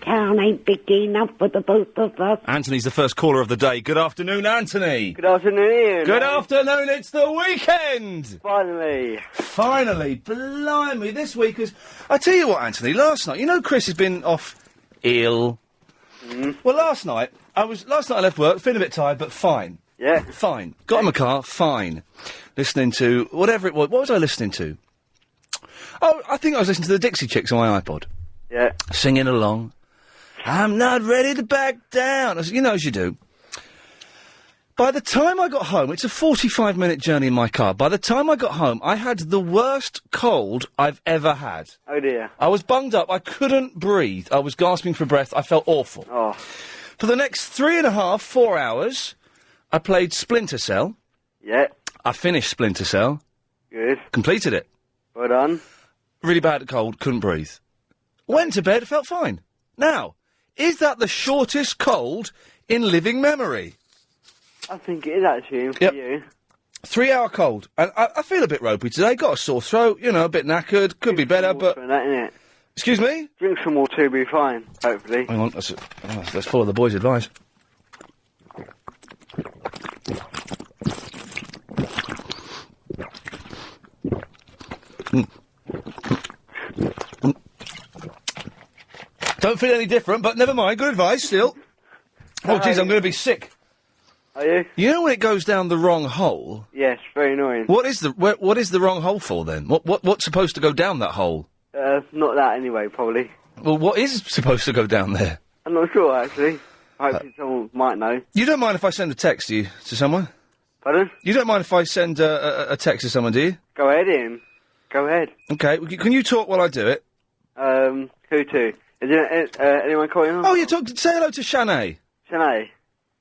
town ain't big enough for the both of us. Anthony's the first caller of the day. Good afternoon, Anthony. Good afternoon, Ian. Good afternoon, it's the weekend! Finally. Finally, blimey, this week is... I tell you what, Anthony, last night, you know Chris has been off ill. Well, last night I left work, feeling a bit tired, but fine. Yeah. Fine. Got in my car, fine. Listening to whatever it was. What was I listening to? Oh, I think I was listening to the Dixie Chicks on my iPod. Yeah. Singing along. I'm not ready to back down. As you know, as you do. By the time I got home, it's a 45-minute journey in my car. By the time I got home, I had the worst cold I've ever had. Oh, dear. I was bunged up. I couldn't breathe. I was gasping for breath. I felt awful. Oh. For the next 3.5, 4 hours, I played Splinter Cell. Yeah. I finished Splinter Cell. Good. Completed it. Well done. Really bad cold, couldn't breathe. Went to bed, felt fine. Now, is that the shortest cold in living memory? I think it is, actually, for you. 3-hour cold. And I feel a bit ropey today, got a sore throat, you know, a bit knackered, could be better, but... That, innit? Excuse me? Drink some more too, be fine, hopefully. Hang on, let's follow the boys' advice. Don't feel any different, but never mind. Good advice, still. Oh, jeez, I'm going to be sick. Are you? You know when it goes down the wrong hole? Yes, very annoying. What is the wrong hole for, then? What's supposed to go down that hole? Not that anyway, probably. Well, what is supposed to go down there? I'm not sure, actually. Hopefully someone might know. You don't mind if I send a text to someone? Pardon? You don't mind if I send a text to someone, do you? Go ahead, Ian. Go ahead. Okay, can you talk while I do it? Who to? Is there anyone calling on? Oh, say hello to Shanae. Shanae.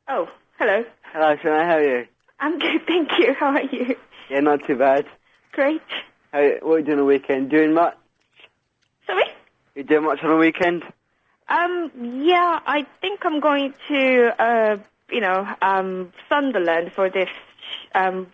Oh, hello. Hello, Shanae, how are you? I'm good, thank you. How are you? Yeah, not too bad. Great. What are you doing on the weekend? Doing much? Sorry? You doing much on the weekend? Yeah, I think I'm going to, Sunderland for this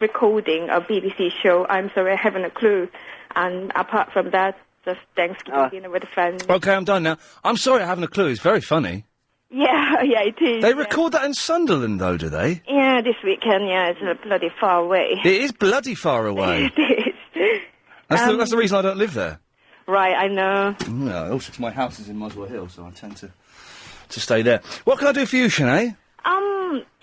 recording of BBC show. I'm sorry, I haven't a clue. And apart from that, just Thanksgiving dinner with a friend. Okay, I'm done now. I'm sorry I haven't a clue. It's very funny. Yeah, it is. They record that in Sunderland, though, do they? Yeah, this weekend, it's bloody far away. It is bloody far away. It is. That's the reason I don't live there. Right, I know. No, also, my house is in Muswell Hill, so I tend to stay there. What can I do for you, Shanae?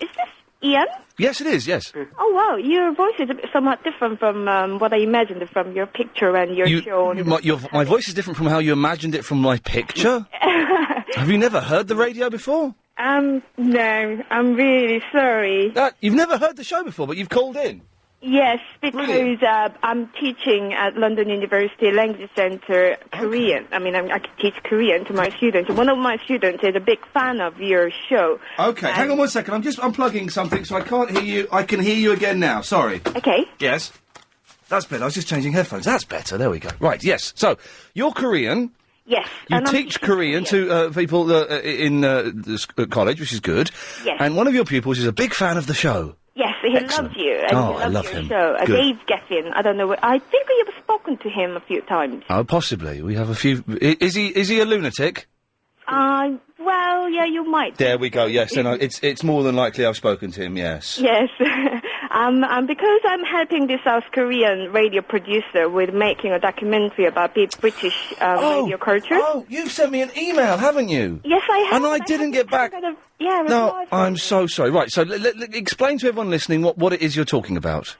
Is this Ian? Yes, it is, yes. Oh, wow, your voice is somewhat different from what I imagined from your picture and your show. My voice is different from how you imagined it from my picture? Have you never heard the radio before? No, I'm really sorry. You've never heard the show before, but you've called in? Yes, because I'm teaching at London University Language Centre Korean. I mean, I can teach Korean to my students. One of my students is a big fan of your show. Okay, hang on 1 second. I'm just unplugging something so I can't hear you. I can hear you again now. Sorry. Okay. Yes. That's better. I was just changing headphones. That's better. There we go. Right, yes. So, you're Korean. Yes. You teach Korean to people in college, which is good. Yes. And one of your pupils is a big fan of the show. Yes, he loves you. And I love your him. Show. Good. Dave Geffen. I don't know. I think we have spoken to him a few times. Oh, possibly. We have a few. Is he a lunatic? Well, yeah, you might. There we go. Yes, and it's more than likely I've spoken to him. Yes. Yes. Because I'm helping this South Korean radio producer with making a documentary about British radio culture. Oh, you've sent me an email, haven't you? Yes, I have. And I didn't get back. No, I'm so sorry. Right, so explain to everyone listening what it is you're talking about.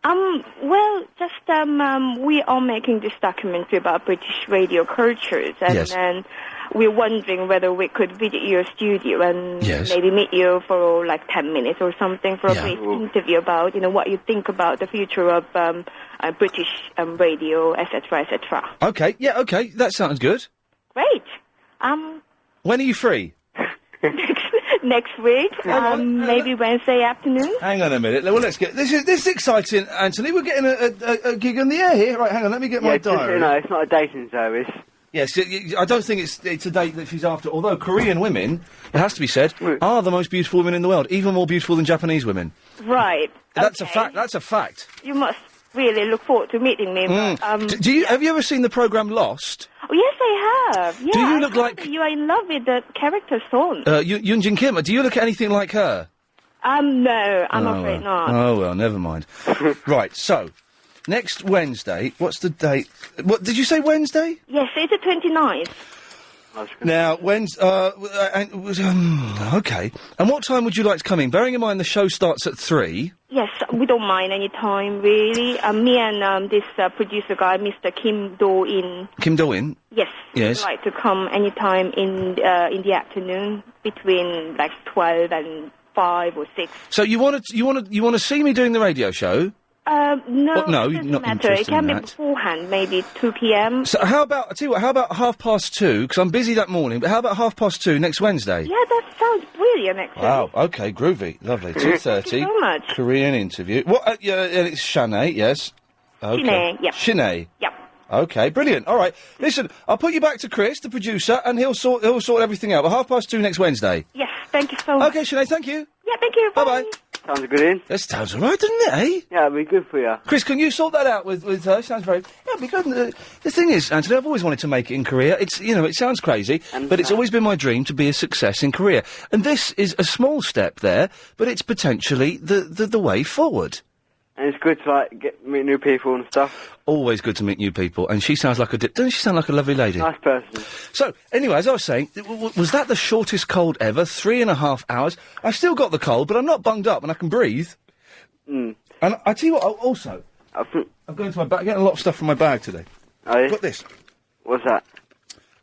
We are making this documentary about British radio cultures, and then we're wondering whether we could visit your studio and maybe meet you for like 10 minutes or something for a brief interview about, what you think about the future of British radio, etc., etc. Okay, that sounds good. Great. When are you free? Next week, maybe Wednesday afternoon. Hang on a minute. Well, let's get this is exciting, Anthony. We're getting a gig on the air here. Right, hang on. Let me get my diary. No, it's not a dating service. Yes, I don't think it's a date that she's after. Although Korean women, it has to be said, are the most beautiful women in the world, even more beautiful than Japanese women. Right. That's a fact. That's a fact. You must really look forward to meeting me. But, have you ever seen the programme Lost? Oh, yes, I have. Yeah, do you look like... You are in love with the character Son. Yoon Jin Kim, do you look anything like her? No, I'm afraid not. Oh, well, never mind. Right, so, next Wednesday, what's the date? What, did you say Wednesday? Yes, it's the 29th. Now, okay. And what time would you like to come in? Bearing in mind the show starts at 3. Yes, we don't mind any time, really. Me and this producer guy, Mr. Kim Do-in. Kim Do-in? Yes. Yes. We'd like to come any time in the afternoon between, 12 and 5 or 6. So you want to see me doing the radio show? No, no, it you're doesn't not matter. interested It can in be that. beforehand, maybe 2 p.m. So how about, I tell you what, how about 2:30? Because I'm busy that morning, but how about 2:30 next Wednesday? Yeah, that sounds brilliant, actually. Wow, okay, groovy, lovely. 2:30. Thank you so much. Korean interview. What? Yeah, it's Shanae, yes. Okay. Shanae, yep. Shanae. Yep. Okay, brilliant. All right, listen, I'll put you back to Chris, the producer, and he'll sort everything out. But 2:30 next Wednesday. Yes, thank you so much. Okay, Shanae, thank you. Yeah, thank you. Bye-bye. Sounds good, Ian. That sounds all right, doesn't it, eh? Yeah, it'll be good for you. Chris, can you sort that out with her? Sounds very... Yeah, it'll be good. The thing is, Anthony, I've always wanted to make it in Korea. It's, it sounds crazy, but it's always been my dream to be a success in Korea. And this is a small step there, but it's potentially the way forward. And it's good to, meet new people and stuff. Always good to meet new people. And she sounds like doesn't she sound like a lovely lady? Nice person. So, anyway, as I was saying, was that the shortest cold ever? 3.5 hours. I've still got the cold, but I'm not bunged up and I can breathe. Mm. And I tell you what, also, I'm going to my bag, getting a lot of stuff from my bag today. Oh, yeah? Got this. What's that?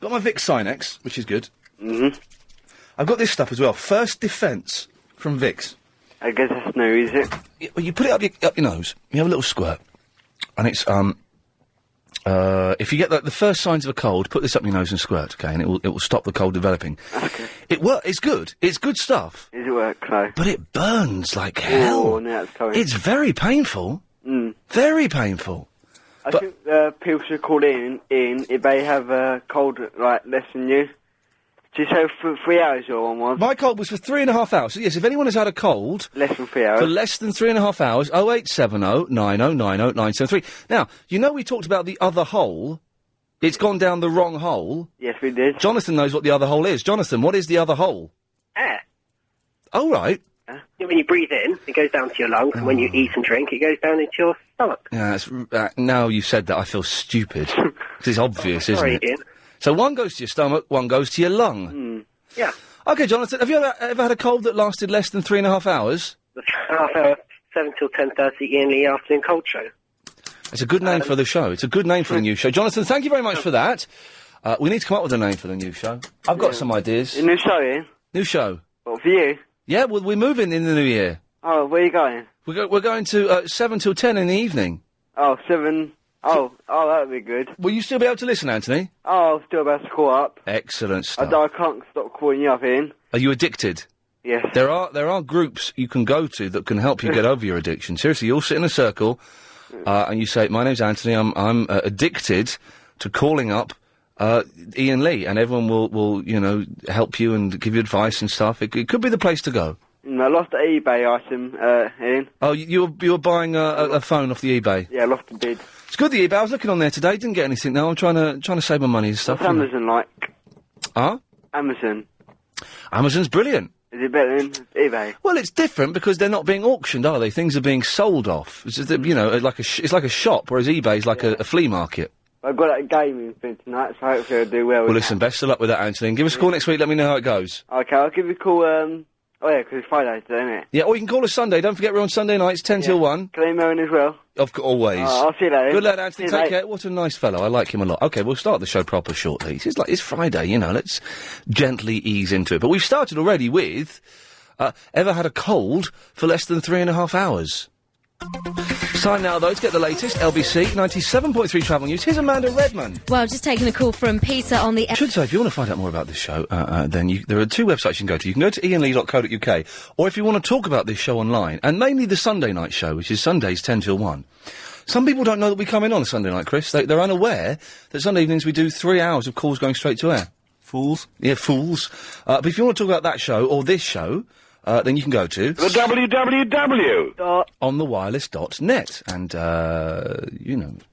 Got my Vicks Sinex, which is good. Mm-hmm. I've got this stuff as well. First Defence from Vicks. I guess that's new, is it? Well, you put it up your nose, you have a little squirt, and it's, if you get the first signs of a cold, put this up your nose and squirt, okay, and it will stop the cold developing. Okay. It's good. It's good stuff. Does it work, Chloe? But it burns like hell. Oh, now it's coming. It's very painful. Mm. Very painful. I think people should call in if they have a cold, less than you. Did you say for 3 hours your one was? My cold was for 3.5 hours. So yes, if anyone has had a cold... Less than 3 hours. For less than 3.5 hours, 0870 9090 973. Now, we talked about the other hole. It's gone down the wrong hole. Yes, we did. Jonathan knows what the other hole is. Jonathan, what is the other hole? Air. Oh, right. When you breathe in, it goes down to your lungs, and when you eat and drink, it goes down into your stomach. Yeah, now you've said that, I feel stupid. Because it's obvious, isn't it? Ian. So one goes to your stomach, one goes to your lung. Mm. Yeah. OK, Jonathan, have you ever had a cold that lasted less than 3.5 hours? The half hour, 7 till 10:30 Ian Lee afternoon cold show. It's a good name for the show. It's a good name for the new show. Jonathan, thank you very much for that. We need to come up with a name for the new show. I've got some ideas. A new show, Ian? New show. What, for you? Yeah, well, we're moving in the new year. Oh, where are you going? We're going to 7 till 10 in the evening. Oh, 7... Oh, that would be good. Will you still be able to listen, Anthony? Oh, I'll still be able to call up. Excellent stuff. I can't stop calling you up, Ian. Are you addicted? Yes. There are groups you can go to that can help you get over your addiction. Seriously, you all sit in a circle, and you say, "My name's Anthony. I'm addicted to calling up Iain Lee," and everyone will help you and give you advice and stuff. It could be the place to go. I lost the eBay item, Ian. Oh, you were buying a phone off the eBay? Yeah, I lost the bid. It's good, the eBay. I was looking on there today. Didn't get anything. Now I'm trying to save my money and stuff. What's Amazon like? Huh? Amazon. Amazon's brilliant. Is it better than eBay? Well, it's different because they're not being auctioned, are they? Things are being sold off. It's just, it's like a shop, whereas eBay's like a flea market. I've got that gaming thing tonight, so hopefully I'll do well with listen, best of luck with that, Anthony. And give us a call next week, let me know how it goes. Okay, I'll give you a call, oh yeah, 'cause it's Friday today, isn't it? Yeah, or you can call us Sunday. Don't forget we're on Sunday nights, 10 till 1. Can I email in as well? Always. I'll see you later. Good lad, Anthony. Take care. What a nice fellow. I like him a lot. OK, we'll start the show proper shortly. It's Friday, let's gently ease into it. But we've started already with, ever had a cold for less than 3.5 hours? It's time now, though, to get the latest LBC 97.3 travel news. Here's Amanda Redman. Well, just taking a call from Peter on the... I should say, if you want to find out more about this show, then there are two websites you can go to. You can go to iainlee.co.uk, or if you want to talk about this show online, and mainly the Sunday night show, which is Sundays 10 till 1. Some people don't know that we come in on a Sunday night, Chris. They're unaware that Sunday evenings we do 3 hours of calls going straight to air. Fools. Yeah, fools. But if you want to talk about that show, or this show... then you can go to... The www. onthewireless.net. And,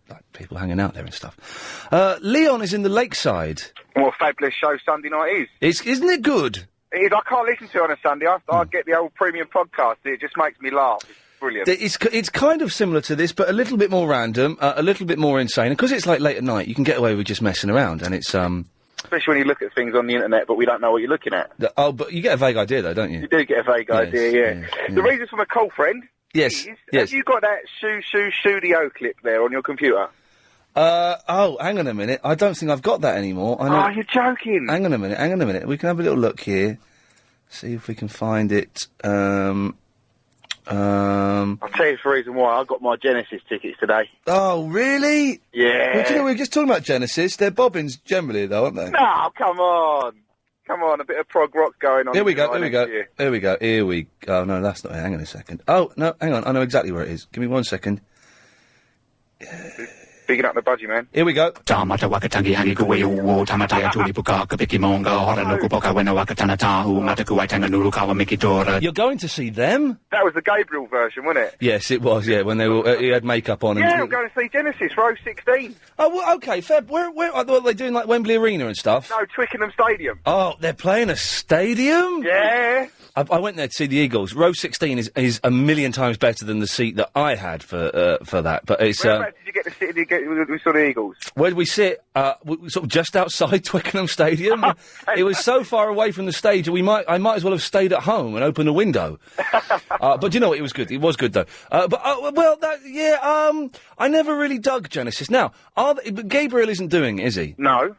like people hanging out there and stuff. Leon is in the Lakeside. What a fabulous show Sunday night is. Isn't it good? It is. I can't listen to it on a Sunday. I get the old premium podcast. It just makes me laugh. It's brilliant. It's kind of similar to this, but a little bit more random, a little bit more insane. And because it's like late at night, you can get away with just messing around, and it's... Especially when you look at things on the internet, but we don't know what you're looking at. But you get a vague idea, though, don't you? You do get a vague idea, yeah. The reason for my call, friend, is... Have you got that studio clip there on your computer? Hang on a minute. I don't think I've got that anymore. Oh, you're joking. Hang on a minute. We can have a little look here. See if we can find it. I'll tell you the reason why. I got my Genesis tickets today. Oh, really? Yeah. Well, do you know, we were just talking about Genesis. They're bobbins generally, though, aren't they? No, come on. Come on, a bit of prog rock going on. Here we go. Oh, no, that's not it. Hang on a second. Oh, no, hang on. I know exactly where it is. Give me 1 second. Bigging up the budgie, man. Here we go. You're going to see them? That was the Gabriel version, wasn't it? Yes, it was, yeah, when they were, he had makeup on. Yeah, I'm going to see Genesis, row 16. Oh, well, okay, fair. Where are they doing, like, Wembley Arena and stuff? No, Twickenham Stadium. Oh, they're playing a stadium? Yeah. I went there to see the Eagles. Row 16 is a million times better than the seat that I had for that. But it's. Whereabouts did you get the seat? We saw the Eagles. Where did we sit? Sort of just outside Twickenham Stadium. It was so far away from the stage that I might as well have stayed at home and opened a window. But you know what? It was good. It was good though. I never really dug Genesis. Now, but Gabriel isn't doing it, is he? No.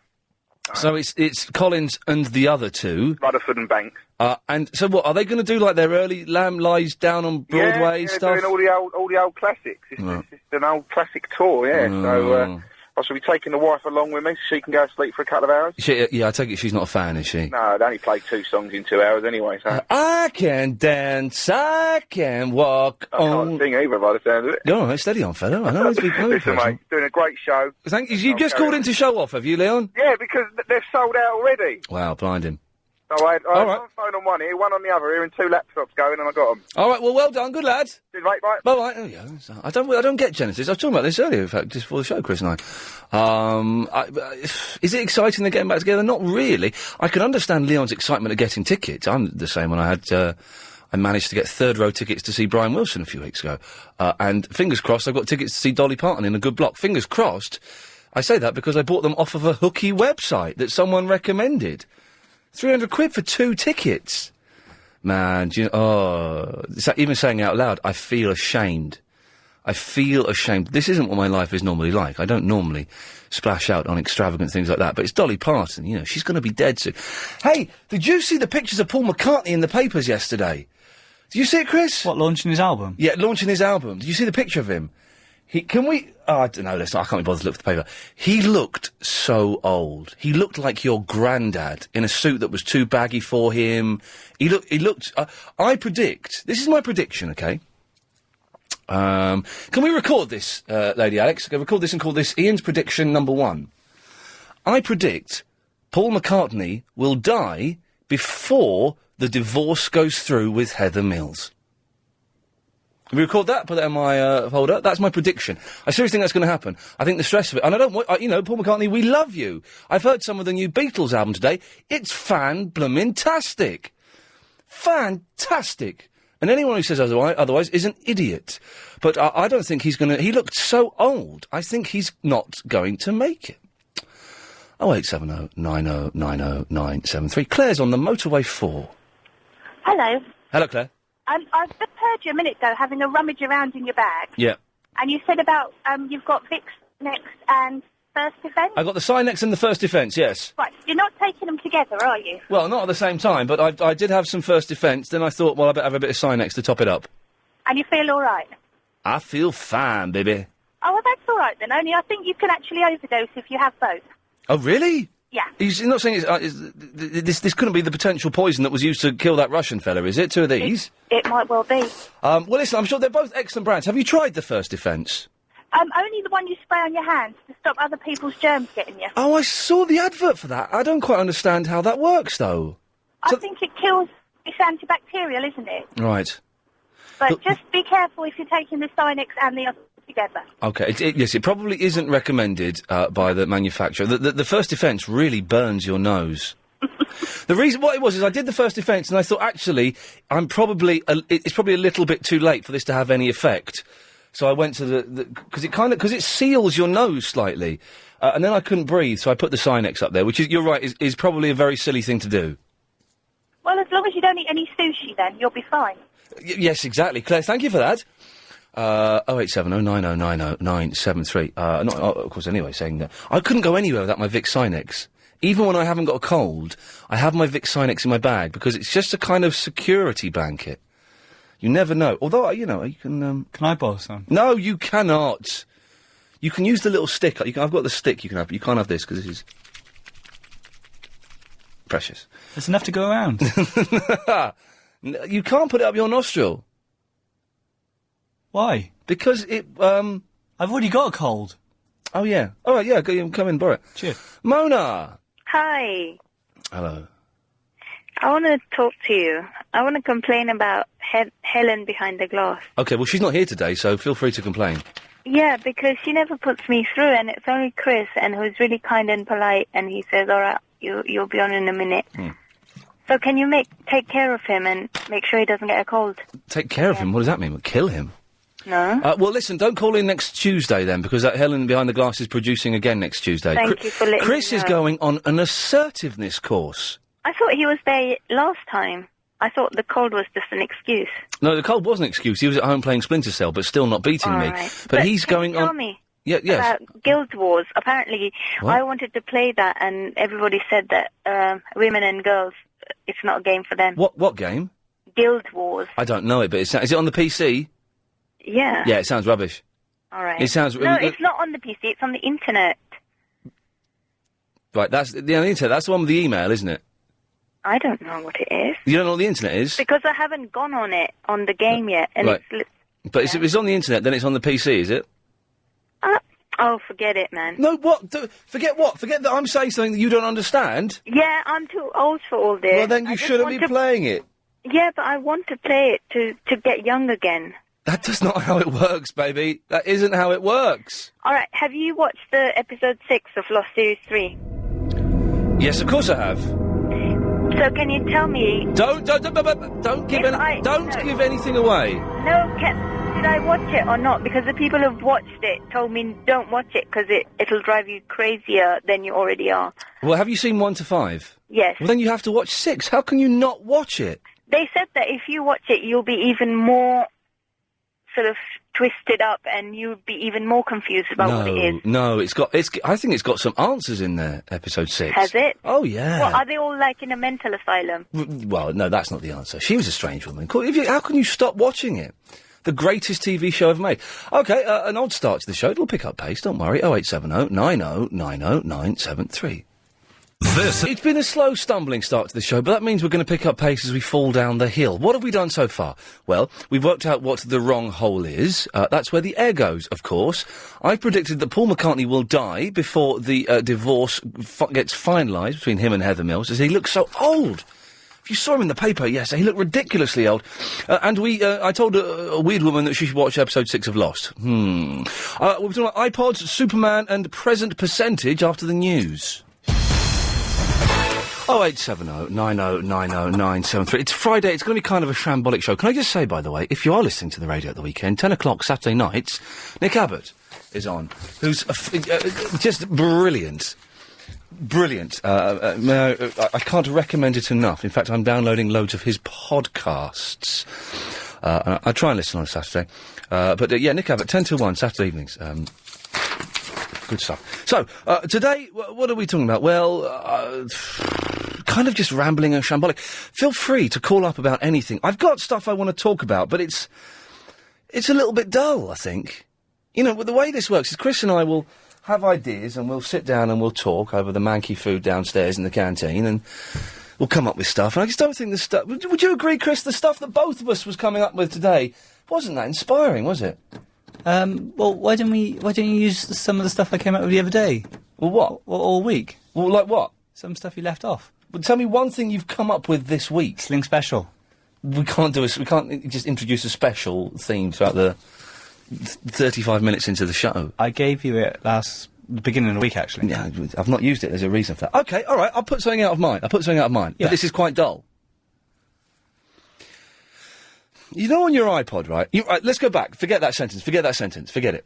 So it's Collins and the other two. Rutherford and Banks. And so what, are they going to do like their early Lamb Lies Down on Broadway stuff? Yeah, doing all the old classics. It's an old classic tour, yeah. So I shall be taking the wife along with me so she can go to sleep for a couple of hours. I take it she's not a fan, is she? No, they only play 2 songs in 2 hours anyway, so... I can dance, I can walk on... I can't sing either by the sound of it. You're all right, steady on, fella. I know it's Listen, mate, doing a great show. Thank you. You just called in to show off, have you, Leon? Yeah, because they've sold out already. Wow, blind him. So I had one phone on one ear, one on the other ear, and 2 laptops going, and I got them. All right, well done, good lad. Cheers, mate, bye. Bye-bye. Oh, yeah, I don't get Genesis. I was talking about this earlier, in fact, just before the show, Chris and I. Is it exciting they're getting back together? Not really. I can understand Leon's excitement at getting tickets. I'm the same when I managed to get third-row tickets to see Brian Wilson a few weeks ago. And fingers crossed, I've got tickets to see Dolly Parton in a good block. Fingers crossed. I say that because I bought them off of a hooky website that someone recommended. 300 quid for 2 tickets. Man, even saying it out loud, I feel ashamed. This isn't what my life is normally like. I don't normally splash out on extravagant things like that, but it's Dolly Parton, she's going to be dead soon. Hey, did you see the pictures of Paul McCartney in the papers yesterday? Did you see it, Chris? What, launching his album? Yeah, launching his album. Did you see the picture of him? I don't know, I can't be bothered to look for the paper. He looked so old. He looked like your granddad in a suit that was too baggy for him. He looked, I predict, this is my prediction, okay? Can we record this, Lady Alex? Can we record this and call this Ian's prediction number 1? I predict Paul McCartney will die before the divorce goes through with Heather Mills. Can we record that? Put that in my folder. That's my prediction. I seriously think that's going to happen. I think the stress of it, and I don't want, Paul McCartney, we love you. I've heard some of the new Beatles album today. It's fan-bloomin-tastic. Fantastic. And anyone who says otherwise is an idiot. But I don't think he's going to... He looked so old. I think he's not going to make it. 0870 90 90 973. Claire's on the motorway 4. Hello. Hello, Claire. I've just heard you a minute ago having a rummage around in your bag. Yeah. And you said about you've got Vicks Next and First Defence? I got the Sinex and the First Defence, yes. Right, you're not taking them together, are you? Well, not at the same time, but I did have some First Defence, then I thought, well, I better have a bit of Sinex to top it up. And you feel all right? I feel fine, baby. Oh, well, that's all right then, only I think you can actually overdose if you have both. Oh, really? Yeah. You're not saying this couldn't be the potential poison that was used to kill that Russian fella, is it? 2 of these? It might well be. Well, listen, I'm sure they're both excellent brands. Have you tried the First Defence? Only the one you spray on your hands to stop other people's germs getting you. Oh, I saw the advert for that. I don't quite understand how that works, though. I think it kills it's antibacterial, isn't it? Right. But just be careful if you're taking the Sinex and the other together. Okay, yes, it probably isn't recommended by the manufacturer. The First Defence really burns your nose. The reason what it was is I did the First Defence and I thought, actually, it's probably a little bit too late for this to have any effect. So I went to because it seals your nose slightly, and then I couldn't breathe, so I put the Sinex up there, which is, you're right, is probably a very silly thing to do. Well, as long as you don't eat any sushi, then you'll be fine. Yes, exactly, Claire. Thank you for that. 0870 9090 973. Of course, anyway, saying that I couldn't go anywhere without my Vicks Sinex. Even when I haven't got a cold, I have my Vicks Sinex in my bag because it's just a kind of security blanket. You never know. Although, you can... Can I borrow some? No, you cannot. You can use the little stick. I've got the stick you can have, but you can't have this because this is... precious. There's enough to go around. You can't put it up your nostril. Why? Because it, I've already got a cold. Oh, yeah. All right, yeah, come in, borrow it. Cheers. Mona! Hi. Hello. I want to talk to you. I want to complain about Helen behind the glass. Okay, well, she's not here today, so feel free to complain. Yeah, because she never puts me through, and it's only Chris, and who's really kind and polite, and he says, all right, you'll be on in a minute. So can you take care of him and make sure he doesn't get a cold? Take care of him? What does that mean? Kill him? No. Well, listen, don't call in next Tuesday, then, because that Helen behind the glass is producing again next Tuesday. Thank you for letting Chris me is know. going on an assertiveness course. I thought he was there last time. I thought the cold was just an excuse. No, the cold was an excuse. He was at home playing Splinter Cell, but still not beating me. Right. But he's can going you tell on... me yes. about Guild Wars. Apparently, What? I wanted to play that, and everybody said that women and girls, it's not a game for them. What game? Guild Wars. I don't know it, but is it on the PC? Yeah. Yeah, it sounds rubbish. All right. It sounds... No, it's not on the PC. It's on the internet. Right, that's the internet. That's the one with the email, isn't it? I don't know what it is. You don't know what the internet is? Because I haven't gone on it, on the game yet. And Right. But if it's on the internet, then it's on the PC, is it? Oh, forget it, man. No, what? Forget what? Forget that I'm saying something that you don't understand? Yeah, I'm too old for all this. Well, then you shouldn't be playing it. Yeah, but I want to play it to get young again. That's not how it works, baby. That isn't how it works. All right, have you watched the episode 6 of Lost Series 3? Yes, of course I have. So can you tell me... Don't give anything away. No, did I watch it or not? Because the people who've watched it told me don't watch it because it'll drive you crazier than you already are. Well, have you seen 1 to 5? Yes. Well, then you have to watch 6. How can you not watch it? They said that if you watch it, you'll be even more sort of twisted up and you'll be even more confused about what it is. No, I think it's got some answers in there, episode 6. Has it? Oh, yeah. Well, are they all like in a mental asylum? Well, no, that's not the answer. She was a strange woman. How can you stop watching it? The greatest TV show ever made. OK, an odd start to the show. It'll pick up pace, don't worry. 0870 90 90 973. It's been a slow, stumbling start to the show, but that means we're going to pick up pace as we fall down the hill. What have we done so far? Well, we've worked out what the wrong hole is. That's where the air goes, of course. I've predicted that Paul McCartney will die before the divorce gets finalised between him and Heather Mills, as he looks so old. If you saw him in the paper yesterday, he looked ridiculously old. And I told a weird woman that she should watch episode 6 of Lost. We're talking about iPods, Superman, and present percentage after the news. 0870 90 90 973. It's Friday. It's going to be kind of a shambolic show. Can I just say, by the way, if you are listening to the radio at the weekend, 10 o'clock Saturday nights, Nick Abbott is on, who's just brilliant. Brilliant. I can't recommend it enough. In fact, I'm downloading loads of his podcasts. I try and listen on a Saturday. But yeah, Nick Abbott, 10 till 1, Saturday evenings. Good stuff. So, today, what are we talking about? Well, kind of just rambling and shambolic. Feel free to call up about anything. I've got stuff I want to talk about, but it's a little bit dull, I think. You know, the way this works is Chris and I will have ideas and we'll sit down and we'll talk over the manky food downstairs in the canteen and we'll come up with stuff. And I just don't think the stuff... Would you agree, Chris, the stuff that both of us was coming up with today wasn't that inspiring, was it? Well, why don't you use some of the stuff I came up with the other day? Well, what? All week. Well, like what? Some stuff you left off. But tell me one thing you've come up with this week. Sling Special. we can't just introduce a special theme throughout the 35 minutes into the show. I gave you it the beginning of the week, actually. Yeah, I've not used it. There's a reason for that. Okay, all right. I'll put something out of mine. Yeah. But this is quite dull. You know, on your iPod, right? Right, let's go back. Forget that sentence. Forget it.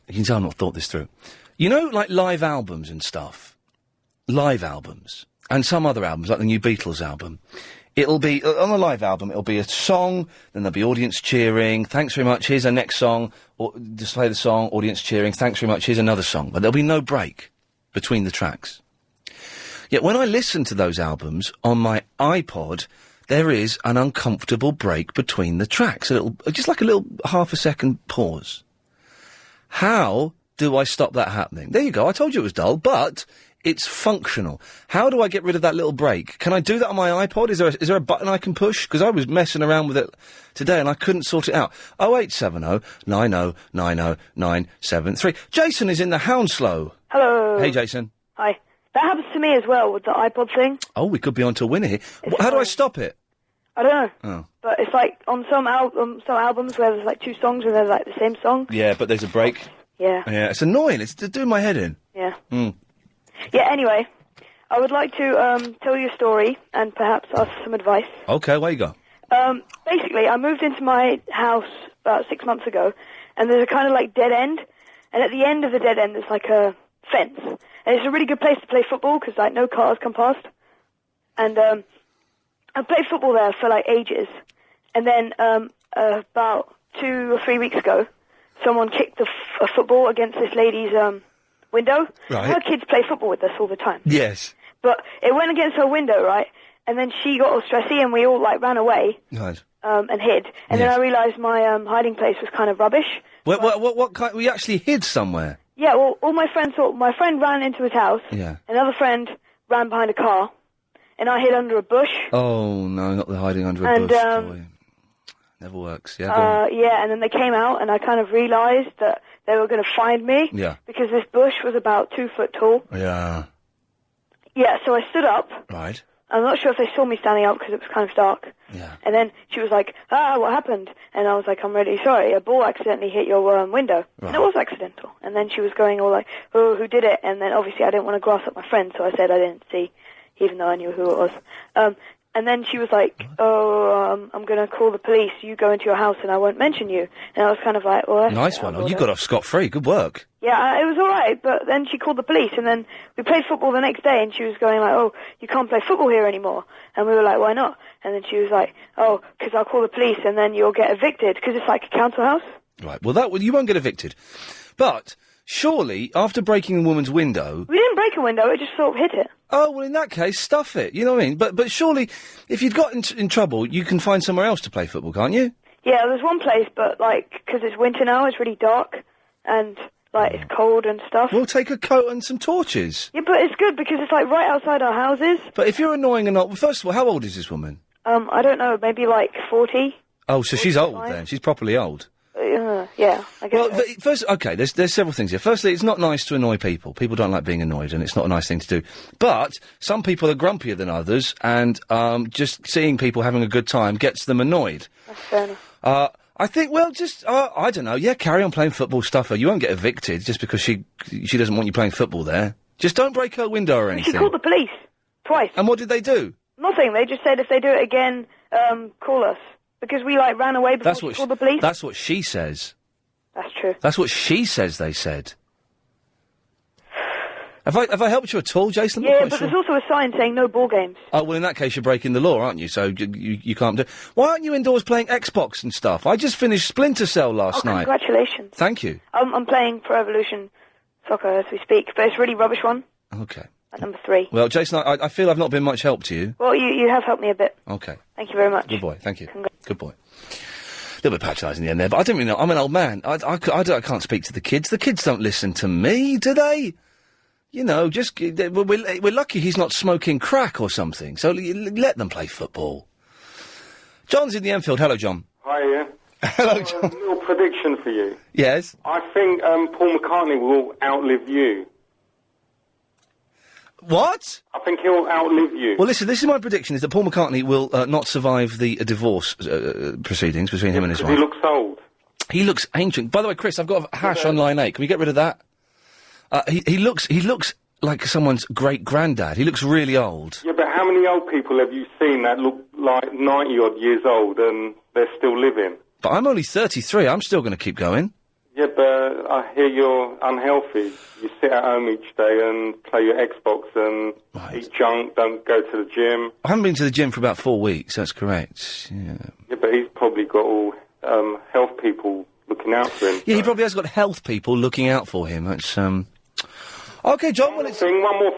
You can tell I've not thought this through. You know, like live albums and stuff. Live albums. And some other albums, like the new Beatles album. It'll be, on a live album, it'll be a song, then there'll be audience cheering, thanks very much, here's our next song, or just play the song, audience cheering, thanks very much, here's another song. But there'll be no break between the tracks. Yet when I listen to those albums on my iPod, there is an uncomfortable break between the tracks. Just like a little half-a-second pause. How do I stop that happening? There you go, I told you it was dull, but it's functional. How do I get rid of that little break? Can I do that on my iPod? Is there a button I can push? Because I was messing around with it today and I couldn't sort it out. 0870 90 90 973. Jason is in the Hounslow. Hello. Hey, Jason. Hi. That happens to me as well with the iPod thing. Oh, we could be on to a winner here. How do I stop it? I don't know. Oh. But it's like on some albums where there's like two songs and they're like the same song. Yeah, but there's a break. Yeah. Yeah, it's annoying. It's doing my head in. Yeah. Mm. Yeah, anyway, I would like to tell you a story and perhaps ask some advice. Okay, where you go? Basically, I moved into my house about 6 months ago, and there's a kind of like dead end, and at the end of the dead end there's like a fence, and it's a really good place to play football because like no cars come past, and I played football there for like ages, and then about 2 or 3 weeks ago, someone kicked a football against this lady's window. Right. Her kids play football with us all the time. Yes. But it went against her window, right? And then she got all stressy and we all, like, ran away. Right. And hid. And then I realised my hiding place was kind of rubbish. What kind... We actually hid somewhere? Yeah, well, all my friends thought... My friend ran into his house. Yeah. Another friend ran behind a car. And I hid under a bush. Oh, no, not the hiding under a bush, boy. Never works. Yeah, go on. Yeah, and then they came out and I kind of realised that they were going to find me. Yeah. Because this bush was about 2 foot tall. Yeah. Yeah, so I stood up. Right. I'm not sure if they saw me standing up because it was kind of dark. Yeah. And then she was like, what happened? And I was like, I'm really sorry. A ball accidentally hit your window. Right. And it was accidental. And then she was going all like, oh, who did it? And then obviously I didn't want to grass up my friend, so I said I didn't see, even though I knew who it was. And then she was like, I'm going to call the police. You go into your house and I won't mention you. And I was kind of like, well, that's nice one. Oh, you got off scot-free. Good work. Yeah, it was all right, but then she called the police, and then we played football the next day, and she was going like, oh, you can't play football here anymore. And we were like, why not? And then she was like, oh, because I'll call the police, and then you'll get evicted, because it's like a council house. Right, well, you won't get evicted. But, surely, after breaking a woman's window... We didn't break a window, it just sort of hit it. Oh, well, in that case, stuff it, you know what I mean? But surely, if you'd got in trouble, you can find somewhere else to play football, can't you? Yeah, there's one place, but, like, because it's winter now, it's really dark, and... like, it's cold and stuff. We'll take a coat and some torches. Yeah, but it's good because it's, like, right outside our houses. But if you're annoying or not... Well, first of all, how old is this woman? I don't know, maybe, like, 40. Oh, so she's old, then. She's properly old. Yeah, I guess Well, first, okay, there's several things here. Firstly, it's not nice to annoy people. People don't like being annoyed, and it's not a nice thing to do. But some people are grumpier than others, and just seeing people having a good time gets them annoyed. That's fair enough. I think, well, just, I don't know, yeah, carry on playing football, stuffer. You won't get evicted just because she doesn't want you playing football there. Just don't break her window or anything. She called the police. Twice. And what did they do? Nothing. They just said if they do it again, call us. Because we, like, ran away before she called the police. That's what she says. That's true. That's what she says they said. Have I helped you at all, Jason? Yeah, but there's also a sign saying no ball games. Oh, well, in that case, you're breaking the law, aren't you? So you can't do... Why aren't you indoors playing Xbox and stuff? I just finished Splinter Cell last night. Congratulations. Thank you. I'm playing Pro Evolution Soccer as we speak, but it's a really rubbish one. Okay. At number 3. Well, Jason, I feel I've not been much help to you. Well, you have helped me a bit. Okay. Thank you very much. Good boy, thank you. Good boy. A little bit patronising in the end there, but I don't really know. I'm an old man. I can't speak to the kids. The kids don't listen to me, do they? You know, just we're lucky he's not smoking crack or something. So let them play football. John's in the Enfield. Hello, John. Hi, Ian. Hello, John. A little prediction for you. Yes. I think Paul McCartney will outlive you. What? I think he'll outlive you. Well, listen, this is my prediction, is that Paul McCartney will not survive the divorce proceedings between him and his wife. He looks old. He looks ancient. By the way, Chris, I've got a hash on line 8. Can we get rid of that? He looks like someone's great-granddad. He looks really old. Yeah, but how many old people have you seen that look like 90-odd years old and they're still living? But I'm only 33. I'm still going to keep going. Yeah, but I hear you're unhealthy. You sit at home each day and play your Xbox and eat junk, don't go to the gym. I haven't been to the gym for about 4 weeks, that's correct. Yeah, but he's probably got all health people looking out for him. Yeah, he probably has got health people looking out for him. That's, OK, John, one more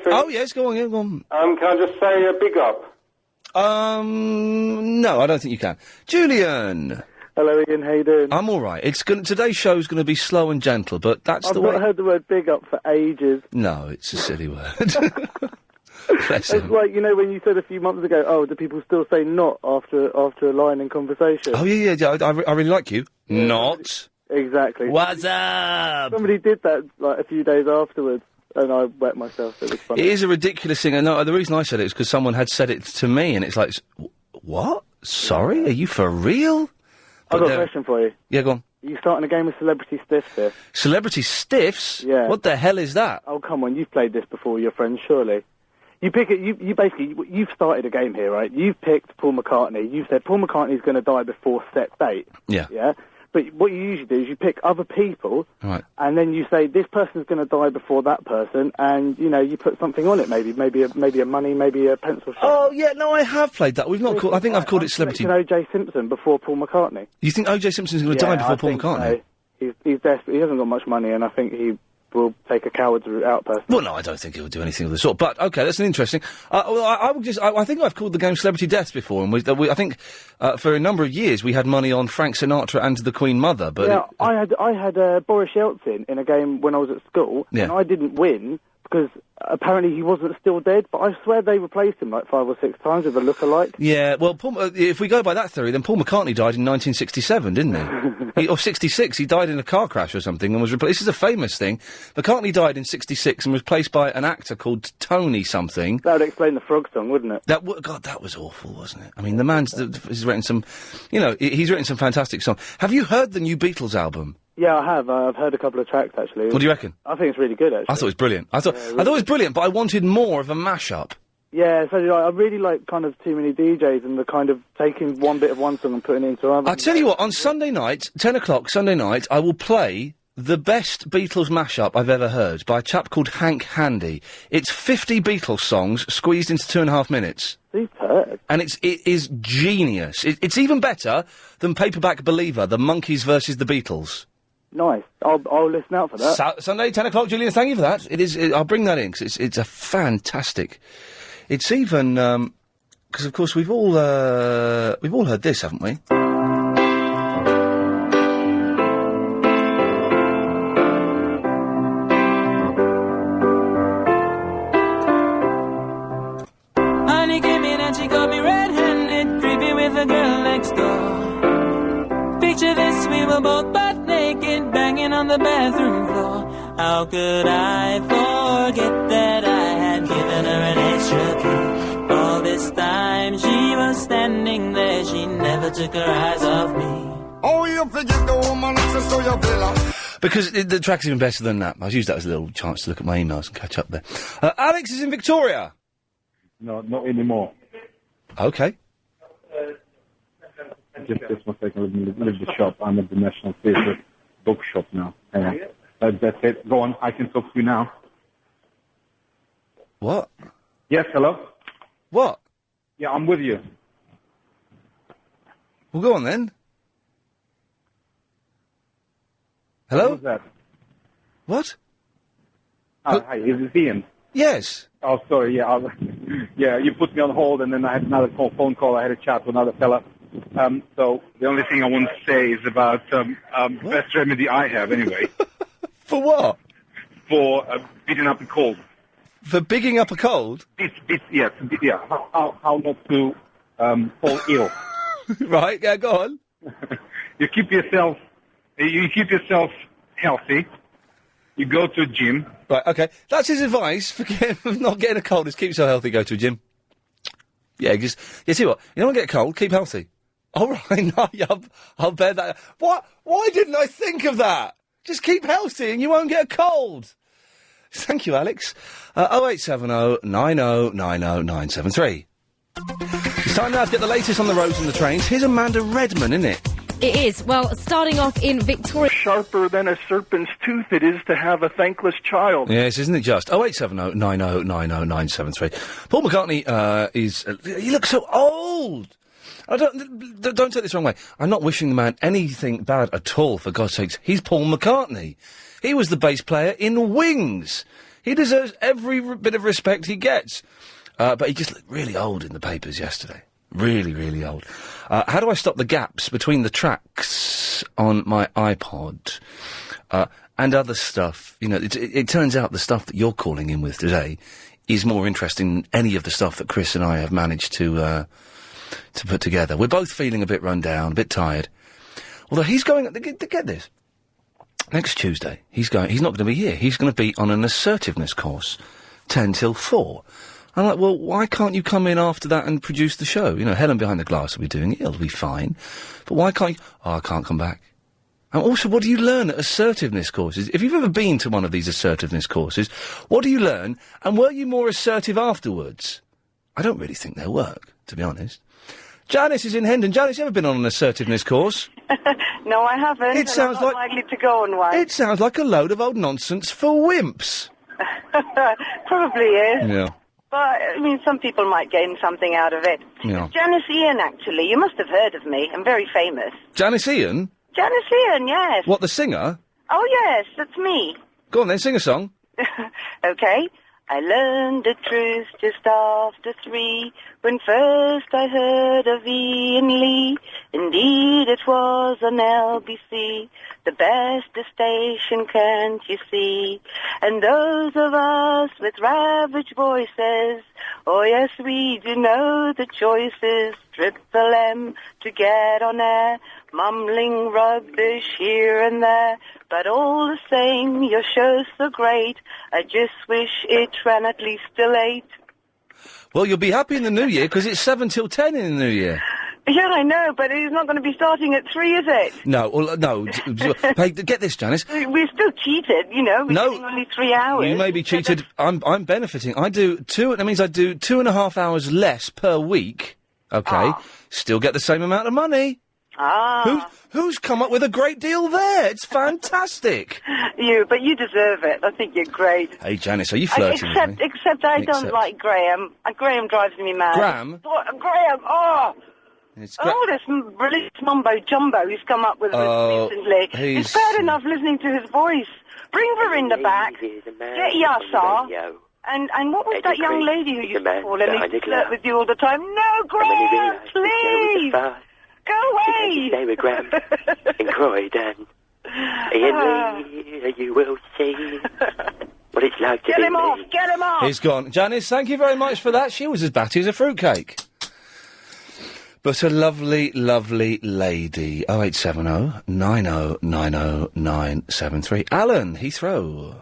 thing. Oh, yes, go on, yeah, go on. Can I just say a big up? No, I don't think you can. Julian! Hello, Ian. How you doing? I'm all right. Today's show's going to be slow and gentle, but that's the way... I've not heard the word big up for ages. No, it's a silly word. Bless It's him. like, you know, when you said a few months ago, oh, do people still say not after a line in conversation? Oh, yeah, I really like you. Yeah. Not. Exactly. What's up? Somebody did that, like, a few days afterwards, and I wet myself. It was funny. It is a ridiculous thing, and the reason I said it is because someone had said it to me, and it's like, what? Sorry? Are you for real? I've got a question for you. Yeah, go on. Are you starting a game of Celebrity Stiffs here? Celebrity Stiffs? Yeah. What the hell is that? Oh, come on, you've played this before with your friends, surely. You pick it, you basically, you've started a game here, right? You've picked Paul McCartney. You've said Paul McCartney's going to die before set date. Yeah. Yeah? But what you usually do is you pick other people, right, and then you say this person's going to die before that person, and you know you put something on it, maybe a money, maybe a pencil. Oh yeah, no, I have played that. We've not called. I think I've called it Celebrity. O.J. Simpson before Paul McCartney. You think O.J. Simpson's going to die before Paul McCartney? So. He's desperate. He hasn't got much money, and I think he will take a coward's route out personally. Well, no, I don't think he'll do anything of the sort. But okay, that's an interesting. Well, I would just. I think I've called the game Celebrity Deaths before, and I think for a number of years we had money on Frank Sinatra and the Queen Mother. But yeah, I had Boris Yeltsin in a game when I was at school, and I didn't win because apparently he wasn't still dead. But I swear they replaced him like 5 or 6 times with a lookalike. Yeah, well, if we go by that theory, then Paul McCartney died in 1967, didn't he? Or 66. He died in a car crash or something and was replaced. This is a famous thing. McCartney died in 66 and was replaced by an actor called Tony something. That would explain the Frog song, wouldn't it? God, that was awful, wasn't it? I mean, the man's he's written some, he's written some fantastic songs. Have you heard the new Beatles album? Yeah, I have. I've heard a couple of tracks, actually. What do you reckon? I think it's really good, actually. I thought it was brilliant. I thought it was brilliant, but I wanted more of a mashup. Yeah, so I really like kind of too many DJs and the kind of taking one bit of one song and putting it into another. I'll tell you what, on Sunday night, 10 o'clock Sunday night, I will play the best Beatles mashup I've ever heard by a chap called Hank Handy. It's 50 Beatles songs squeezed into 2.5 minutes. Superb. And it is genius. It's even better than Paperback Believer, the Monkees versus the Beatles. Nice. I'll listen out for that. Sunday, 10 o'clock, Julian, thank you for that. I'll bring that in, because it's a fantastic... It's even, because of course we've all heard this, haven't we? Honey came in and she got me red-handed, creepy with a girl next door. Picture this, we were both butt naked, banging on the bathroom floor. How could I forget that I had given her an extra key? All this time she was standing there, she never took her eyes off me. Oh, you forget the woman access to your villa. Because the track's even better than that. I used that as a little chance to look at my emails and catch up there. Alex is in Victoria. No, not anymore. Okay. Just one second, leave the shop. I'm at the National Theatre bookshop now. That's it. Go on, I can talk to you now. What? Yes, hello? What? Yeah, I'm with you. Well, go on then. Hello? Who's that? What? Hi, is this Ian? Yes. Oh, sorry, yeah. Yeah, you put me on hold, and then I had another phone call. I had a chat with another fella. So the only thing I want to say is about best remedy I have, anyway. For what? For beating up a cold. For bigging up a cold? Yeah. How not to fall ill. Right, yeah, go on. You keep yourself healthy. You go to a gym. Right, okay. That's his advice for not getting a cold, is keep yourself healthy, go to a gym. Yeah, just, see what, you don't want to get a cold, keep healthy. All right, no, yeah, I'll bear that. What? Why didn't I think of that? Just keep healthy and you won't get a cold. Thank you, Alex. 0870 90 90 973. It's time now to get the latest on the roads and the trains. Here's Amanda Redman, isn't it? It is. Well, starting off in Victoria. Sharper than a serpent's tooth it is to have a thankless child. Yes, isn't it just? 0870 90 90 973. Paul McCartney is... he looks so old! Don't take this the wrong way. I'm not wishing the man anything bad at all, for God's sakes. He's Paul McCartney. He was the bass player in Wings. He deserves every bit of respect he gets. But he just looked really old in the papers yesterday. Really, really old. How do I stop the gaps between the tracks on my iPod and other stuff? You know, it turns out the stuff that you're calling in with today is more interesting than any of the stuff that Chris and I have managed to put together. We're both feeling a bit run down, a bit tired. Although he's going... Get this. Next Tuesday, he's not going to be here. He's going to be on an assertiveness course, 10 till 4. I'm like, well, why can't you come in after that and produce the show? You know, Helen Behind the Glass will be doing it. It'll be fine. But why can't you... Oh, I can't come back. And also, what do you learn at assertiveness courses? If you've ever been to one of these assertiveness courses, what do you learn? And were you more assertive afterwards? I don't really think they work, to be honest. Janice is in Hendon. Janice, you ever been on an assertiveness course? No, I haven't. It sounds I'm not likely to go on one. It sounds like a load of old nonsense for wimps. Probably is. Yeah. But, I mean, some people might gain something out of it. Yeah. It's Janice Ian, actually. You must have heard of me. I'm very famous. Janice Ian? Janice Ian, yes. What, the singer? Oh, yes, that's me. Go on then, sing a song. Okay. I learned the truth just after 3, when first I heard of Ian Lee. Indeed, it was on LBC, the best station, can't you see? And those of us with ravaged voices, oh yes, we do know the choices. Triple M to get on air, mumbling rubbish here and there. But all the same, your show's so great, I just wish it ran at least till 8. Well, you'll be happy in the new year, because it's 7 till 10 in the new year. Yeah, I know, but it's not going to be starting at 3, is it? No, well, no. Hey, get this, Janice. We're still cheated, you know. We're getting only 3 hours. You may be cheated. I'm benefiting. I do that means I do 2.5 hours less per week. Okay. Still get the same amount of money. Who's come up with a great deal there? It's fantastic. But you deserve it. I think you're great. Hey, Janice, are you flirting with me? Except I don't like Graham. Graham drives me mad. Graham? Graham, this brilliant mumbo-jumbo he's come up with recently. It's bad enough listening to his voice. Bring Verinda back. Get Yasser. And what was that young lady who used to call him? He flirt with you all the time. No, Graham, please! Go away! Stay with Graham in Croydon. Ian, you will see what it's like to Get be him off! me. Get him off! He's gone. Janice, thank you very much for that. She was as batty as a fruitcake. But a lovely, lovely lady. 0870 90 90 973. Alan, Heathrow.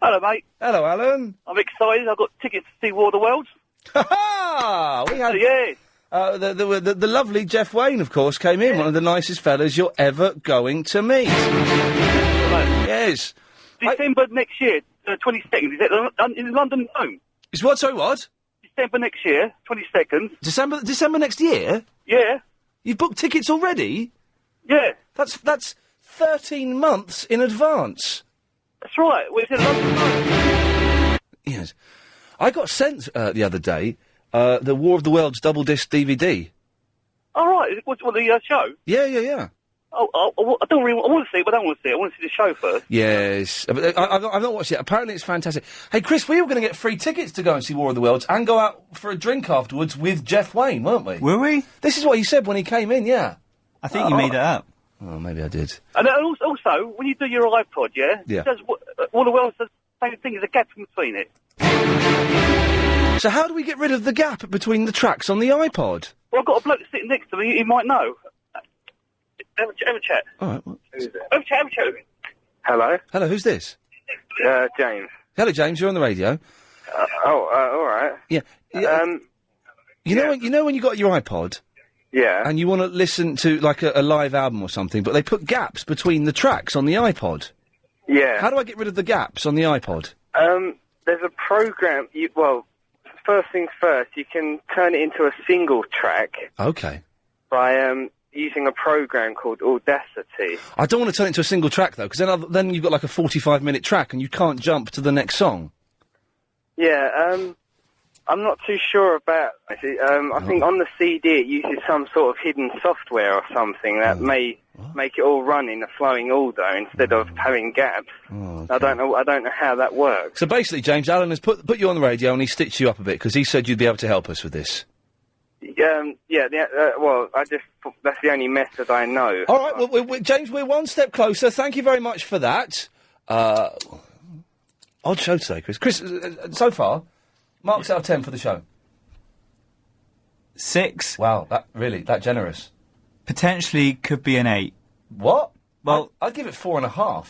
Hello, mate. Hello, Alan. I'm excited. I've got tickets to see War of the Worlds. Ha-ha! We had... Yeah. The lovely Jeff Wayne, of course, came in. One of the nicest fellas you're ever going to meet. Yes. December next year, 22nd. Is it in London Dome? Is what? Sorry, what? December next year, 22nd. December next year? Yeah. You've booked tickets already? Yeah. That's 13 months in advance. That's right. Well, it's in London Dome. Yes. I got sent the other day the War of the Worlds double disc DVD. All right. What the show? Yeah. I don't really. I want to see it, but I don't want to see it. I want to see the show first. Yes, I've not watched it. Apparently, it's fantastic. Hey, Chris, we were going to get free tickets to go and see War of the Worlds and go out for a drink afterwards with Jeff Wayne, weren't we? Were we? This is what he said when he came in. Yeah. I think you made it up. Oh, maybe I did. And also, when you do your iPod, yeah, Yeah. it does War of the Worlds does the same thing. There's a gap in between it. So how do we get rid of the gap between the tracks on the iPod? Well, I've got a bloke sitting next to me. He might know. Have a chat. All right. Well. Have a chat with him. Hello? Hello, who's this? James. Hello, James. You're on the radio. All right. Yeah. You know when you got your iPod. Yeah. And you want to listen to like a live album or something, but they put gaps between the tracks on the iPod. Yeah. How do I get rid of the gaps on the iPod? There's a program. First things first, you can turn it into a single track Okay. by using a program called Audacity. I don't want to turn it into a single track though, because then you've got like a 45-minute track and you can't jump to the next song. Yeah. I'm not too sure about. I think on the CD it uses some sort of hidden software or something that may make it all run in a flowing order instead of having gaps. Okay. I don't know how that works. So basically, James, Alan has put you on the radio and he stitched you up a bit because he said you'd be able to help us with this. Well, that's the only method I know. All right, well, James, we're one step closer. Thank you very much for that. Odd show today, Chris. Chris, so far, marks out of 10 for the show. 6. Wow, that generous. Potentially could be an 8. What? Well, I'd give it 4.5.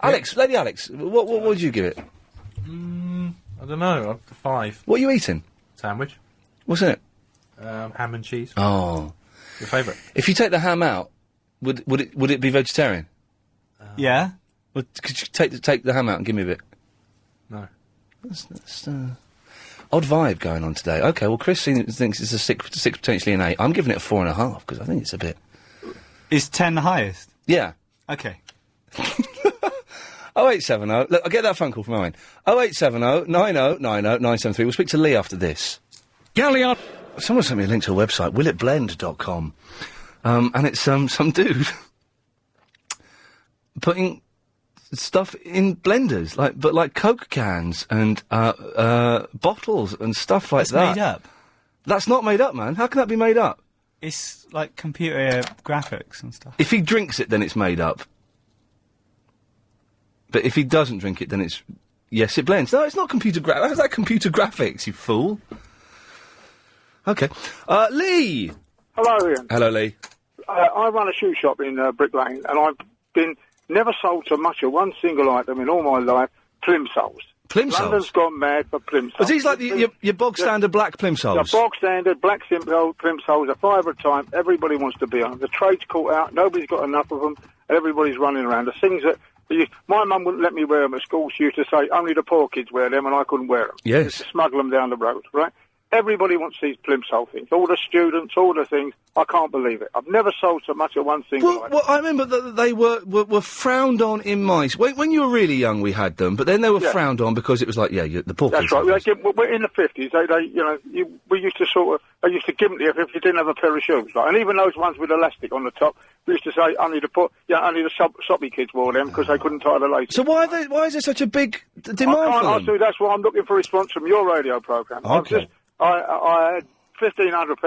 Alex, Lady Alex, what would you give it? I don't know. Up to 5. What are you eating? Sandwich. What's in it? Ham and cheese. Oh. Your favourite? If you take the ham out, would it be vegetarian? Yeah. Well, could you take the ham out and give me a bit? No. That's odd vibe going on today. Okay, well, Chris thinks it's a 6, potentially an 8. I'm giving it a 4.5 because I think it's a bit. Is 10 the highest? Yeah. Okay. 0870. Look, I'll get that phone call from Owen. 0870 90 90 973. We'll speak to Lee after this. Gallion. Someone sent me a link to a website, willitblend.com. And it's some dude putting stuff in blenders, like Coke cans and bottles and stuff like that. That's made up. That's not made up, man. How can that be made up? It's like computer graphics and stuff. If he drinks it, then it's made up. But if he doesn't drink it, then it's... Yes, it blends. No, it's not computer graphics. How's that computer graphics, you fool? Okay. Lee! Hello, Ian. Hello, Lee. I run a shoe shop in Brick Lane, and I've been never sold so much of one single item in all my life, plimsolls. Plimsolls? London's gone mad for plimsolls. Are these like your bog-standard black plimsolls? The bog-standard black simple plimsolls are £5 a time. Everybody wants to be on them. The trade's caught out. Nobody's got enough of them. And everybody's running around. The things that... My mum wouldn't let me wear them at school. She used to say, only the poor kids wear them, and I couldn't wear them. Yes. She used to smuggle them down the road, right? Everybody wants these plimsoll things. All the students, all the things. I can't believe it. I've never sold so much of one single item. Well, I remember that they were frowned on in my... When you were really young, we had them, but then they were frowned on because it was like, the poor kids. That's right. We're in the 50s. We used to they used to give them to you if you didn't have a pair of shoes. Like, and even those ones with elastic on the top, we used to say only the soppy kids wore them because they couldn't tie the laces. So why is there such a big demand for them? That's why I'm looking for a response from your radio programme. Okay. I had 1,500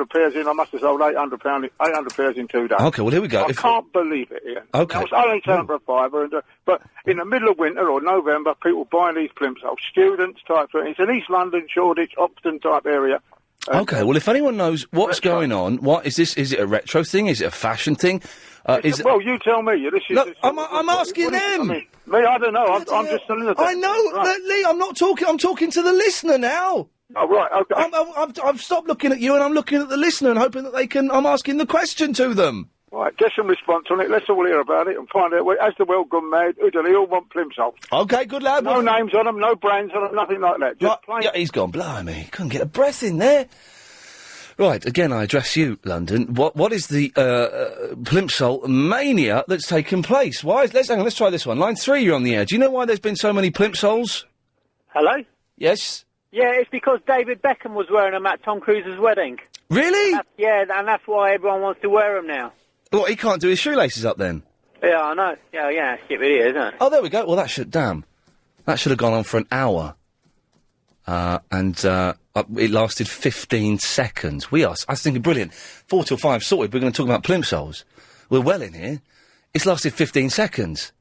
pairs in. I must have sold 800 pairs in 2 days. Okay, well, here we go. I can't believe it, Ian. Okay. I was only selling for a £5, but in the middle of winter or November, people buying these plimsolls. Students type thing. It's an East London, Shoreditch, Oxton type area. Okay, well, if anyone knows what's going on, what is this? Is it a retro thing? Is it a fashion thing? Well, you tell me. I'm asking them. I don't know. I'm just telling you. I know, right. Lee. I'm not talking. I'm talking to the listener now. Oh, right, okay. I've stopped looking at you and I'm looking at the listener and hoping that I'm asking the question to them. Right, get some response on it. Let's all hear about it and find out. Has the world gone mad? Who do they all want plimsolls? Okay, good lad. No names on them, no brands on them, nothing like that. Just plain... Yeah, he's gone. Blimey, couldn't get a breath in there. Right, again, I address you, London. What is the plimsoll mania that's taken place? Let's try this one. Line 3, you're on the air. Do you know why there's been so many plimsolls? Hello? Yes? Yeah, it's because David Beckham was wearing them at Tom Cruise's wedding. Really? And that's why everyone wants to wear them now. Well, he can't do his shoelaces up then? Yeah, I know. Yeah, it's a bit weird, isn't it? Oh, there we go. Well, that should have gone on for an hour. It lasted 15 seconds. I was thinking, brilliant. 4 till 5 sorted. We're going to talk about plimsolls. We're well in here. It's lasted 15 seconds.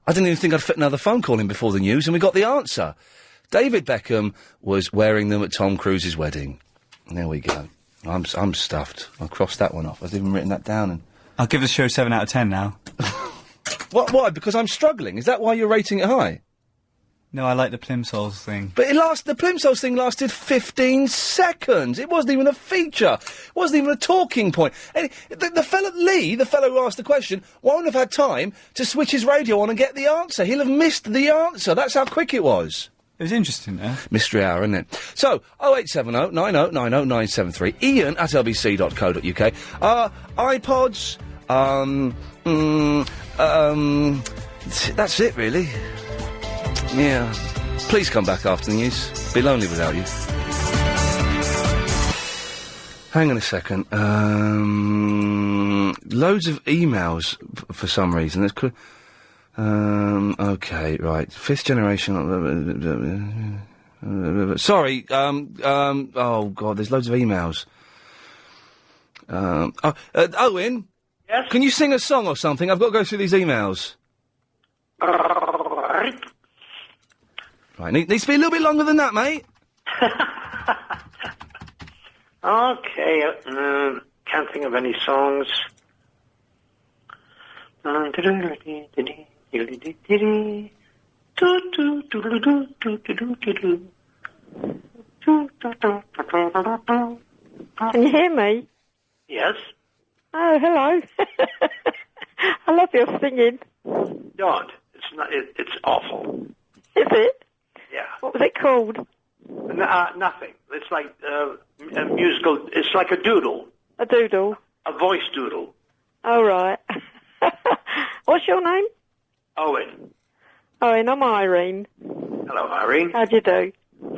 I didn't even think I'd fit another phone call in before the news, and we got the answer. David Beckham was wearing them at Tom Cruise's wedding. There we go. I'm stuffed. I'll cross that one off. I've even written that down. I'll give the show 7 out of 10 now. Why? Because I'm struggling? Is that why you're rating it high? No, I like the Plimsolls thing. But the Plimsolls thing lasted 15 seconds. It wasn't even a feature. It wasn't even a talking point. And the fellow who asked the question, won't have had time to switch his radio on and get the answer. He'll have missed the answer. That's how quick it was. It was interesting, though. Mystery hour, isn't it? So, 0870 90 90 973, iain at lbc.co.uk. iPods, that's it, really. Yeah. Please come back after the news. Be lonely without you. Hang on a second. Loads of emails for some reason. Okay, right. Fifth generation. Sorry. Oh God, there's loads of emails. Owen. Yes. Can you sing a song or something? I've got to go through these emails. Right, needs to be a little bit longer than that, mate. Okay, can't think of any songs. Can you hear me? Yes. Oh, hello. I love your singing. Don't. It's not. It's awful. Is it? Yeah. What was it called? Nothing. It's like a musical. It's like a doodle. A doodle? A voice doodle. Oh, right. What's your name? Owen. Owen, I'm Irene. Hello, Irene. How'd you do?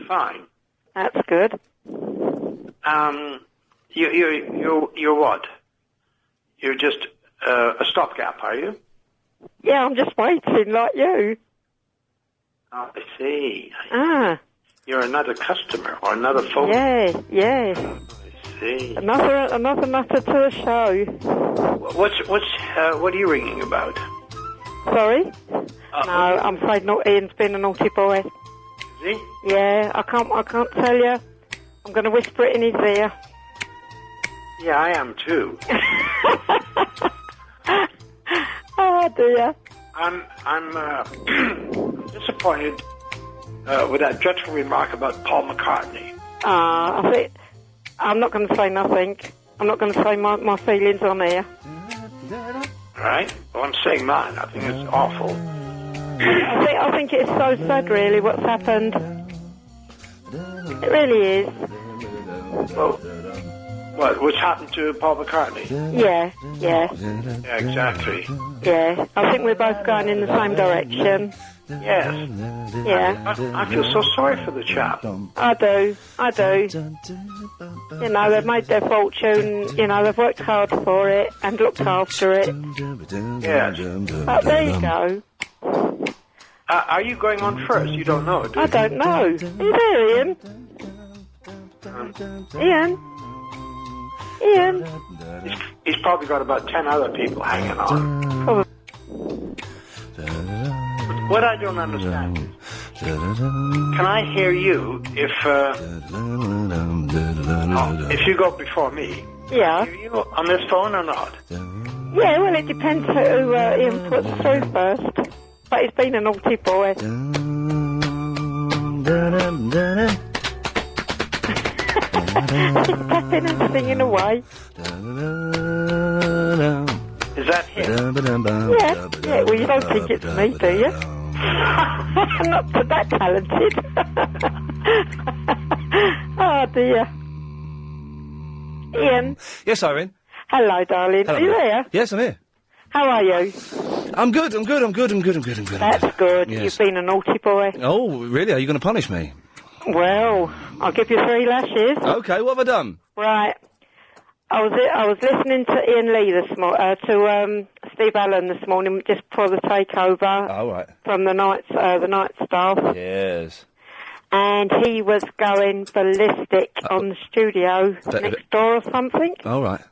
Fine. That's good. You're what? You're just a stopgap, are you? Yeah, I'm just waiting, like you. Oh, I see. Ah. You're another customer or another phone. Yes. I see. Another matter to the show. What are you ringing about? Sorry? No, I'm afraid not. Ian's been a naughty boy. Is he? Yeah, I can't tell you. I'm going to whisper it in his ear. Yeah, I am too. Oh dear. I'm disappointed with that dreadful remark about Paul McCartney. I think I'm not going to say nothing. I'm not going to say my feelings on here. All right. Well, I'm saying mine. I think it's awful. I think it's so sad, really, what's happened. It really is. Well, what's happened to Paul McCartney? Yeah. Yeah, exactly. Yeah, I think we're both going in the same direction. Yes. Yeah. I feel so sorry for the chap. I do. You know, they've made their fortune, you know, they've worked hard for it and looked after it. Yes. But there you go. Are you going on first? You don't know, do you? I don't know. Are you there, Ian? Ian? He's probably got about 10 other people hanging on. What I don't understand is, can I hear you if you go before me? Yeah. Can I hear you on this phone or not? Yeah, well, it depends who Ian puts through first. But he's been a naughty boy. He's tapping and singing away. Is that him? Yeah, well, you don't think it's me, do you? I'm not that talented. Oh, dear. Ian? Yes, Irene? Hello, darling. Hello. Are you there? Yes, I'm here. How are you? I'm good. That's good. Yes. You've been a naughty boy. Oh, really? Are you going to punish me? Well, I'll give you 3 lashes. Okay, what have I done? Right. I was listening to Ian Lee to Steve Allen this morning just before the takeover. Oh, right. From the night staff. Yes. And he was going ballistic on the studio next door or something. Oh, right.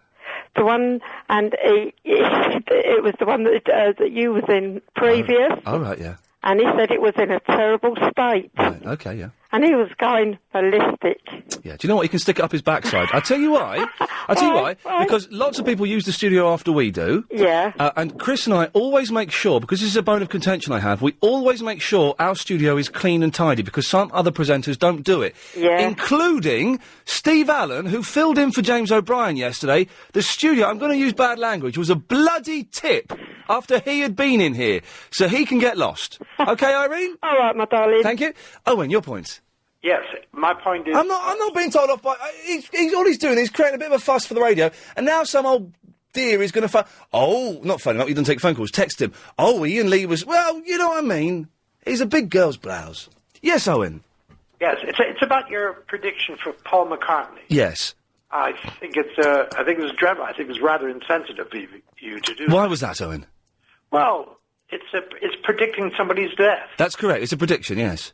The one, and it was the one that you was in previous. Oh, right, yeah. And he said it was in a terrible state. Right, okay, yeah. And he was going ballistic. Yeah, do you know what? He can stick it up his backside. I tell you why. Because lots of people use the studio after we do. Yeah. And Chris and I always make sure, because this is a bone of contention I have, we always make sure our studio is clean and tidy, because some other presenters don't do it. Yeah. Including Steve Allen, who filled in for James O'Brien yesterday. The studio, I'm going to use bad language, was a bloody tip after he had been in here. So he can get lost. OK, Irene? All right, my darling. Thank you. Owen, your points. Yes, my point is... I'm not being told off by... He's all he's doing is creating a bit of a fuss for the radio, and now some old dear is going to not phone him up, he doesn't take phone calls, text him. Oh, Iain Lee was... Well, you know what I mean. He's a big girl's blouse. Yes, Owen? Yes, it's about your prediction for Paul McCartney. Yes. I think it was dreadful. I think it was rather insensitive of you to do. Why was that, Owen? Well, it's predicting somebody's death. That's correct. It's a prediction, yes.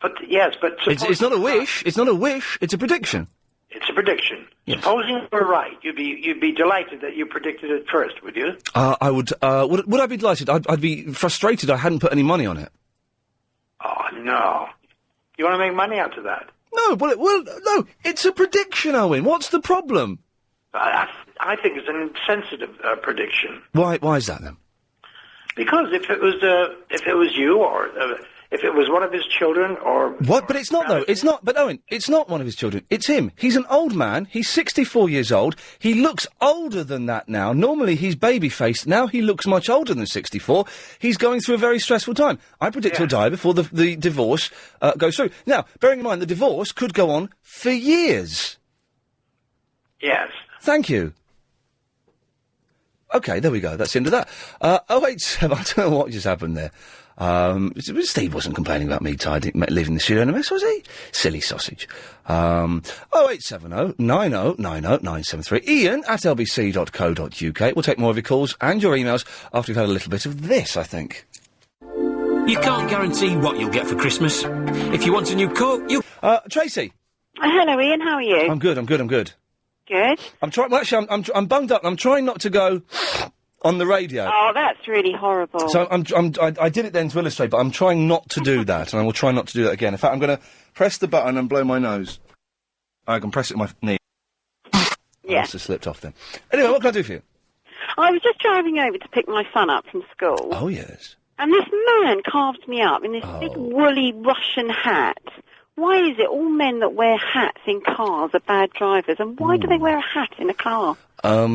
But It's not a wish. It's not a wish. It's a prediction. It's a prediction. Yes. Supposing you were right, you'd be delighted that you predicted it first, would you? I would. Would I be delighted? I'd be frustrated. I hadn't put any money on it. Oh no! You want to make money out of that? No, no. It's a prediction, Owen. What's the problem? I think it's an insensitive prediction. Why is that then? Because if it was you or if it was one of his children or... What? But it's not, though. It's not... But, Owen, it's not one of his children. It's him. He's an old man. He's 64 years old. He looks older than that now. Normally, he's baby-faced. Now he looks much older than 64. He's going through a very stressful time. I predict he'll die before the divorce goes through. Now, bearing in mind, the divorce could go on for years. Yes. Thank you. OK, there we go. That's the end of that. 087... I don't know what just happened there. Steve wasn't complaining about me leaving the studio in a mess, was he? Silly sausage. 0870 90 90 973. Iain at lbc.co.uk. We'll take more of your calls and your emails after we've had a little bit of this, I think. You can't guarantee what you'll get for Christmas. If you want a new coat, you... Tracy. Hello, Iain. How are you? I'm good. Good. I'm trying... Well, actually, I'm bunged up. I'm trying not to go... on the radio. Oh, that's really horrible. So I did it then to illustrate, but I'm trying not to do that, and I will try not to do that again. In fact, I'm going to press the button and blow my nose. I can press it with my knee. Yeah. I must have slipped off then. Anyway, what can I do for you? I was just driving over to pick my son up from school. Oh, yes. And this man carved me up in this big woolly Russian hat. Why is it all men that wear hats in cars are bad drivers? And why do they wear a hat in a car? A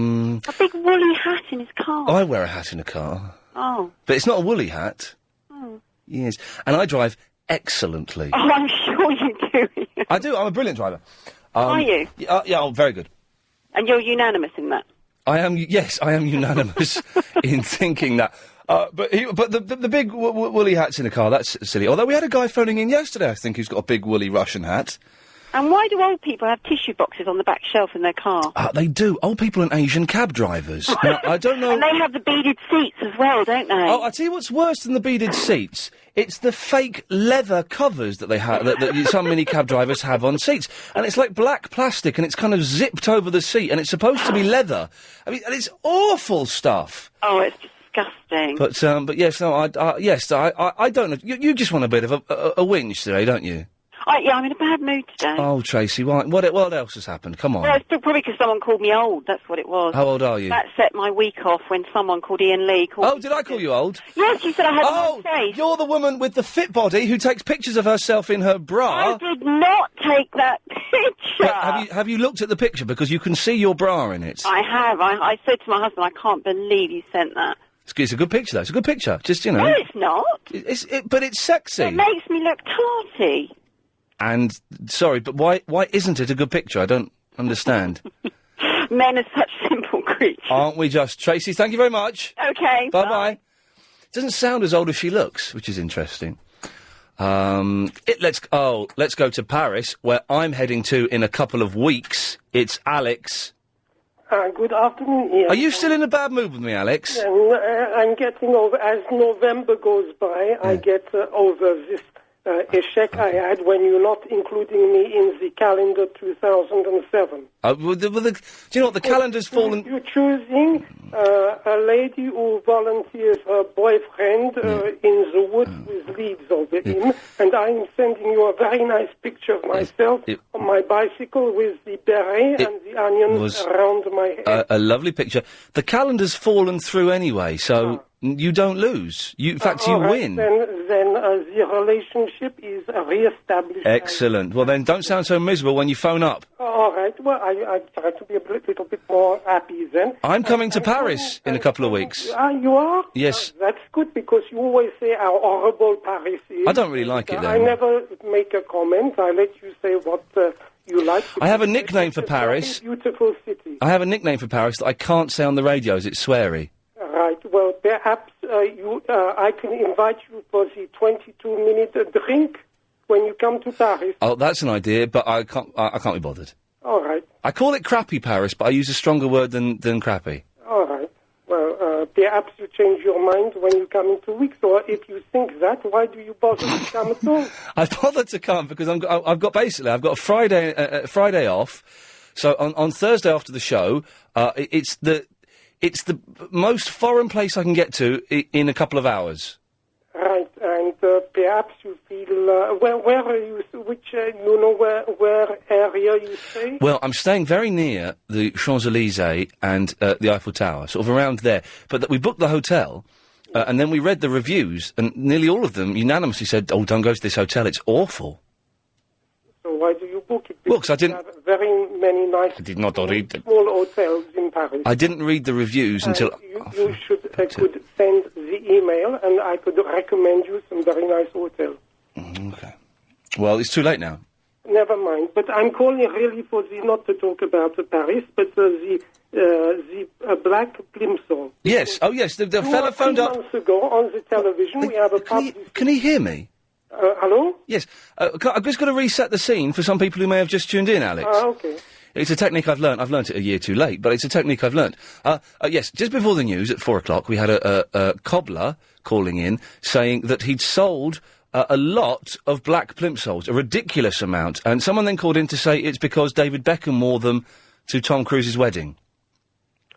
big woolly hat in his car. I wear a hat in a car. Oh. But it's not a woolly hat. Oh. Yes. And I drive excellently. Oh, I'm sure you do. I do. I'm a brilliant driver. Are you? Yeah, very good. And you're unanimous in that? I am unanimous in thinking that. But the big woolly hats in a car, that's silly. Although we had a guy phoning in yesterday, I think, who's got a big woolly Russian hat. And why do old people have tissue boxes on the back shelf in their car? They do. Old people and Asian cab drivers. Now, I don't know... And they have the beaded seats as well, don't they? Oh, I tell you what's worse than the beaded seats. It's the fake leather covers that they have, that some mini cab drivers have on seats. And it's like black plastic, and it's kind of zipped over the seat, and it's supposed to be leather. I mean, and it's awful stuff. Oh, it's disgusting. But yes, no, I don't know. You just want a bit of a whinge today, don't you? Yeah, I'm in a bad mood today. Oh, Tracy, what else has happened? Come on. Well, it's probably because someone called me old. That's what it was. How old are you? That set my week off when someone called Iain Lee. Did I call you old? Yes, you said I had a nice face. You're the woman with the fit body who takes pictures of herself in her bra. I did not take that picture. But have you looked at the picture? Because you can see your bra in it. I have. I said to my husband, I can't believe you sent that. It's a good picture, though. It's a good picture. Just, you know. No, it's not. But it's sexy. It makes me look tarty. And, sorry, but why isn't it a good picture? I don't understand. Men are such simple creatures. Aren't we just? Tracy, thank you very much. Okay. Bye-bye. Doesn't sound as old as she looks, which is interesting. Let's go to Paris, where I'm heading to in a couple of weeks. It's Alex. Good afternoon, Iain. Are you still in a bad mood with me, Alex? I'm getting over, as November goes by, I get over this échec I had when you're not including me in the calendar 2007. Do you know what, the calendar's fallen... You're choosing a lady who volunteers her boyfriend in the woods with leaves over him, and I'm sending you a very nice picture of myself on my bicycle with the beret and the onions around my head. A lovely picture. The calendar's fallen through anyway, so you don't lose. In fact, you win. Then the relationship is re-established. Excellent. Well, then, don't sound so miserable when you phone up. All right. Well, I try to be a little bit more happy then. I'm coming to Paris in a couple of weeks. You are? Yes. That's good, because you always say how horrible Paris is. I don't really like it, though. I never make a comment. I let you say what you like. I have a nickname for Paris. Beautiful city. I have a nickname for Paris that I can't say on the radios. It's sweary. Right. Well, perhaps I can invite you for the 22-minute drink when you come to Paris. Oh, that's an idea, but I can't be bothered. All right. I call it crappy Paris, but I use a stronger word than crappy. All right. Well, perhaps you change your mind when you come in 2 weeks, or if you think that, why do you bother to come at all? I bothered to come because I've got a Friday off. So on Thursday after the show, it's the most foreign place I can get to in a couple of hours. Right, and perhaps you feel where are you? Where area you stay? Well, I'm staying very near the Champs-Élysées and the Eiffel Tower, sort of around there. But we booked the hotel, and then we read the reviews, and nearly all of them unanimously said, "Oh, don't go to this hotel; it's awful." So why do you book it? Well, because I didn't. Have very many nice. I did not read them. Small hotels in Paris. I didn't read the reviews until. You could send the email, and I could recommend you some very nice hotels. Okay. Well, it's too late now. Never mind. But I'm calling really for not to talk about Paris, but the black plimsoll. Yes. Oh, yes. The fella phoned up 2 months ago on the television. We have a Can he hear me? Hello? Yes. I've just got to reset the scene for some people who may have just tuned in, Alex. Okay. It's a technique I've learnt. I've learnt it a year too late, but it's a technique I've learnt. Yes, just before the news at 4:00, we had a cobbler calling in saying that he'd sold a lot of black plimsolls, a ridiculous amount, and someone then called in to say it's because David Beckham wore them to Tom Cruise's wedding.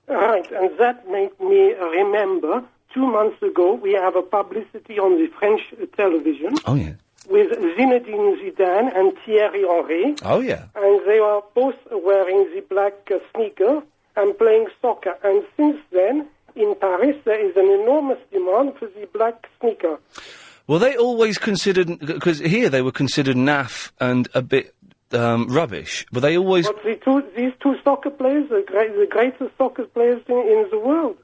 Right, and that made me remember 2 months ago we have a publicity on the French television. Oh, yeah. With Zinedine Zidane and Thierry Henry. Oh, yeah. And they are both wearing the black sneaker and playing soccer. And since then, in Paris, there is an enormous demand for the black sneaker. Well, they always considered, because here they were considered naff and a bit rubbish, but they always... But these two soccer players are the greatest soccer players in the world.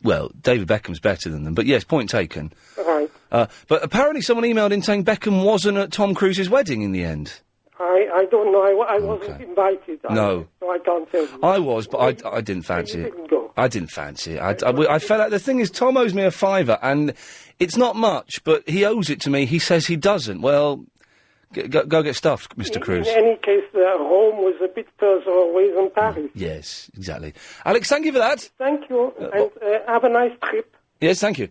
Well, David Beckham's better than them, but yes, point taken. Right. But apparently someone emailed in saying Beckham wasn't at Tom Cruise's wedding in the end. I don't know. I wasn't invited. No. So I can't tell you. I was, but I didn't fancy it. Didn't go. I didn't fancy it. I felt like the thing is, Tom owes me a £5, and it's not much, but he owes it to me. He says he doesn't. Well, go get stuffed, Mr. Cruise. In any case, Rome was a bit further away than Paris. Yes, exactly. Alex, thank you for that. Thank you, and have a nice trip. Yes, thank you.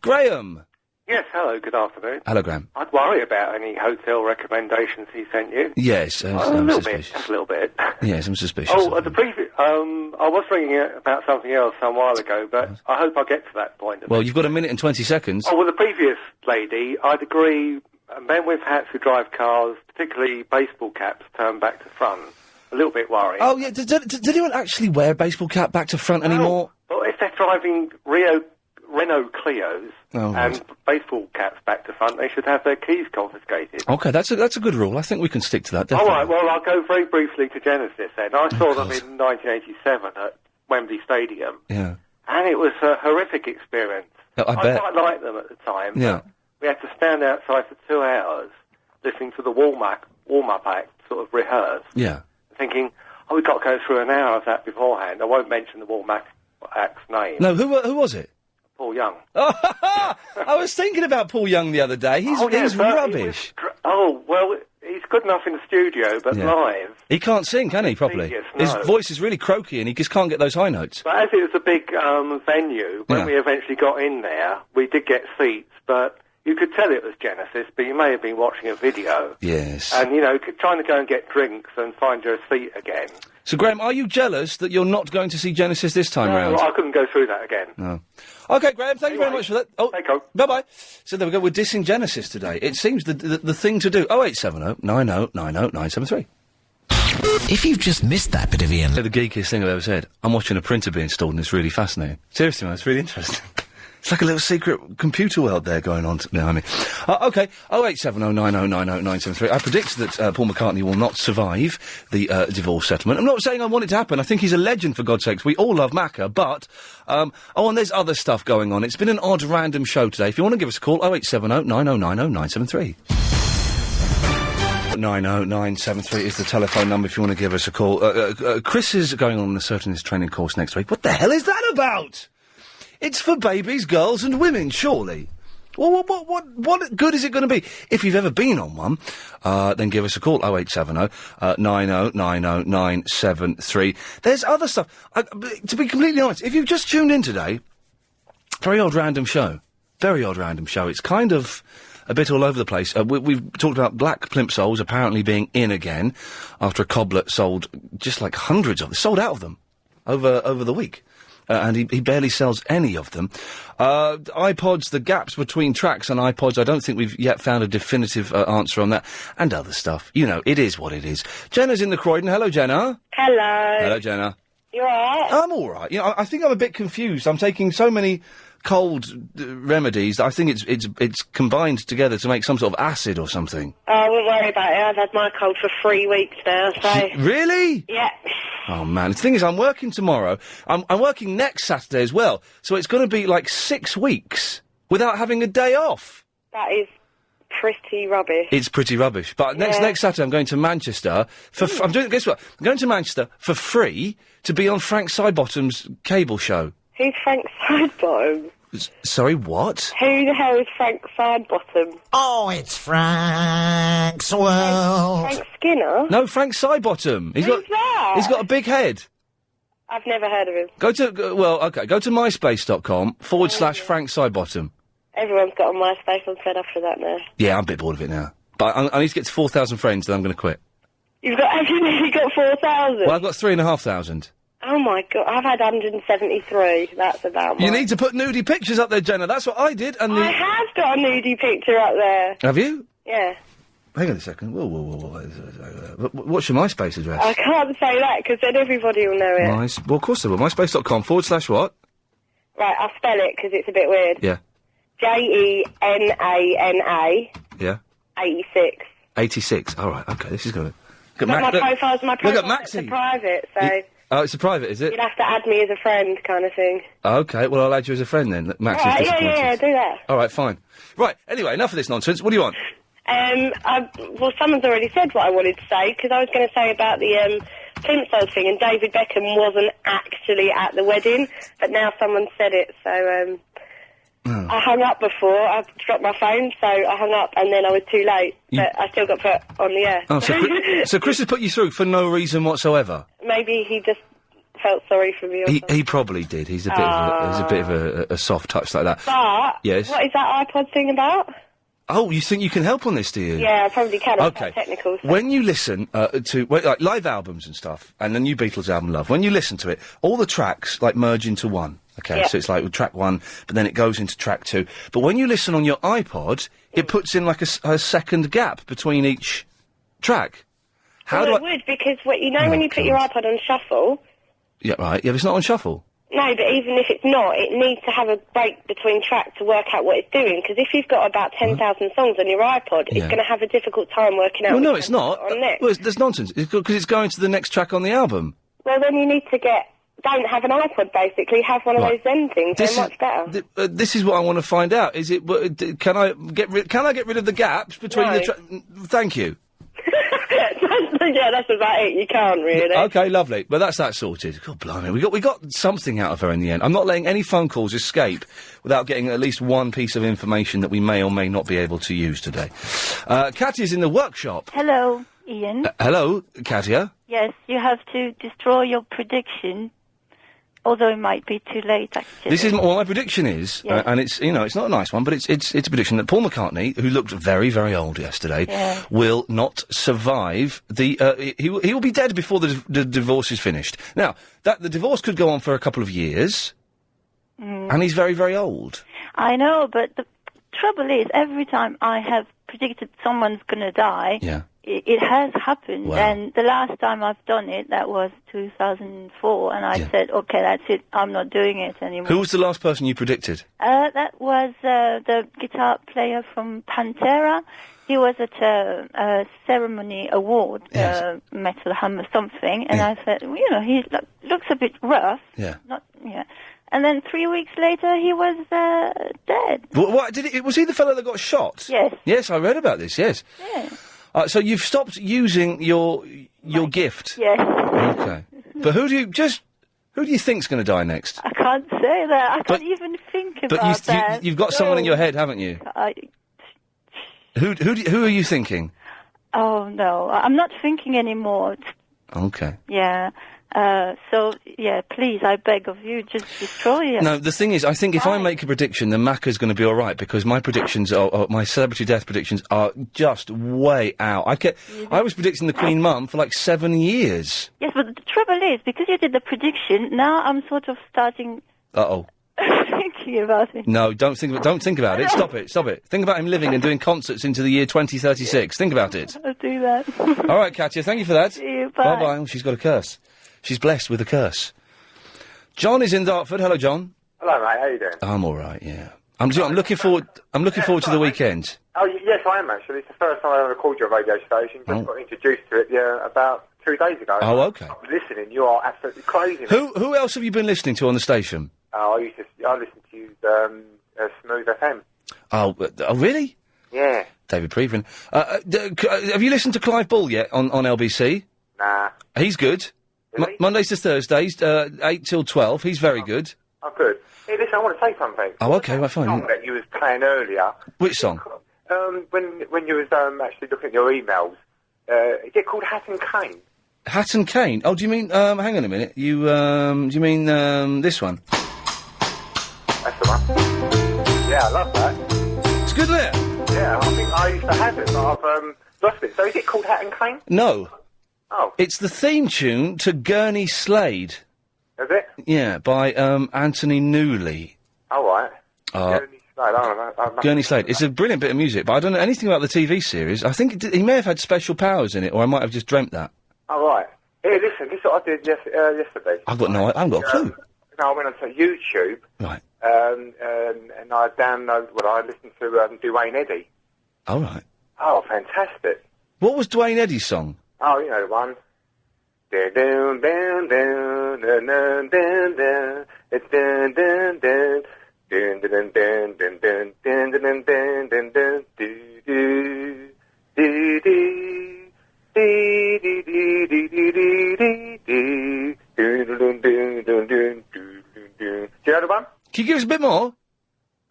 Graham. Yes, hello, good afternoon. Hello, Graham. I'd worry about any hotel recommendations he sent you. Yes, a I'm little suspicious. bit, just a little bit. Yes, I'm suspicious. Oh, the previous, I was ringing about something else some while ago, but I hope I get to that point. Well, you've got 1 minute and 20 seconds. Oh, well, the previous lady, I'd agree, men with hats who drive cars, particularly baseball caps, turned back to front. A little bit worrying. Oh, yeah, does anyone actually wear a baseball cap back to front anymore? Well, if they're driving Renault Clios and baseball caps back to front, they should have their keys confiscated. Okay, that's a good rule. I think we can stick to that, definitely. All right, well, I'll go very briefly to Genesis then. I saw them in 1987 at Wembley Stadium. Yeah. And it was a horrific experience. I bet. quite liked them at the time. Yeah. But we had to stand outside for 2 hours listening to the warm-up act sort of rehearse. Yeah. Thinking, we've got to go through an hour of that beforehand. I won't mention the warm-up act's name. No, who was it? Paul Young. I was thinking about Paul Young the other day. He's rubbish. Well, he's good enough in the studio, but live... He can't sing, can he, properly? Genius, His no. voice is really croaky and he just can't get those high notes. But as it was a big venue, when we eventually got in there, we did get seats, but you could tell it was Genesis, but you may have been watching a video. Yes. And, trying to go and get drinks and find your seat again. So, Graham, are you jealous that you're not going to see Genesis this time round? Well, I couldn't go through that again. No. OK, Graham, thank you very much for that. Oh, bye-bye. So there we go, we're dissing Genesis today. It seems the thing to do. 0870 90 90 973. If you've just missed that bit of Ian... The geekiest thing I've ever said. I'm watching a printer be installed and it's really fascinating. Seriously, man, it's really interesting. It's like a little secret computer world there going on behind me. OK, 0870 90 90 973. I predict that Paul McCartney will not survive the divorce settlement. I'm not saying I want it to happen. I think he's a legend, for God's sakes. We all love Macca, but... and there's other stuff going on. It's been an odd, random show today. If you want to give us a call, 0870 90 90 973. 90973 is the telephone number if you want to give us a call. Chris is going on a certainist training course next week. What the hell is that about? It's for babies, girls and women, surely. Well, what good is it going to be? If you've ever been on one, then give us a call, 0870 90 90 973. There's other stuff. To be completely honest, if you've just tuned in today, very odd random show. Very odd random show. It's kind of a bit all over the place. We've talked about black plimsolls apparently being in again after a cobbler sold just like hundreds of them. Sold out of them over the week. And he barely sells any of them. iPods, the gaps between tracks on iPods, I don't think we've yet found a definitive answer on that. And other stuff. It is what it is. Jenna's in the Croydon. Hello, Jenna. Hello. Hello, Jenna. You alright? I'm alright. I think I'm a bit confused. I'm taking so many cold remedies that I think it's combined together to make some sort of acid or something. Oh, I wouldn't worry about it. I've had my cold for 3 weeks now, so... Really? Yeah. Oh, man. The thing is, I'm working tomorrow. I'm working next Saturday as well. So it's going to be like 6 weeks without having a day off. That is pretty rubbish. It's pretty rubbish. But next Saturday I'm going to Manchester for... guess what? I'm going to Manchester for free to be on Frank Sidebottom's cable show. Who's Frank Sidebottom? Sorry, what? Who the hell is Frank Sidebottom? Oh, it's Frank's World. Frank Skinner? No, Frank Sidebottom. He's got a big head. I've never heard of him. Go to myspace.com / Frank Sidebottom. Everyone's got on MySpace. I'm fed up for that now. Yeah, I'm a bit bored of it now. But I need to get to 4,000 friends, then I'm going to quit. Have you nearly got 4,000? Well, I've got 3,500. Oh my God, I've had 173. That's about You need to put nudie pictures up there, Jenna. That's what I did. And I have got a nudie picture up there. Have you? Yeah. Hang on a second. Whoa. What's your MySpace address? I can't say that because then everybody will know it. Well, of course they will. MySpace.com / what? Right, I'll spell it because it's a bit weird. Yeah. JENANA. Yeah. 86. 86. All right. Okay. This is going to. But my profile's Look at Maxie. private, so. Oh, it's a private, is it? You'd have to add me as a friend, kind of thing. Okay, well, I'll add you as a friend then. Max is disappointed. Yeah, do that. All right, fine. Right, anyway, enough of this nonsense. What do you want? Well, someone's already said what I wanted to say, because I was going to say about the plimsoll thing, and David Beckham wasn't actually at the wedding, but now someone said it, so, I hung up before. I dropped my phone, so I hung up, and then I was too late. But I still got put on the air. Oh, so Chris has put you through for no reason whatsoever? Maybe he just felt sorry for me or something. He probably did. He's a bit of a soft touch like that. But, yes. What is that iPod thing about? Oh, you think you can help on this, do you? Yeah, I probably can. Okay. Technical stuff. When you listen to like live albums and stuff, and the new Beatles album Love, when you listen to it, all the tracks merge into one. Okay, yeah. So it's like track 1, but then it goes into track 2. But when you listen on your iPod, it puts in like a second gap between each track. It would, because when you put your iPod on shuffle... Yeah, right. Yeah, but it's not on shuffle. No, but even if it's not, it needs to have a break between tracks to work out what it's doing, because if you've got about 10,000 songs on your iPod, it's going to have a difficult time working out... Well, no, it's not. On next. Well, that's nonsense. Because it's going to the next track on the album. Well, then you need to don't have an iPod, basically. Have one of those Zen things. They're much better. This is what I want to find out. Is it? Can I get rid of the gaps between the? Thank you. Yeah, that's about it. You can't really. Okay, lovely. But that's that sorted. God blimey, we got something out of her in the end. I'm not letting any phone calls escape without getting at least one piece of information that we may or may not be able to use today. Katya's in the workshop. Hello, Ian. Hello, Katya. Yes, you have to destroy your prediction although it might be too late, actually. This is my prediction is, Yes. and it's it's not a nice one, but it's a prediction that Paul McCartney, who looked very very old yesterday, Yeah. will not survive the. He will be dead before the divorce is finished. Now that the divorce could go on for a couple of years, and he's very very old. I know, but the trouble is, every time I have predicted someone's going to die, it has happened. Wow. And the last time I've done it, that was 2004, and I said, okay, that's it, I'm not doing it anymore. Who was the last person you predicted? That was the guitar player from Pantera. He was at a ceremony award, Metal Hammer something, and I said, well, he looks a bit rough. Yeah. And then 3 weeks later, he was dead. What did it? Was he the fellow that got shot? Yes. Yes, I read about this. Yes. Yeah. So you've stopped using your gift. Yes. Okay. But who do you think's going to die next? I can't say that. I can't even think about But that. you've got someone in your head, haven't you? Who are you thinking? Oh no, I'm not thinking anymore. Okay. Yeah. Please, I beg of you, just destroy it. No, the thing is, I think if I make a prediction, then Macca's going to be all right because my predictions, my celebrity death predictions, are just way out. I was predicting the Queen Mum for like 7 years. Yes, but the trouble is, because you did the prediction, now I'm sort of starting thinking about it. No, don't think about it. Stop it. Think about him living and doing concerts into the year 2036. Think about it. I'll do that. All right, Katya, thank you for that. See you, bye. Bye-bye. Oh, she's got a curse. She's blessed with a curse. John is in Dartford. Hello, John. Hello, mate. How you doing? I'm all right. Yeah. I'm looking forward. I'm looking forward to the weekend. Oh, yes, I am actually. It's the first time I ever called your radio station. Just got introduced to it about 2 days ago. Oh, okay. I'm listening. You are absolutely crazy. mate. Who else have you been listening to on the station? Oh, I listen to you, Smooth FM. Oh, really? Yeah. David Preven. Have you listened to Clive Bull yet on LBC? Nah. He's good. Mondays to Thursdays, 8 till 12. He's very good. Oh, good. Hey, listen, I want to say something. Oh, okay, right, fine. Song that you was playing earlier. Which song? When you was actually looking at your emails, is it called Hat and Cane? Hat and Cane? Oh, do you mean, hang on a minute, do you mean, this one? That's the one. Yeah, I love that. It's good, isn't it? Yeah, I think I used to have it, but I've lost it. So is it called Hat and Cane? No. Oh. It's the theme tune to Gurney Slade. Is it? Yeah, by, Anthony Newley. All right. Gurney Slade. It's a brilliant bit of music, but I don't know anything about the TV series. I think he may have had special powers in it, or I might have just dreamt that. All right. Hey, listen, this is what I did yesterday. I haven't got a clue. No, I went onto YouTube. Right. And I I listened to Dwayne Eddy. All right. Oh, fantastic. What was Dwayne Eddy's song? Oh, you know the one. Dun, dun, dun, dun, dun, dun, dun, dun. It's dun, dun, dun. Dun, dun, dun, dun, dun, dun, dun, dun, dun, dun, do, do, do, do, do, do, do, do, do, do, do, do, dun, dun, dun, dun, dun, dun, dun. Do you know the one? Can you give us a bit more?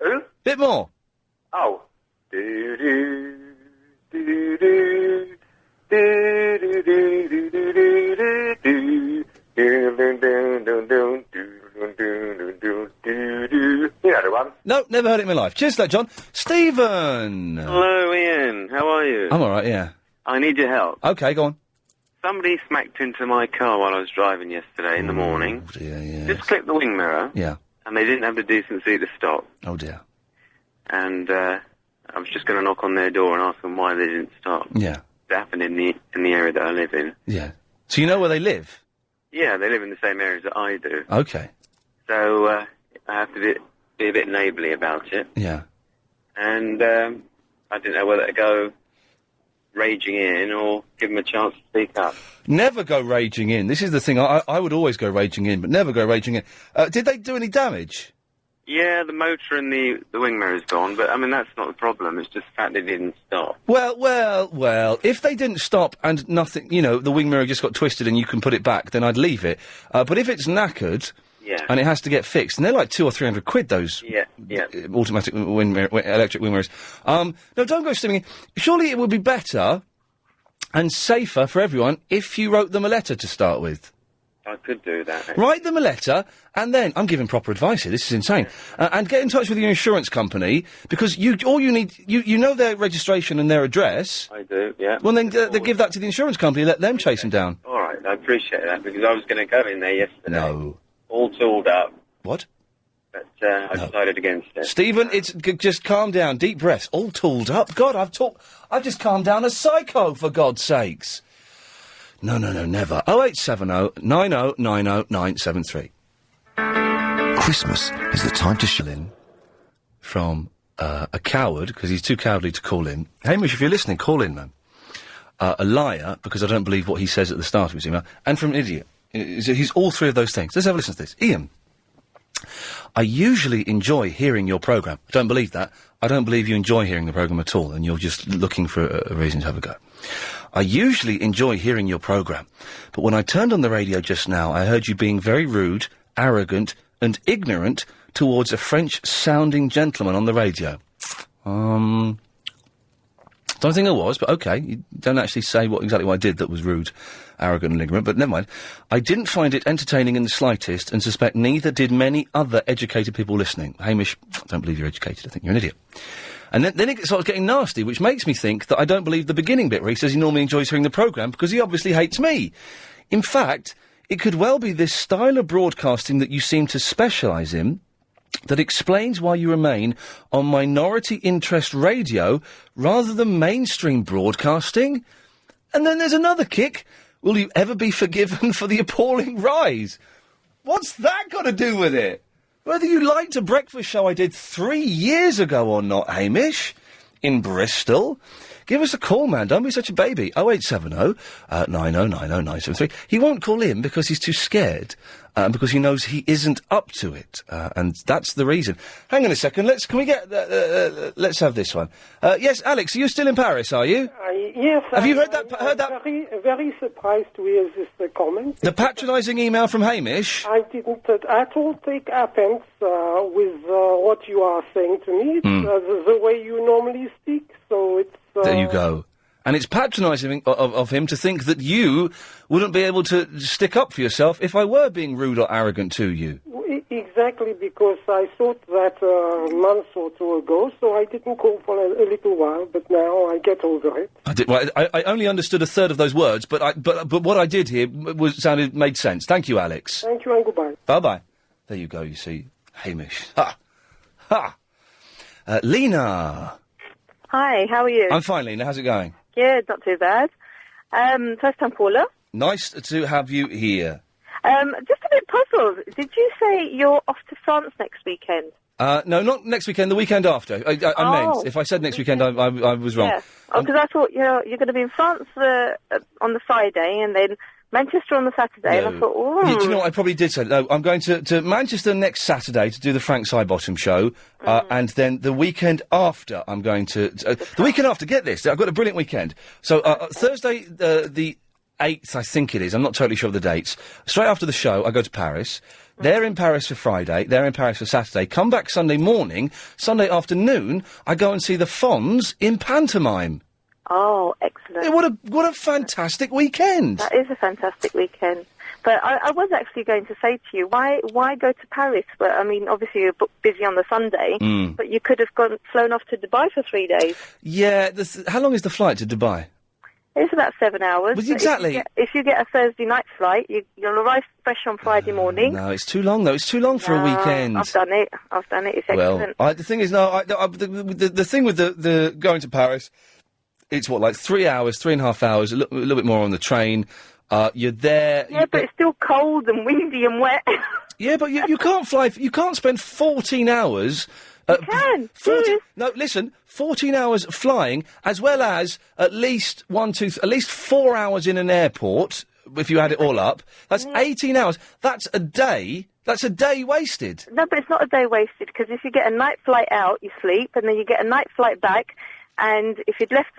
Who? Bit more. Oh. Do, do, do, do. Do, do, do, do, do, do, do, do, dun, dun, dun, dun, dun, dun, dun, dun, dun. You know the one? No, never heard it in my life. Cheers to that, John. Stephen! Hello, Ian. How are you? I'm all right, yeah. I need your help. Okay, go on. Somebody smacked into my car while I was driving yesterday in the morning. Oh, dear, yes. Just clipped the wing mirror. Yeah. And they didn't have the decency to stop. Oh, dear. And I was just going to knock on their door and ask them why they didn't stop. Yeah. It happened in the area that I live in. Yeah. So you know where they live? Yeah, they live in the same areas that I do. Okay. So I have to be a bit neighbourly about it. Yeah. And I didn't know whether to go raging in or give them a chance to speak up. Never go raging in. This is the thing. I would always go raging in, but never go raging in. Did they do any damage? Yeah, the motor and the wing mirror's gone, but, I mean, that's not the problem. It's just the fact they didn't stop. Well, if they didn't stop and nothing, the wing mirror just got twisted and you can put it back, then I'd leave it. But if it's knackered... Yeah. And it has to get fixed, and they're like £200 or £300, those automatic electric wing mirrors. No, don't go stimming in. Surely it would be better and safer for everyone if you wrote them a letter to start with. I could do that. actually. Write them a letter, and then I'm giving proper advice here. This is insane. And get in touch with your insurance company because all you need, you know their registration and their address. I do, yeah. Well, then they give that to the insurance company. Let them chase them down. All right, I appreciate that because I was going to go in there yesterday. No. All tooled up. What? But I decided against it. Stephen, just calm down. Deep breaths. All tooled up. God, I've just calmed down a psycho for God's sakes. No, never. 0870 90 90 973. Christmas is the time to chill in. From a coward, because he's too cowardly to call in. Hamish, if you're listening, call in, man. A liar, because I don't believe what he says at the start of his email. And from an idiot. He's all three of those things. Let's have a listen to this. Ian. I usually enjoy hearing your programme. I don't believe that. I don't believe you enjoy hearing the programme at all, and you're just looking for a reason to have a go. I usually enjoy hearing your programme, but when I turned on the radio just now, I heard you being very rude, arrogant, and ignorant towards a French-sounding gentleman on the radio. Don't think I was, but okay. You don't actually say exactly what I did that was rude, arrogant and ignorant, but never mind. I didn't find it entertaining in the slightest and suspect neither did many other educated people listening. Hamish, I don't believe you're educated. I think you're an idiot. And then it starts getting nasty, which makes me think that I don't believe the beginning bit where he says he normally enjoys hearing the programme because he obviously hates me. In fact, it could well be this style of broadcasting that you seem to specialise in that explains why you remain on minority interest radio rather than mainstream broadcasting. And then there's another kick. Will you ever be forgiven for the appalling rise? What's that got to do with it? Whether you liked a breakfast show I did 3 years ago or not, Hamish, in Bristol, give us a call, man. Don't be such a baby. 0870 90 90 973. He won't call in because he's too scared, because he knows he isn't up to it, and that's the reason. Hang on a second. Let's have this one. Yes, Alex, are you still in Paris? Are you? Yes. Have you heard that? Very surprised to hear this comment. The patronising email from Hamish. I didn't at all take offence with what you are saying to me. It's the way you normally speak, so it's. There you go. And it's patronising of him to think that you wouldn't be able to stick up for yourself if I were being rude or arrogant to you. Exactly, because I thought that a month or two ago, so I didn't call for a little while, but now I get over it. I only understood a third of those words, but what I did hear made sense. Thank you, Alex. Thank you and goodbye. Bye-bye. There you go, you see. Hamish. Ha! Ha! Lena. Hi, how are you? I'm fine, Lena. How's it going? Good, not too bad. First time caller. Nice to have you here. Just a bit puzzled. Did you say you're off to France next weekend? No, not next weekend, the weekend after. I meant, if I said next weekend, I was wrong. Yeah. Because I thought, you're going to be in France on the Friday and then Manchester on the Saturday, and I thought, oh. Yeah, do you know what, I probably did say that. No, I'm going to Manchester next Saturday to do the Frank Sidebottom show, and then the weekend after I'm going to... the weekend after, get this, I've got a brilliant weekend. So, Thursday, the 8th, I think it is, I'm not totally sure of the dates. Straight after the show, I go to Paris. They're in Paris for Friday, they're in Paris for Saturday. Come back Sunday morning, Sunday afternoon, I go and see the Fonz in pantomime. Oh, excellent. Yeah, what a fantastic weekend. That is a fantastic weekend. But I was actually going to say to you, why go to Paris? But I mean, obviously you're busy on the Sunday, but you could have flown off to Dubai for 3 days. Yeah, how long is the flight to Dubai? It's about 7 hours. Well, exactly. If you get a Thursday night flight, you'll arrive fresh on Friday morning. No, it's too long, though. It's too long for a weekend. I've done it. It's excellent. Well, the thing is, the thing with the going to Paris, it's 3 hours, 3.5 hours, a little bit more on the train. You're there. Yeah, but it's still cold and windy and wet. Yeah, but you can't fly. You can't spend 14 hours. You can. 14 hours flying, as well as at least 4 hours in an airport, if you add it all up. That's 18 hours. That's a day. That's a day wasted. No, but it's not a day wasted, because if you get a night flight out, you sleep, and then you get a night flight back, and if you'd left...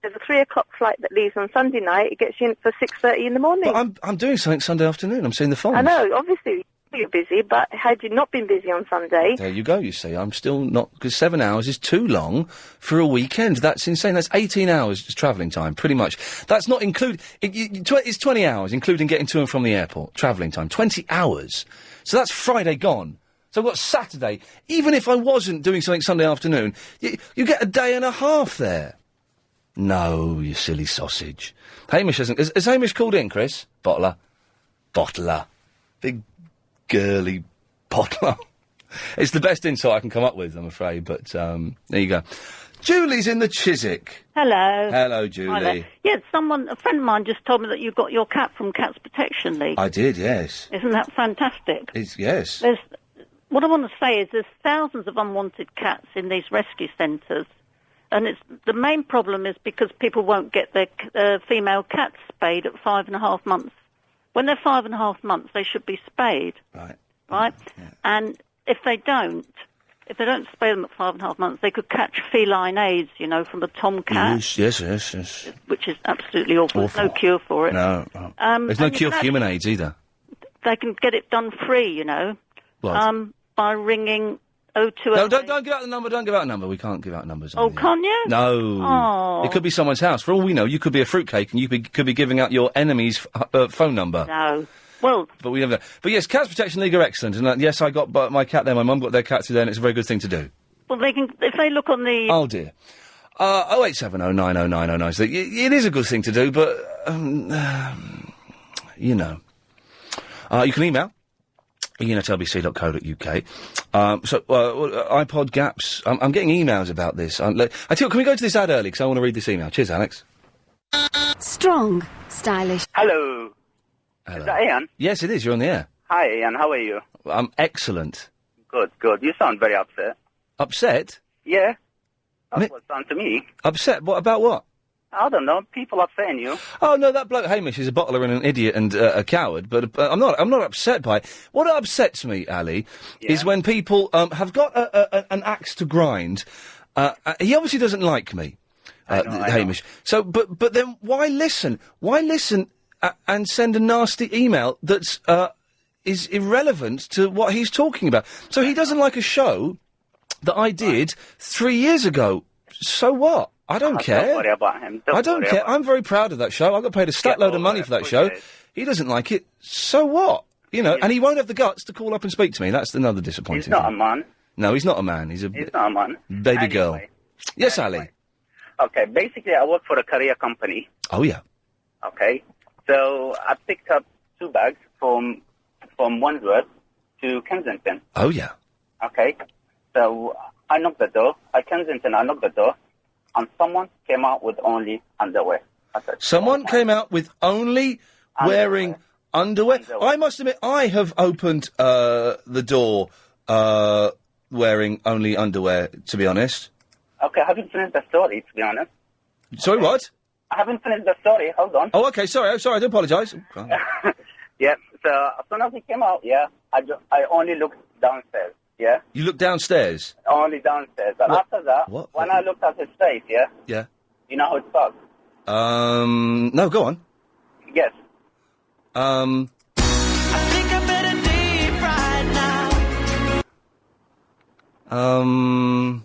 There's a 3 o'clock flight that leaves on Sunday night. It gets you in for 6:30 in the morning. But I'm doing something Sunday afternoon. I'm seeing the Fonz. I know, obviously. you're busy, but had you not been busy on Sunday... There you go, you see. I'm still not... Because 7 hours is too long for a weekend. That's insane. That's 18 hours travelling time, pretty much. That's not include... It's 20 hours, including getting to and from the airport. Travelling time. 20 hours. So that's Friday gone. So I've got Saturday. Even if I wasn't doing something Sunday afternoon, you get a day and a half there. No, you silly sausage. Hamish hasn't... Has Hamish called in, Chris? Bottler. Big, girly bottler. It's the best insult I can come up with, I'm afraid, but, there you go. Julie's in the Chiswick. Hello. Hello, Hi Julie. there. Yeah, a friend of mine just told me that you got your cat from Cats Protection League. I did, yes. Isn't that fantastic? Yes. What I want to say is there's thousands of unwanted cats in these rescue centres, and the main problem is because people won't get their female cats spayed at 5.5 months. When they're 5.5 months, they should be spayed. Right? Yeah. And if they don't spay them at 5.5 months, they could catch feline AIDS, from the tomcat. Yes. Which is absolutely awful. There's no cure for it. No. There's no cure for human AIDS either. They can get it done free, What? By ringing 0208. No, don't give out the number. Don't give out a number. We can't give out numbers. Oh, can't you? No. Oh. It could be someone's house. For all we know, you could be a fruitcake and you could be giving out your enemy's phone number. No. Well... But we never know. But yes, Cats Protection League are excellent. And yes, I got my cat there. My mum got their cat through there, and it's a very good thing to do. Well, they can... If they look on the... Oh, dear. 0870909090. So it is a good thing to do, but... you can email. iain@lbc.co.uk. iPod gaps. I'm getting emails about this. I tell you, can we go to this ad early? Because I want to read this email. Cheers, Alex. Strong, stylish. Hello. Is that Ian? Yes, it is. You're on the air. Hi, Ian. How are you? I'm excellent. Good. You sound very upset. Upset? Yeah. That's what it sounds to me. Upset? What about what? I don't know. People upsetting you. Oh, no, that bloke Hamish is a bottler and an idiot and a coward, but I'm not upset by it. What upsets me, Ali, is when people have got an axe to grind. He obviously doesn't like me, Hamish. So, but then why listen? Why listen and send a nasty email that's is irrelevant to what he's talking about? So he doesn't like a show that I did 3 years ago. So what? I don't care. Don't worry about him. I don't care. I'm very proud of that show. I got paid a stat load of money for that show. He doesn't like it. So what? And he won't have the guts to call up and speak to me. That's another disappointing He's not thing. a man. No, he's not a man. He's not a man. Baby girl. Yes, Ali. Okay, basically I work for a courier company. Oh, yeah. Okay. So I picked up 2 bags from Wandsworth to Kensington. Oh, yeah. Okay. So I knocked the door. At Kensington, I knocked the door. And someone came out with only underwear. Someone came out with only wearing underwear? I must admit, I have opened the door wearing only underwear, to be honest. Okay, I haven't finished the story, to be honest. Sorry, what? I haven't finished the story. Hold on. Oh, okay, sorry, I do apologise. Yeah, so as soon as he came out, I only looked downstairs. Yeah? You looked downstairs? Only downstairs. And after that, when I looked at his face, Yeah. you know how it starts? No, go on. Yes. I think I better leave right now.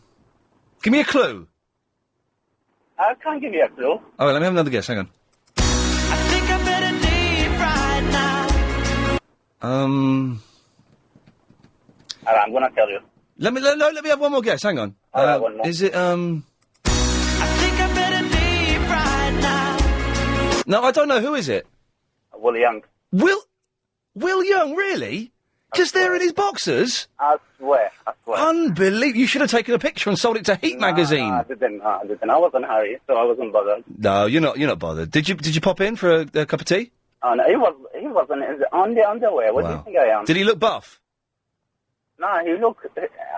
Give me a clue. I can't give you a clue. All right, let me have another guess, hang on. I think I better leave right now. All right, I'm going to tell you. Let me have one more guess, hang on. All right, one more. Is it, I think I better leave right now. No, I don't know. Who is it? Will Young. Will Young, really? Just there in his boxers? I swear. Unbelievable. You should have taken a picture and sold it to Heat magazine. I didn't. I was in a hurry, so I wasn't bothered. No, you're not bothered. Did you pop in for a cup of tea? Oh, no, he wasn't on the underwear. What do you think I am? Did he look buff? No, he looked...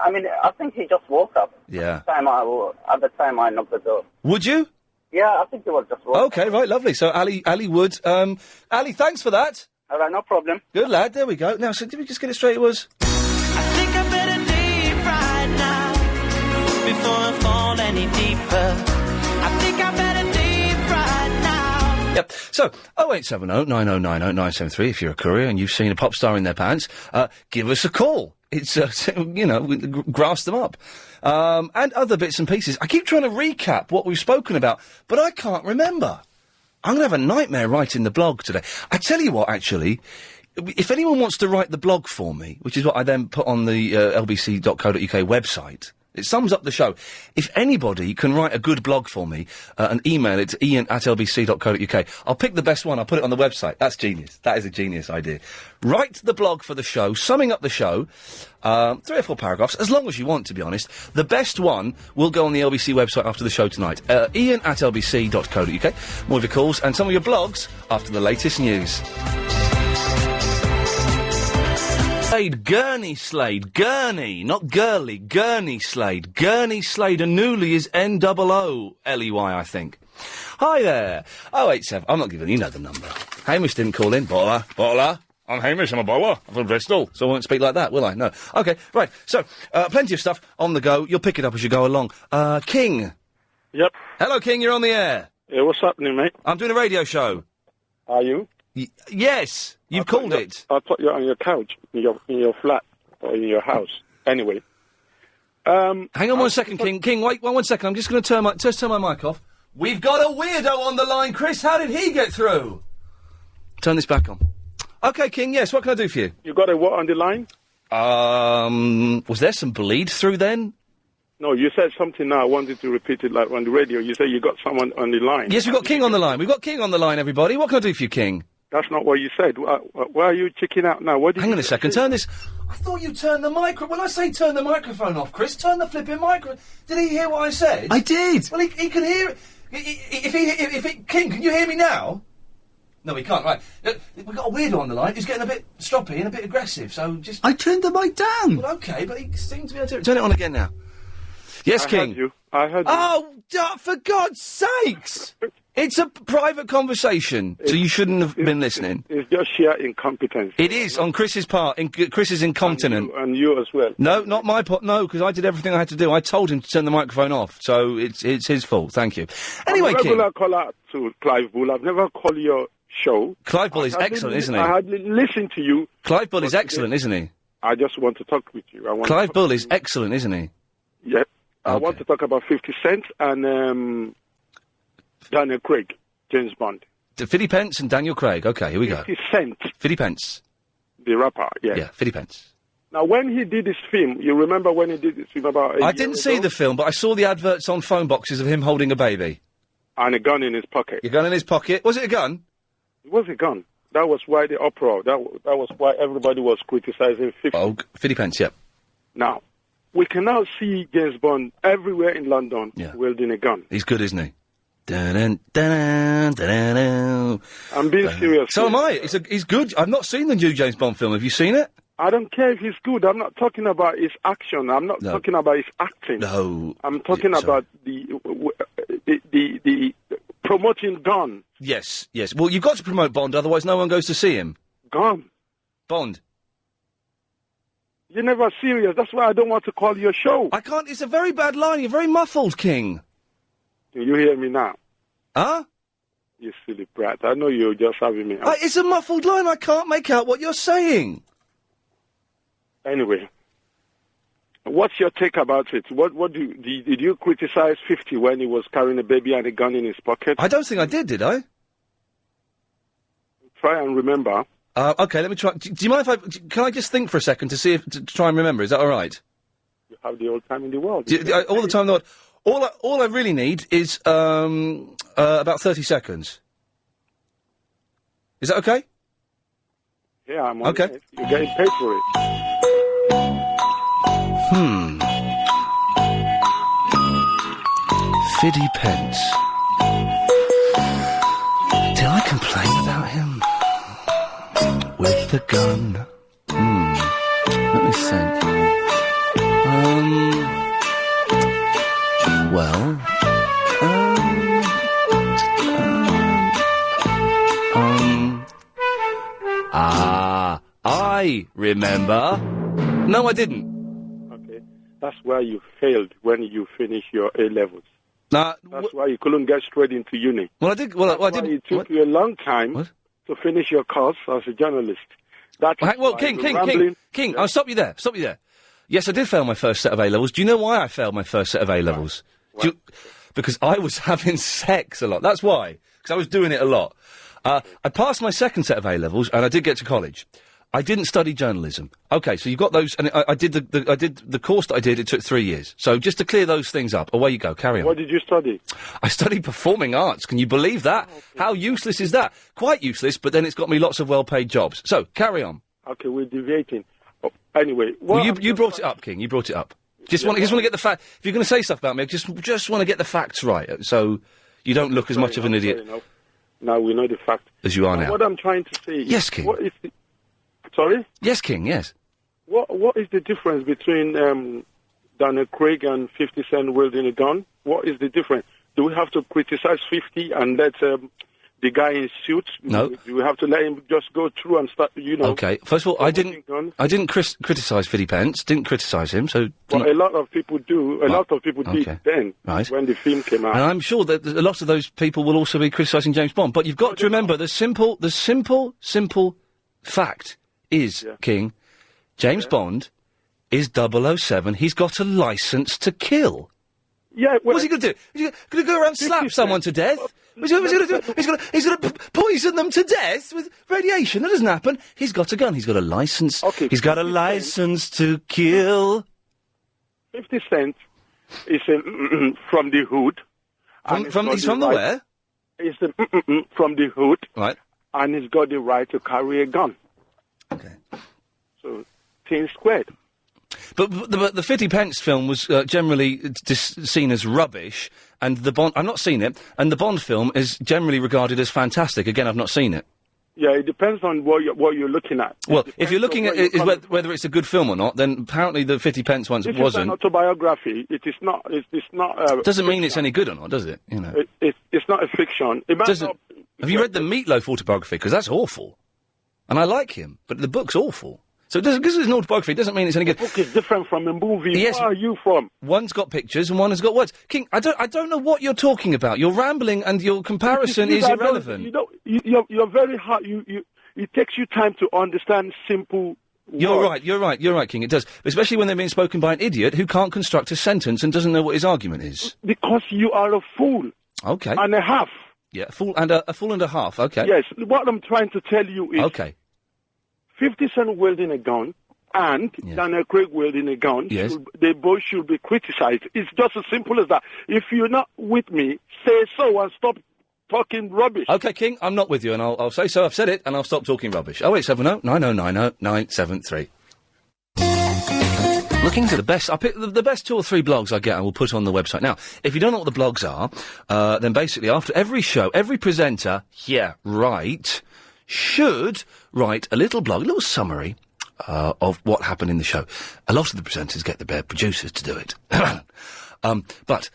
I mean, I think he just woke up. Yeah. At the time I knocked the door. Would you? Yeah, I think he was just woke up. Okay, right, lovely. So Ali Wood. Ali, thanks for that. All right, no problem. Good lad, there we go. Now, so did we just get it straight? It was... I think I better leave right now before I fall any deeper. I think I better leave right now. Yep. So, 0870 9090 973, if you're a courier and you've seen a pop star in their pants, give us a call. It's, grass them up. And other bits and pieces. I keep trying to recap what we've spoken about, but I can't remember. I'm going to have a nightmare writing the blog today. I tell you what, actually, if anyone wants to write the blog for me, which is what I then put on the lbc.co.uk website, it sums up the show. If anybody can write a good blog for me and email it to iain@lbc.co.uk, I'll pick the best one, I'll put it on the website. That's genius. That is a genius idea. Write the blog for the show, summing up the show, 3 or 4 paragraphs, as long as you want, to be honest. The best one will go on the LBC website after the show tonight. iain@lbc.co.uk. More of your calls and some of your blogs after the latest news. Gurney not Gurley, Gurney Slade. Gurney Slade, and Newley is N-O-O-L-E-Y, I think. Hi there. 087, I'm not giving you the number. Hamish didn't call in. Bottler. I'm Hamish, I'm a bottler. I'm from Bristol, so I won't speak like that, will I? No. Okay, right. So, plenty of stuff on the go. You'll pick it up as you go along. King. Yep. Hello, King, you're on the air. Yeah, what's happening, mate? I'm doing a radio show. Are you? Yes, you've called it. I thought you're on your couch, in your flat, or in your house. Anyway. Hang on 1 second, King. King, wait 1 second. I'm just going to turn my mic off. We've got a weirdo on the line, Chris. How did he get through? Turn this back on. Okay, King, yes, what can I do for you? You got a what on the line? Was there some bleed through then? No, you said something now. I wanted to repeat it like on the radio. You said you got someone on the line. Yes, we've got King on the line. We've got King on the line, everybody. What can I do for you, King? That's not what you said. Why are you checking out now? Hang on a second. Turn this... I thought you turned the microphone... When I say turn the microphone off, Chris, turn the flipping microphone... Did he hear what I said? I did. Well, he can hear it. King, can you hear me now? No, he can't. Right. We've got a weirdo on the line who's getting a bit stroppy and a bit aggressive, so just... I turned the mic down. Well, OK, but he seems to be able to... Turn it on again now. Yes, King. I heard you. Oh, for God's sakes! It's a private conversation, so you shouldn't have been listening. It's just sheer incompetence. It is, on Chris's part. Chris is incontinent. And you as well. No, not my part. No, because I did everything I had to do. I told him to turn the microphone off, so it's his fault. Thank you. Anyway, I'm a regular King. caller to Clive Bull. I've never called your show. Clive Bull is excellent, isn't he? I hardly listen to you. Clive Bull is excellent, isn't he? I just want to talk with you. Clive Bull is excellent, isn't he? Yep. I Okay. want to talk about 50 Cent and Daniel Craig, James Bond. 50 Pence and Daniel Craig. Okay, here we go. 50 Cent. 50 Pence. The rapper, yeah. Yeah, 50 Pence. Now, when he did this film, you remember when he did this film about I didn't see the film, but I saw the adverts on phone boxes of him holding a baby. And a gun in his pocket. A gun in his pocket? Was it a gun? It was a gun. That was why the uproar. That was why everybody was criticizing 50. Oh, 50 Pence, yep. Now, we can now see James Bond everywhere in London wielding a gun. He's good, isn't he? Dun-dun, dun-dun, dun-dun. I'm being serious. So am I. He's good. I've not seen the new James Bond film. Have you seen it? I don't care if he's good. I'm not talking about his action. I'm not talking about his acting. No. I'm talking about the promoting gun. Yes. Well, you've got to promote Bond, otherwise no one goes to see him. Gun. Bond. You're never serious. That's why I don't want to call your show. I can't. It's a very bad line. You're very muffled, King. Do you hear me now? Huh? You silly brat. I know you're just having me. It's a muffled line. I can't make out what you're saying. Anyway, what's your take about it? Did you criticize 50 when he was carrying a baby and a gun in his pocket? I don't think I did I? Try and remember. Okay, let me try. Do you mind if can I just think for a second to try and remember? Is that all right? You have the old time in the world. All the time in the world. All I really need is about 30 seconds. Is that okay? Yeah, I'm on okay. It. You're getting paid for it. 50 Pence. Did I complain about him? With the gun. Let me think. I remember. No, I didn't. Okay. That's where you failed when you finished your A-levels. Nah, That's why you couldn't get straight into uni. Well, I did. Well, That's I why did. It took you a long time to finish your course as a journalist. King, I'll stop you there. Yes, I did fail my first set of A-levels. Do you know why I failed my first set of A-levels? Because I was having sex a lot. That's why. Because I was doing it a lot. I passed my second set of A-levels, and I did get to college. I didn't study journalism. Okay, so you've got those, and I did the course that I did. It took 3 years. So just to clear those things up, away you go. Carry on. What did you study? I studied performing arts. Can you believe that? Oh, okay. How useless is that? Quite useless, but then it's got me lots of well-paid jobs. So carry on. Okay, we're deviating. Oh, anyway, well, you brought it up, King. You brought it up. Just want to get the fact. If you're going to say stuff about me, just want to get the facts right, so you don't look as much of an idiot. Now we know the fact. As you are now. What I'm trying to say. Yes, King. What is the... Sorry? Yes, King. Yes. What is the difference between Daniel Craig and 50 Cent wielding a gun? What is the difference? Do we have to criticize 50 and let the guy in suit? No. Do we have to let him just go through and start? Okay. First of all, I didn't criticise 50 Pence. Didn't criticise him. So. Well, a lot of people do. A lot of people did then. Right. When the film came out. And I'm sure that a lot of those people will also be criticising James Bond. But you've got to remember the simple fact is, King, James Bond is 007. He's got a licence to kill. Yeah. Well, what's he going to do? He's going to go around and slap someone to death? What's he going to do? He's going to poison them to death with radiation. That doesn't happen. He's got a gun. He's got a licence. Okay, he's got a licence to kill. 50 Cent is from the hood. He's from the where? He's from the hood. Right. And he's got the right to carry a gun. Okay. So, things squared. But the 50 Pence film was generally seen as rubbish, and the Bond... I've not seen it, and the Bond film is generally regarded as fantastic. Again, I've not seen it. Yeah, it depends on what you're looking at. Well, if you're looking at whether it's a good film or not, then apparently the 50 Pence one wasn't. This is an autobiography. It is not... It's not... doesn't mean it's any good or not, does it? You know. It's not a fiction. It might not... Have you read the Meatloaf autobiography? Because that's awful. And I like him, but the book's awful. So because it's an autobiography, it doesn't mean it's any good. The book is different from a movie. Yes. Where are you from? One's got pictures and one has got words. King, I don't know what you're talking about. You're rambling and your comparison is irrelevant. You're very hard. It takes you time to understand simple words. You're right, King, it does. Especially when they're being spoken by an idiot who can't construct a sentence and doesn't know what his argument is. Because you are a fool. Okay. And a half. Yeah, a fool and a half, okay. Yes, what I'm trying to tell you is... Okay. 50 Cent wielding a gun and Daniel Craig wielding a gun, yes. They both should be criticized. It's just as simple as that. If you're not with me, say so and stop talking rubbish. Okay, King, I'm not with you, and I'll say so. I've said it, and I'll stop talking rubbish. 0870 9090 973. Looking for the best. I pick the best 2 or 3 blogs I get and we'll put on the website. Now, if you don't know what the blogs are, then basically after every show, every presenter, should write a little blog, a little summary of what happened in the show. A lot of the presenters get the producers to do it. But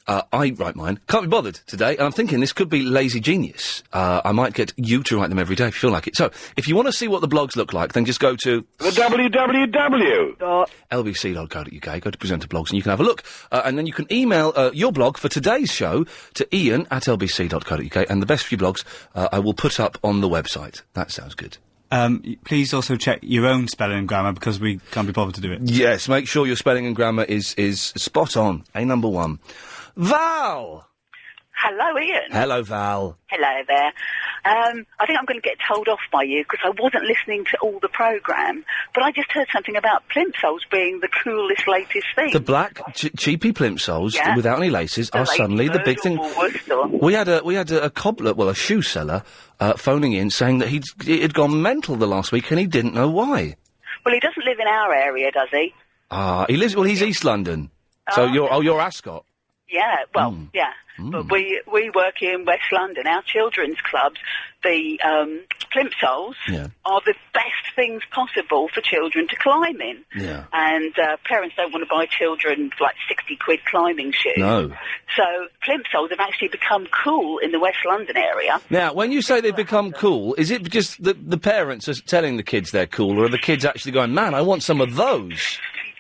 I write mine. Can't be bothered today. And I'm thinking this could be lazy genius. I might get you to write them every day if you feel like it. So, if you want to see what the blogs look like, then just go to... the www. lbc.co.uk, go to presenter blogs and you can have a look. And then you can email your blog for today's show to iain@lbc.co.uk, and the best few blogs I will put up on the website. That sounds good. Please also check your own spelling and grammar, because we can't be bothered to do it. Yes, make sure your spelling and grammar is spot on. number 1. Val! Hello, Ian. Hello, Val. Hello there. I think I'm going to get told off by you because I wasn't listening to all the programme, but I just heard something about plimsolls being the coolest, latest thing. The black, cheapy plimsolls without any laces are suddenly the big thing. We had a cobbler, well, a shoe seller, phoning in saying that it had gone mental the last week and he didn't know why. Well, he doesn't live in our area, does he? He's East London. So you're Ascot. Yeah, well, yeah. But we work in West London. Our children's clubs, the plimsolls, are the best things possible for children to climb in. Yeah. And parents don't want to buy children like 60 quid climbing shoes. No. So plimsolls have actually become cool in the West London area. Now, when you say they've become cool, is it just the parents are telling the kids they're cool, or are the kids actually going, man, I want some of those?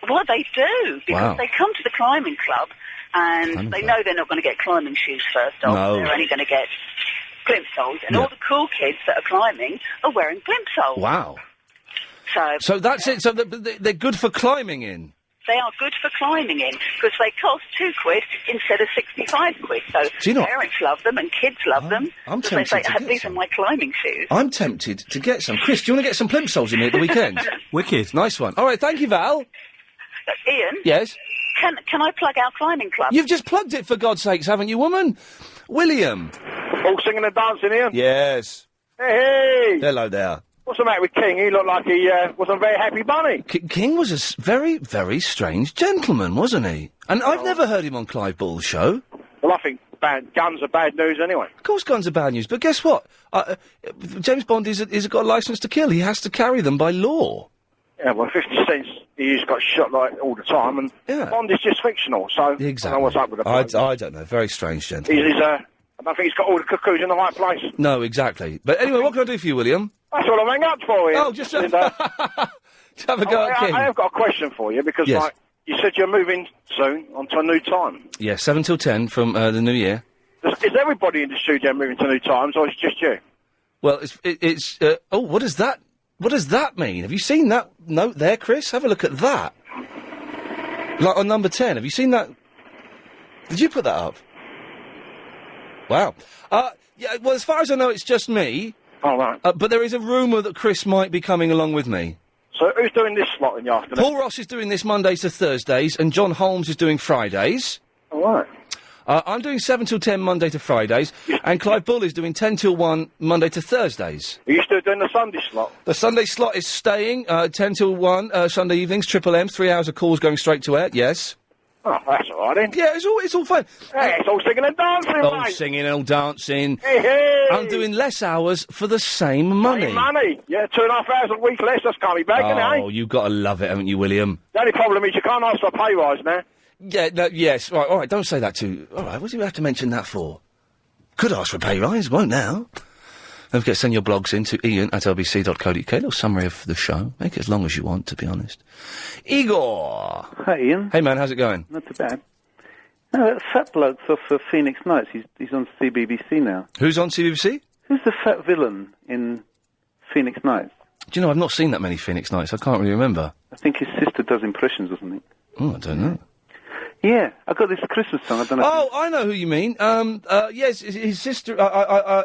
Well, they do, because they come to the climbing club and they know they're not going to get climbing shoes first off. No. They're only going to get plimsolls, and all the cool kids that are climbing are wearing plimsolls. Wow. So So that's it. So they're good for climbing in. they are good for climbing in because they cost £2 instead of 65 quid. So Do you know- parents love them and kids love them. I'm 'cause they say, tempted to get these are my climbing shoes. I'm tempted to get some. Chris, do you want to get some plimsolls in me at the weekend? Wicked. Nice one. All right, thank you, Val. Ian? Yes? Can I plug our climbing club? You've just plugged it, for God's sakes, haven't you, woman? William. All singing and dancing here? Yes. Hey! Hello there. What's the matter with King? He looked like he wasn't a very happy bunny. King was a very, very strange gentleman, wasn't he? And I've never heard him on Clive Ball's show. Well, I think guns are bad news anyway. Of course guns are bad news, but guess what? James Bond is got a licence to kill. He has to carry them by law. Yeah, well, 50 Cent's, he's got shot like all the time, and Bond is just fictional, so I don't know what's up with the bloke. I don't know. Very strange gentleman. I don't think he's got all the cuckoos in the right place. No, exactly. But anyway, what can I do for you, William? That's what I rang up for, Ian. Oh, just have a go at King. I have got a question for you, because, Yes. like, you said you're moving soon onto a new time. Yeah, 7 till 10 from the new year. Is everybody in the studio moving to new times, or is it just you? Well, it's oh, what does that mean? Have you seen that note there, Chris? Have a look at that. Like on number 10, have you seen that? Did you put that up? Wow. Yeah, well, as far as I know, it's just me. All right. But there is a rumour that Chris might be coming along with me. So who's doing this slot in the afternoon? Paul Ross is doing this Mondays to Thursdays, and John Holmes is doing Fridays. All right. I'm doing 7 till 10 Monday to Fridays, and Clive Bull is doing 10 till 1 Monday to Thursdays. Are you still doing the Sunday slot? The Sunday slot is staying, 10 till 1, Sunday evenings, Triple M, 3 hours of calls going straight to air, yes. Oh, that's all right then. Yeah, it's all fun. Hey, it's all singing and dancing, All mate. singing and all dancing. Hey, hey. I'm doing less hours for the same money. Same money. Yeah, 2.5 hours a week less, that's coming back, isn't it, Oh, you've got to love it, haven't you, William? The only problem is you can't ask for a pay rise now. Yeah, no, yes. Right, all right, don't say that too. All right, what do you have to mention that for? Could ask for a pay rise, won't now. Don't forget to send your blogs in to iain@lbc.co.uk. A little summary of the show. Make it as long as you want, to be honest. Igor! Hi, Ian. Hey, man, how's it going? Not too bad. That fat bloke's off for Phoenix Nights. He's on CBBC now. Who's on CBBC? Who's the fat villain in Phoenix Nights? Do you know, I've not seen that many Phoenix Nights. I can't really remember. I think his sister does impressions or something. Oh, I don't know. Yeah, I got this Christmas song. I don't know. Oh, I know who you mean. Yes, his sister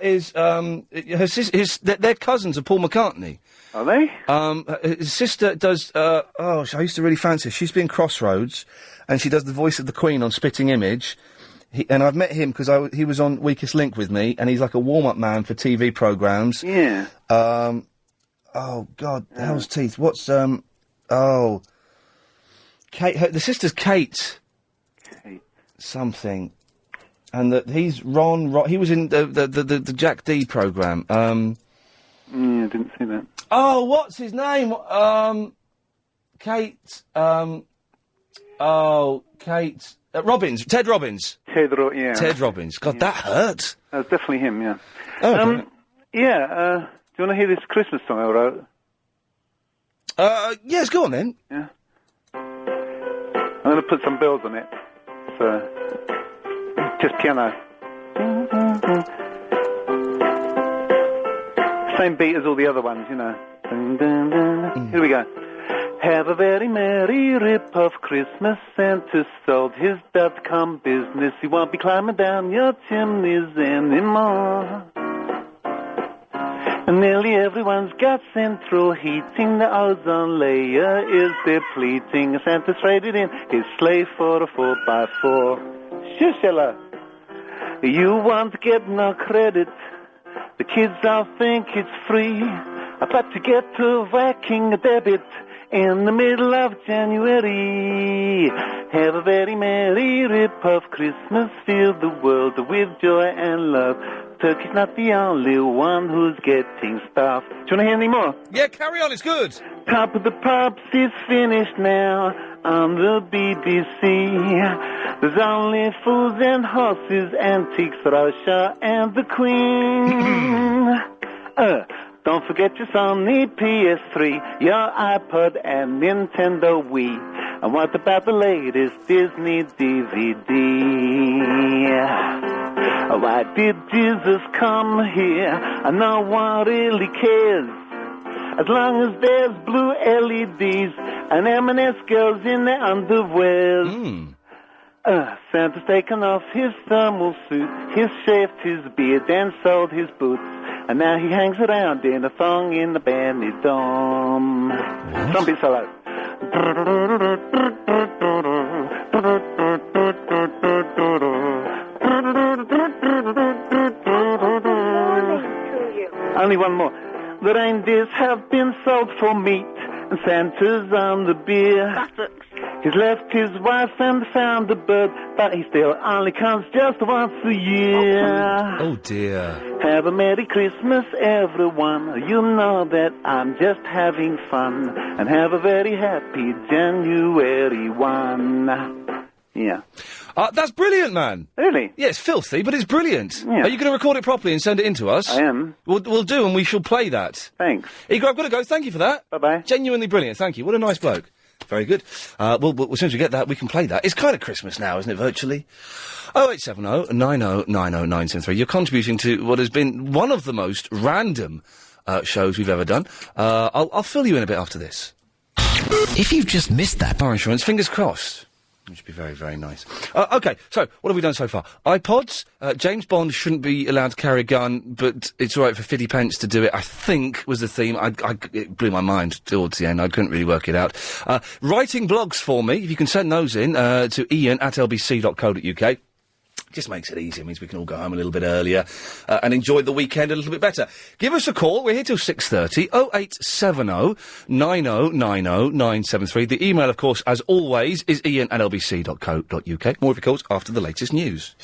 is her sister. They're cousins of Paul McCartney. Are they? His sister does. I used to really fancy her. She's been Crossroads, and she does the voice of the Queen on Spitting Image. And I've met him because he was on Weakest Link with me, and he's like a warm-up man for TV programmes. Yeah. Oh God, hell's teeth. What's Kate? The sister's Kate. Something, and he's Ron. He was in the Jack D programme. Yeah, I didn't see that. Oh, what's his name? Kate. Kate Robbins. Ted Robbins. Yeah. Ted Robbins. God, that hurt. That's definitely him. Yeah. Oh. Yeah. Do you want to hear this Christmas song I wrote? Yes, go on then. Yeah. I'm going to put some bells on it. So, just piano. Same beat as all the other ones, you know. Here we go. Have a very merry rip-off Christmas. Santa sold his .com business. He won't be climbing down your chimneys anymore. And nearly everyone's got central heating. The ozone layer is depleting. Santa's traded in his sleigh for a 4x4. Shushella. You won't get no credit. The kids all think it's free. But to get to whacking a debit in the middle of January. Have a very merry rip-off Christmas. Fill the world with joy and love. Turkey's not the only one who's getting stuffed. Do you want to hear any more? Yeah, carry on, it's good. Top of the Pops is finished now on the BBC. There's only Fools and Horses, Antiques, Russia and the Queen. Don't forget your Sony PS3, your iPod and Nintendo Wii. And what about the latest Disney DVD? Why did Jesus come here? And no one really cares. As long as there's blue LEDs and M&S girls in their underwear. Santa's taken off his thermal suit, he's shaved his beard and sold his boots, and now he hangs around in a thong in the Benidorm. Some people like... Only one more. The reindeers have been sold for meat, and Santa's on the beer. He's left his wife and found a bird, but he still only comes just once a year. Oh dear. Have a Merry Christmas, everyone. You know that I'm just having fun. And have a very happy January 1. Yeah. That's brilliant, man. Really? Yeah, it's filthy, but it's brilliant. Yeah. Are you going to record it properly and send it in to us? I am. We'll do, and we shall play that. Thanks. Igor, I've got to go. Thank you for that. Bye-bye. Genuinely brilliant. Thank you. What a nice bloke. Very good. Well, as soon as we get that, we can play that. It's kind of Christmas now, isn't it, virtually? 0870 90 90 973. You're contributing to what has been one of the most random shows we've ever done. I'll fill you in a bit after this. If you've just missed that... Car insurance, fingers crossed. Which would be very, very nice. OK, so, what have we done so far? iPods. James Bond shouldn't be allowed to carry a gun, but it's all right for 50 pence to do it, I think, was the theme. It blew my mind towards the end. I couldn't really work it out. Writing blogs for me, if you can send those in, to iain@lbc.co.uk. Just makes it easier, means we can all go home a little bit earlier and enjoy the weekend a little bit better. Give us a call. We're here till 6:30. 0870 90 90 973. The email, of course, as always, is iain@lbc.co.uk. More of your calls after the latest news.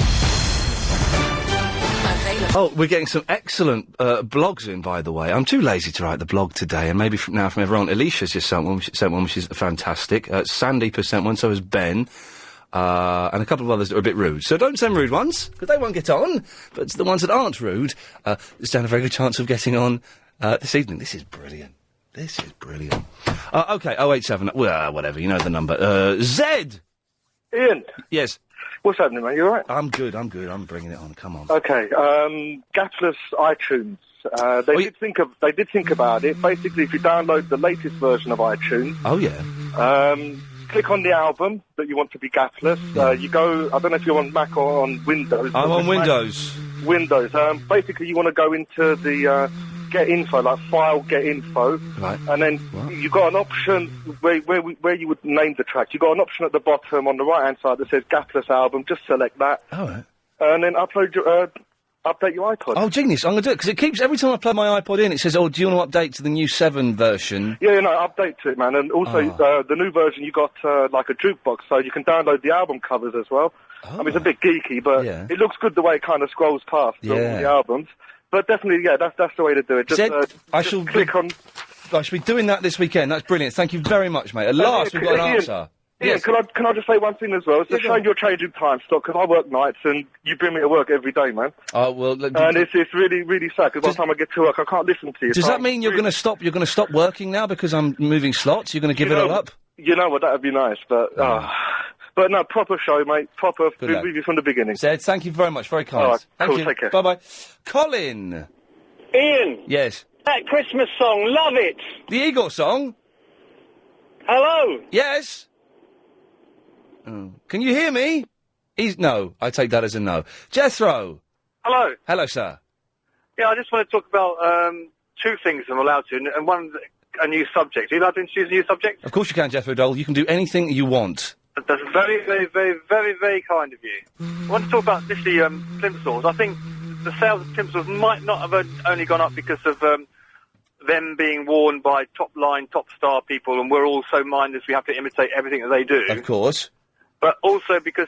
Oh, we're getting some excellent blogs in, by the way. I'm too lazy to write the blog today, and maybe from everyone. Alicia's just sent one, which is fantastic. Sandeep has sent one, so has Ben. And a couple of others that are a bit rude. So don't send rude ones, because they won't get on. But the ones that aren't rude, stand a very good chance of getting on this evening. This is brilliant. This is brilliant. OK, 087... Well, whatever, you know the number. Zed! Ian. Yes. What's happening, mate? You all right? I'm good. I'm bringing it on. Come on. OK, gapless iTunes. They did think about it. Basically, if you download the latest version of iTunes... Oh, yeah. Click on the album that you want to be gapless. You go, I don't know if you're on Mac or on Windows. I'm on Windows. Windows. Basically, you want to go into the get info, like file get info. Right. And then you've got an option where you would name the track. You've got an option at the bottom on the right-hand side that says gapless album. Just select that. All right. And then update your iPod. Oh, genius. I'm going to do it, because it keeps, every time I plug my iPod in, it says, oh, do you want to update to the new 7 version? Yeah, update to it, man. And also, the new version, you got, like a jukebox, so you can download the album covers as well. I mean, it's a bit geeky, but it looks good the way it kind of scrolls past the albums. But definitely, that's the way to do it. Just click on... I should be doing that this weekend. That's brilliant. Thank you very much, mate. At last, we've got an answer. Yeah, can I just say one thing as well? It's a shame you're changing time slot, because I work nights and you bring me to work every day, man. Oh, well... and it's really, really sad, because by the time I get to work, I can't listen to you. Does that mean you're going to stop working now because I'm moving slots? You're going to give it all up? You know what, that would be nice, but... But no, proper show, mate. Proper, really from the beginning. Zed, thank you very much. Very kind. All right, thank cool, you. take care. Bye-bye. Colin! Ian! Yes? That Christmas song, love it! The Igor song? Hello? Yes? Oh. Can you hear me? No, I take that as a no. Jethro! Hello. Hello, sir. Yeah, I just want to talk about two things I'm allowed to, and one's a new subject. Are you allowed to introduce a new subject? Of course you can, Jethro Dole. You can do anything you want. That's very, very, very, very, very kind of you. I want to talk about this, the plimsolls. I think the sales of plimsolls might not have only gone up because of them being worn by top-line, top-star people, and we're all so mindless we have to imitate everything that they do. Of course. But also because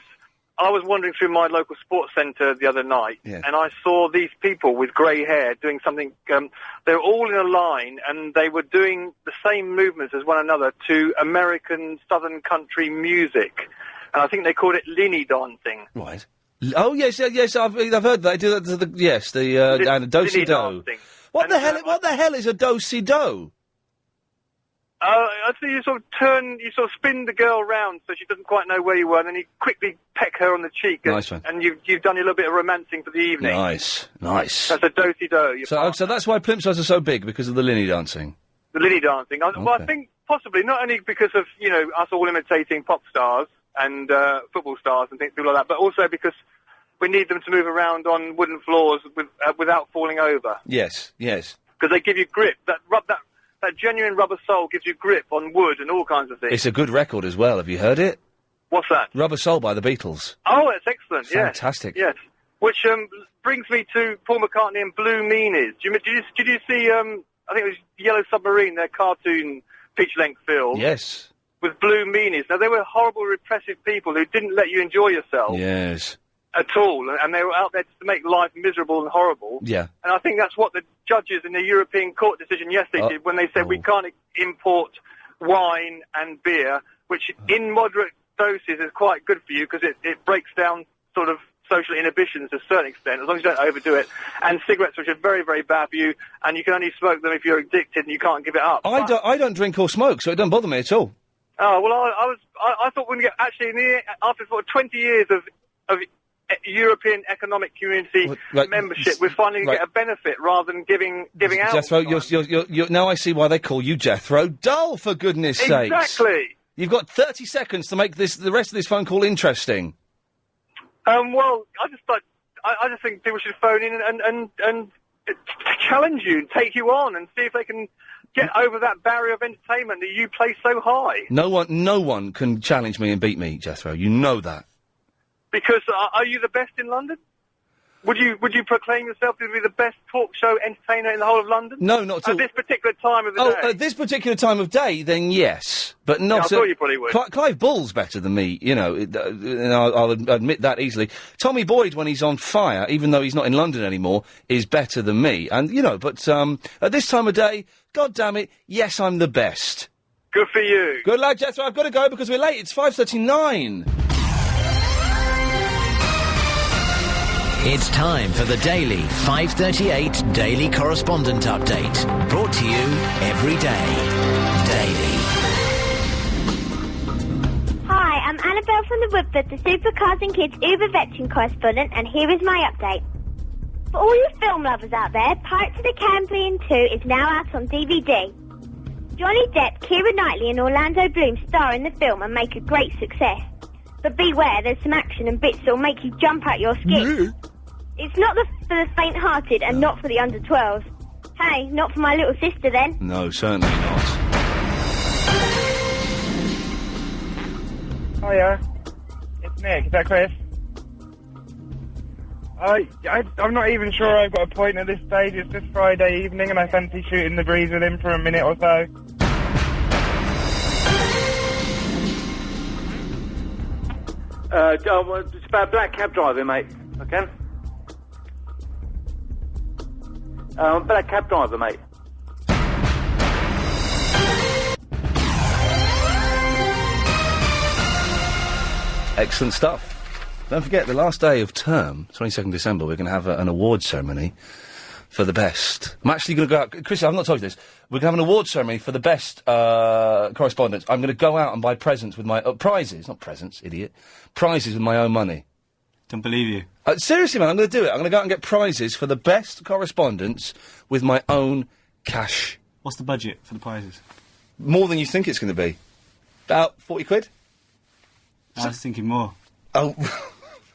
I was wandering through my local sports centre the other night, and I saw these people with grey hair doing something. They were all in a line, and they were doing the same movements as one another to American Southern country music. And I think they called it Linny dancing. Right. Oh, yes, I've heard that. They do that to the do-si-do. What the hell is a do-si-do? I see you sort of spin the girl round so she doesn't quite know where you were, and then you quickly peck her on the cheek. Nice one. And you've done your little bit of romancing for the evening. Nice. That's a do-si-do. So that's why plimsolls are so big, because of the linny dancing. The linny dancing. Well, I think possibly not only because of, us all imitating pop stars and football stars and things like that, but also because we need them to move around on wooden floors without falling over. Yes. Because they give you grip. That genuine rubber sole gives you grip on wood and all kinds of things. It's a good record as well. Have you heard it? What's that? Rubber Soul by the Beatles. Oh, it's excellent. Fantastic. Yes. Which brings me to Paul McCartney and Blue Meanies. Did you see? I think it was Yellow Submarine, their cartoon feature-length film. Yes. With Blue Meanies. Now they were horrible, repressive people who didn't let you enjoy yourself. Yes. At all, and they were out there just to make life miserable and horrible. Yeah. And I think that's what the judges in the European Court decision yesterday did when they said we can't import wine and beer, which in moderate doses is quite good for you because it breaks down sort of social inhibitions to a certain extent, as long as you don't overdo it. And cigarettes, which are very, very bad for you, and you can only smoke them if you're addicted and you can't give it up. I don't drink or smoke, so it doesn't bother me at all. Oh, well, I thought when you get, actually, after sort of 20 years of European Economic Community membership, we're finally going to get a benefit rather than giving out. Jethro, you're now I see why they call you Jethro Dull, for goodness sakes. Exactly. You've got 30 seconds to make the rest of this phone call interesting. Well, I just think people should phone in and challenge you and take you on and see if they can get over that barrier of entertainment that you place so high. No one can challenge me and beat me, Jethro. You know that. Because are you the best in London? Would you proclaim yourself to be the best talk show entertainer in the whole of London? No, not at all. At this particular time of the day? At this particular time of day, then yes. But not... Yeah, I thought you probably would. Clive Bull's better than me, and I'll admit that easily. Tommy Boyd, when he's on fire, even though he's not in London anymore, is better than me. And, but at this time of day, God damn it, yes, I'm the best. Good for you. Good lad, Jethro. I've got to go because we're late. It's 5:39. It's time for the daily 5:38 Daily Correspondent Update. Brought to you every day. Daily. Hi, I'm Annabelle from the Woodford, the Supercars and Kids Uber Veteran Correspondent, and here is my update. For all you film lovers out there, Pirates of the Caribbean 2 is now out on DVD. Johnny Depp, Keira Knightley and Orlando Bloom star in the film and make a great success. But beware, there's some action and bits that'll make you jump out your skin. It's not for the faint-hearted and not for the under-12s. Hey, not for my little sister then. No, certainly not. Hiya. It's Nick. Is that Chris? I'm not even sure I've got a point at this stage. It's just Friday evening and I fancy shooting the breeze with him for a minute or so. It's about a black cab driver, mate. Okay? Black cab driver, mate. Excellent stuff. Don't forget, the last day of term, 22nd December, we're going to have an award ceremony for the best. I'm actually going to go out... Chris, I've not told you this. We're going to have an award ceremony for the best correspondents. I'm going to go out and buy presents with my... prizes, not presents, idiot. Prizes with my own money. Don't believe you. Seriously, man, I'm going to do it. I'm going to go out and get prizes for the best correspondents with my own cash. What's the budget for the prizes? More than you think it's going to be. About 40 quid? I was thinking more. Oh,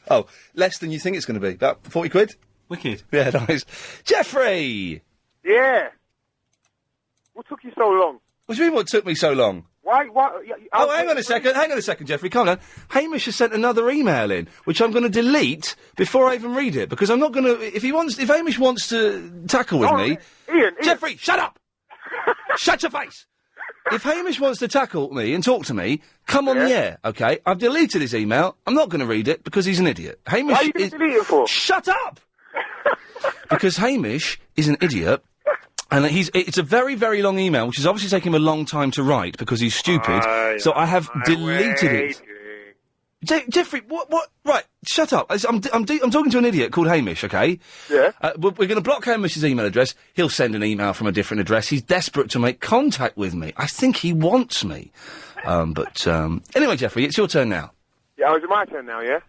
oh, less than you think it's going to be. About 40 quid? Wicked. Yeah, nice. Jeffrey! Yeah. What took you so long? What do you mean what took me so long? Why? Hang on a second, Jeffrey, calm down. Hamish has sent another email in, which I'm going to delete before I even read it, because I'm not going to... If Hamish wants to tackle with me... Ian! Jeffrey, shut up! Shut your face! If Hamish wants to tackle me and talk to me, come on the air, OK? I've deleted his email. I'm not going to read it, because he's an idiot. Hamish Why are you going to delete it for? Shut up! Because Hamish is an idiot... And it's a very, very long email, which is obviously taking him a long time to write because he's stupid. So I have deleted it. Jeffrey, what? Right, shut up. I'm talking to an idiot called Hamish, okay? Yeah. We're going to block Hamish's email address. He'll send an email from a different address. He's desperate to make contact with me. I think he wants me. Anyway, Jeffrey, it's your turn now. Yeah, is it my turn now, yeah?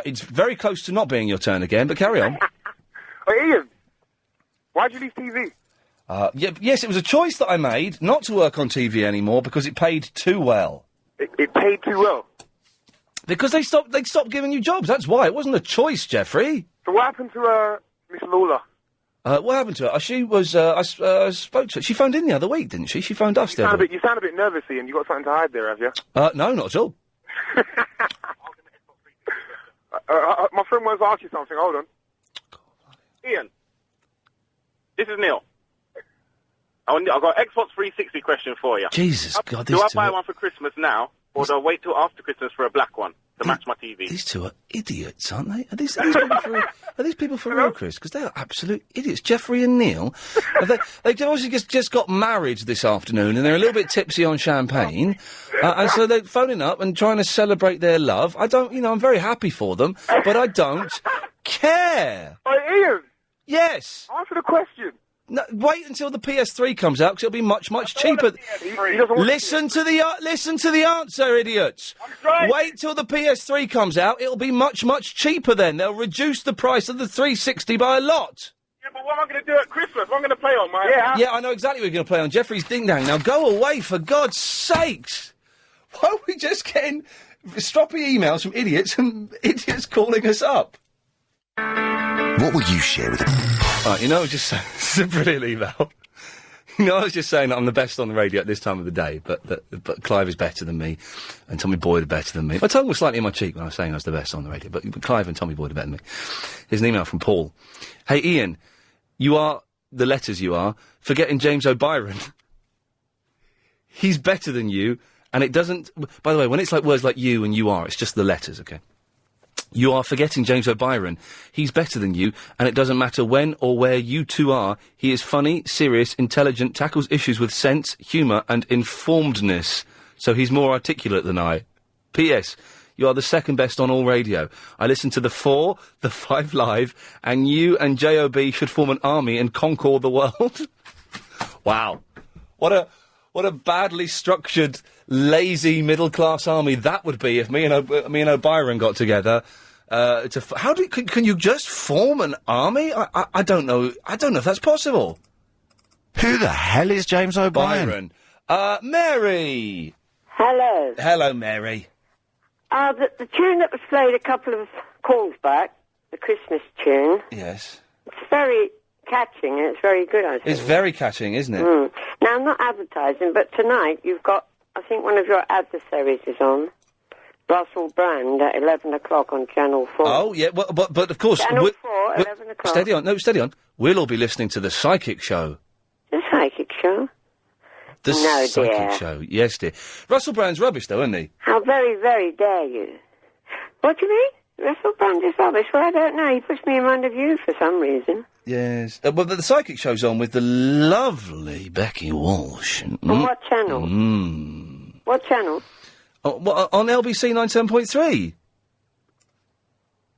It's very close to not being your turn again, but carry on. Oh, Ian, why'd you leave TV? Yes, it was a choice that I made not to work on TV anymore because it paid too well. It paid too well? Because they stopped giving you jobs, that's why. It wasn't a choice, Jeffrey. So what happened to, Miss Lawler? What happened to her? She was, I spoke to her. She phoned in the other week, didn't she? She phoned us the other week. You sound a bit nervous, Ian. You got something to hide there, have you? No, not at all. My friend wants to ask you something. Hold on. Ian, this is Neil. I've got an Xbox 360 question for you. Jesus God, do I buy one for Christmas now, or do I wait till after Christmas for a black one to match my TV? These two are idiots, aren't they? Are these people for real, Chris? Because they are absolute idiots. Jeffrey and Neil, they've obviously just got married this afternoon, and they're a little bit tipsy on champagne, and so they're phoning up and trying to celebrate their love. I'm very happy for them, but I don't care. Hey, Ian. Yes. Answer the question. No, wait until the PS3 comes out, because it'll be much, much cheaper. Listen to the answer, idiots. Wait till the PS3 comes out, it'll be much, much cheaper then. They'll reduce the price of the 360 by a lot. Yeah, but what am I going to do at Christmas? What am I going to play on, mate? Yeah, I know exactly what you're going to play on. Jeffrey's Ding Dang. Now go away, for God's sakes. Why are we just getting stroppy emails from idiots and idiots calling us up? What will you share with them? Right, this is a brilliant email. I was just saying that I'm the best on the radio at this time of the day, but Clive is better than me, and Tommy Boyd are better than me. My tongue was slightly in my cheek when I was saying I was the best on the radio, but Clive and Tommy Boyd are better than me. Here's an email from Paul. Hey, Ian, you are, the letters you are, forgetting James O'Byron. He's better than you, and it doesn't... By the way, when it's like words like you and you are, it's just the letters, okay? You are forgetting James O'Byron. He's better than you, and it doesn't matter when or where you two are. He is funny, serious, intelligent, tackles issues with sense, humour, and informedness. So he's more articulate than I. P.S. You are the second best on all radio. I listen to the 4, the 5 Live, and you and J.O.B. should form an army and conquer the world. Wow. What a badly structured, lazy middle-class army that would be if me and O'Byron got together. Can you just form an army? I don't know. I don't know if that's possible. Who the hell is James O'Brien? Mary. Hello. Hello, Mary. The tune that was played a couple of calls back, the Christmas tune. Yes. It's very catching and it's very good, I think. It's very catching, isn't it? Mm. Now, I'm not advertising, but tonight you've got, I think one of your adversaries is on, Russell Brand, at 11 o'clock on Channel 4. Oh, yeah, but of course... Channel 4, 11 o'clock. Steady on. We'll all be listening to The Psychic Show. The Psychic Show? The No, Psychic dear. Show, yes, dear. Russell Brand's rubbish, though, isn't he? How very, very dare you? What do you mean? Russell Brand is rubbish? Well, I don't know. He puts me in mind of you for some reason. Yes. Well, the Psychic Show's on with the lovely Becky Walsh. On what channel? What channel? On LBC 97.3.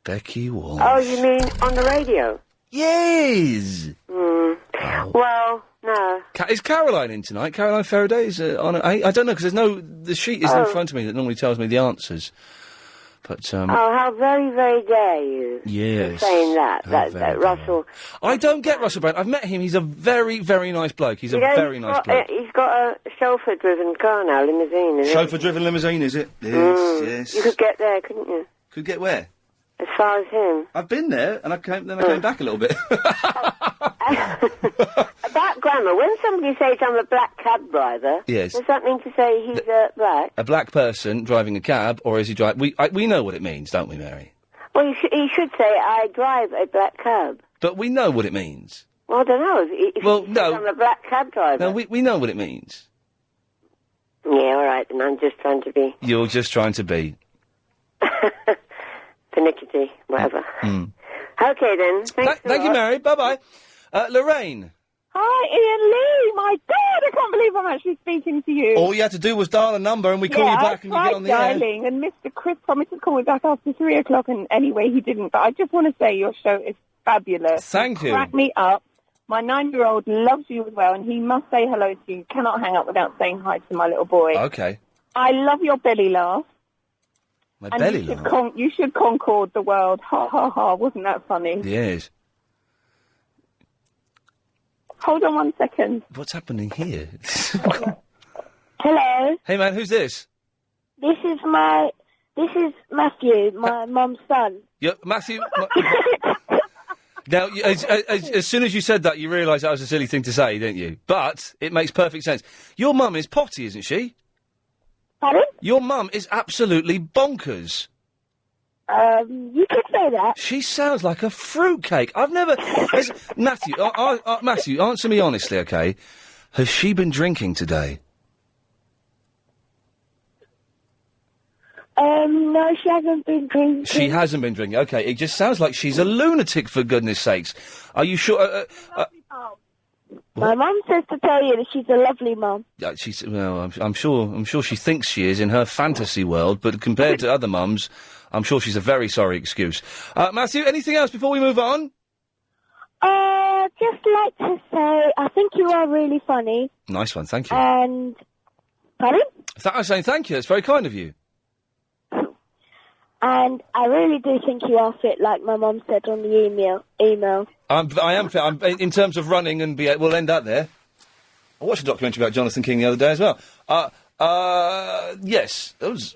Becky Walsh. Oh, you mean on the radio? Yes. Oh. Well, no. Is Caroline in tonight? Caroline Faraday is on. I don't know because the sheet isn't in front of me that normally tells me the answers. But Oh, how very, very dare you? Yes. For saying that Russell. I don't get Russell Brand. I've met him. He's a very, very nice bloke. He's a very nice bloke. He's got a chauffeur-driven car now, limousine. Isn't Chauffeur-driven limousine, is it? Yes, yes. You could get there, couldn't you? Could get where? As far as him. I've been there, and I came back a little bit. About grammar, when somebody says I'm a black cab driver, yes. does that mean to say he's black? A black person driving a cab, or is he driving... We know what it means, don't we, Mary? Well, he should say I drive a black cab. But we know what it means. Well, I don't know. If well, he no. says I'm a black cab driver. No, we know what it means. Yeah, all right, then I'm just trying to be... You're just trying to be... Pernickety, whatever. Okay, then. Thank you, Mary. Bye-bye. Lorraine. Hi, Ian Lee. My God, I can't believe I'm actually speaking to you. All you had to do was dial a number and we call you back and you get on the air. I tried dialing, and Mr. Chris promised to call me back after 3 o'clock, and anyway, he didn't. But I just want to say your show is fabulous. Thank you. Crack me up. My 9-year-old loves you as well, and he must say hello to you. You cannot hang up without saying hi to my little boy. Okay. I love your belly laugh. My and belly you laugh? You should concord the world. Ha, ha, ha. Wasn't that funny? Yes. Hold on 1 second. What's happening here? Hello. Hey, man, who's this? This is Matthew, my mum's son. Yeah, Matthew... Now, as soon as you said that, you realised that was a silly thing to say, didn't you? But it makes perfect sense. Your mum is potty, isn't she? Pardon? Your mum is absolutely bonkers. You could say that. She sounds like a fruitcake. I've never... Matthew, Matthew, answer me honestly, OK? Has she been drinking today? No, she hasn't been drinking. She hasn't been drinking. OK, it just sounds like she's a lunatic, for goodness sakes. Are you sure... My mum says to tell you that she's a lovely mum. She's... Well, I'm sure she thinks she is in her fantasy world, but compared to other mums... I'm sure she's a very sorry excuse. Matthew, anything else before we move on? Just like to say, I think you are really funny. Nice one, thank you. And... Pardon? I was saying thank you, that's very kind of you. And I really do think you are fit, like my mum said on the email. I am fit. In terms of running and we'll end that there. I watched a documentary about Jonathan King the other day as well. Yes, it was...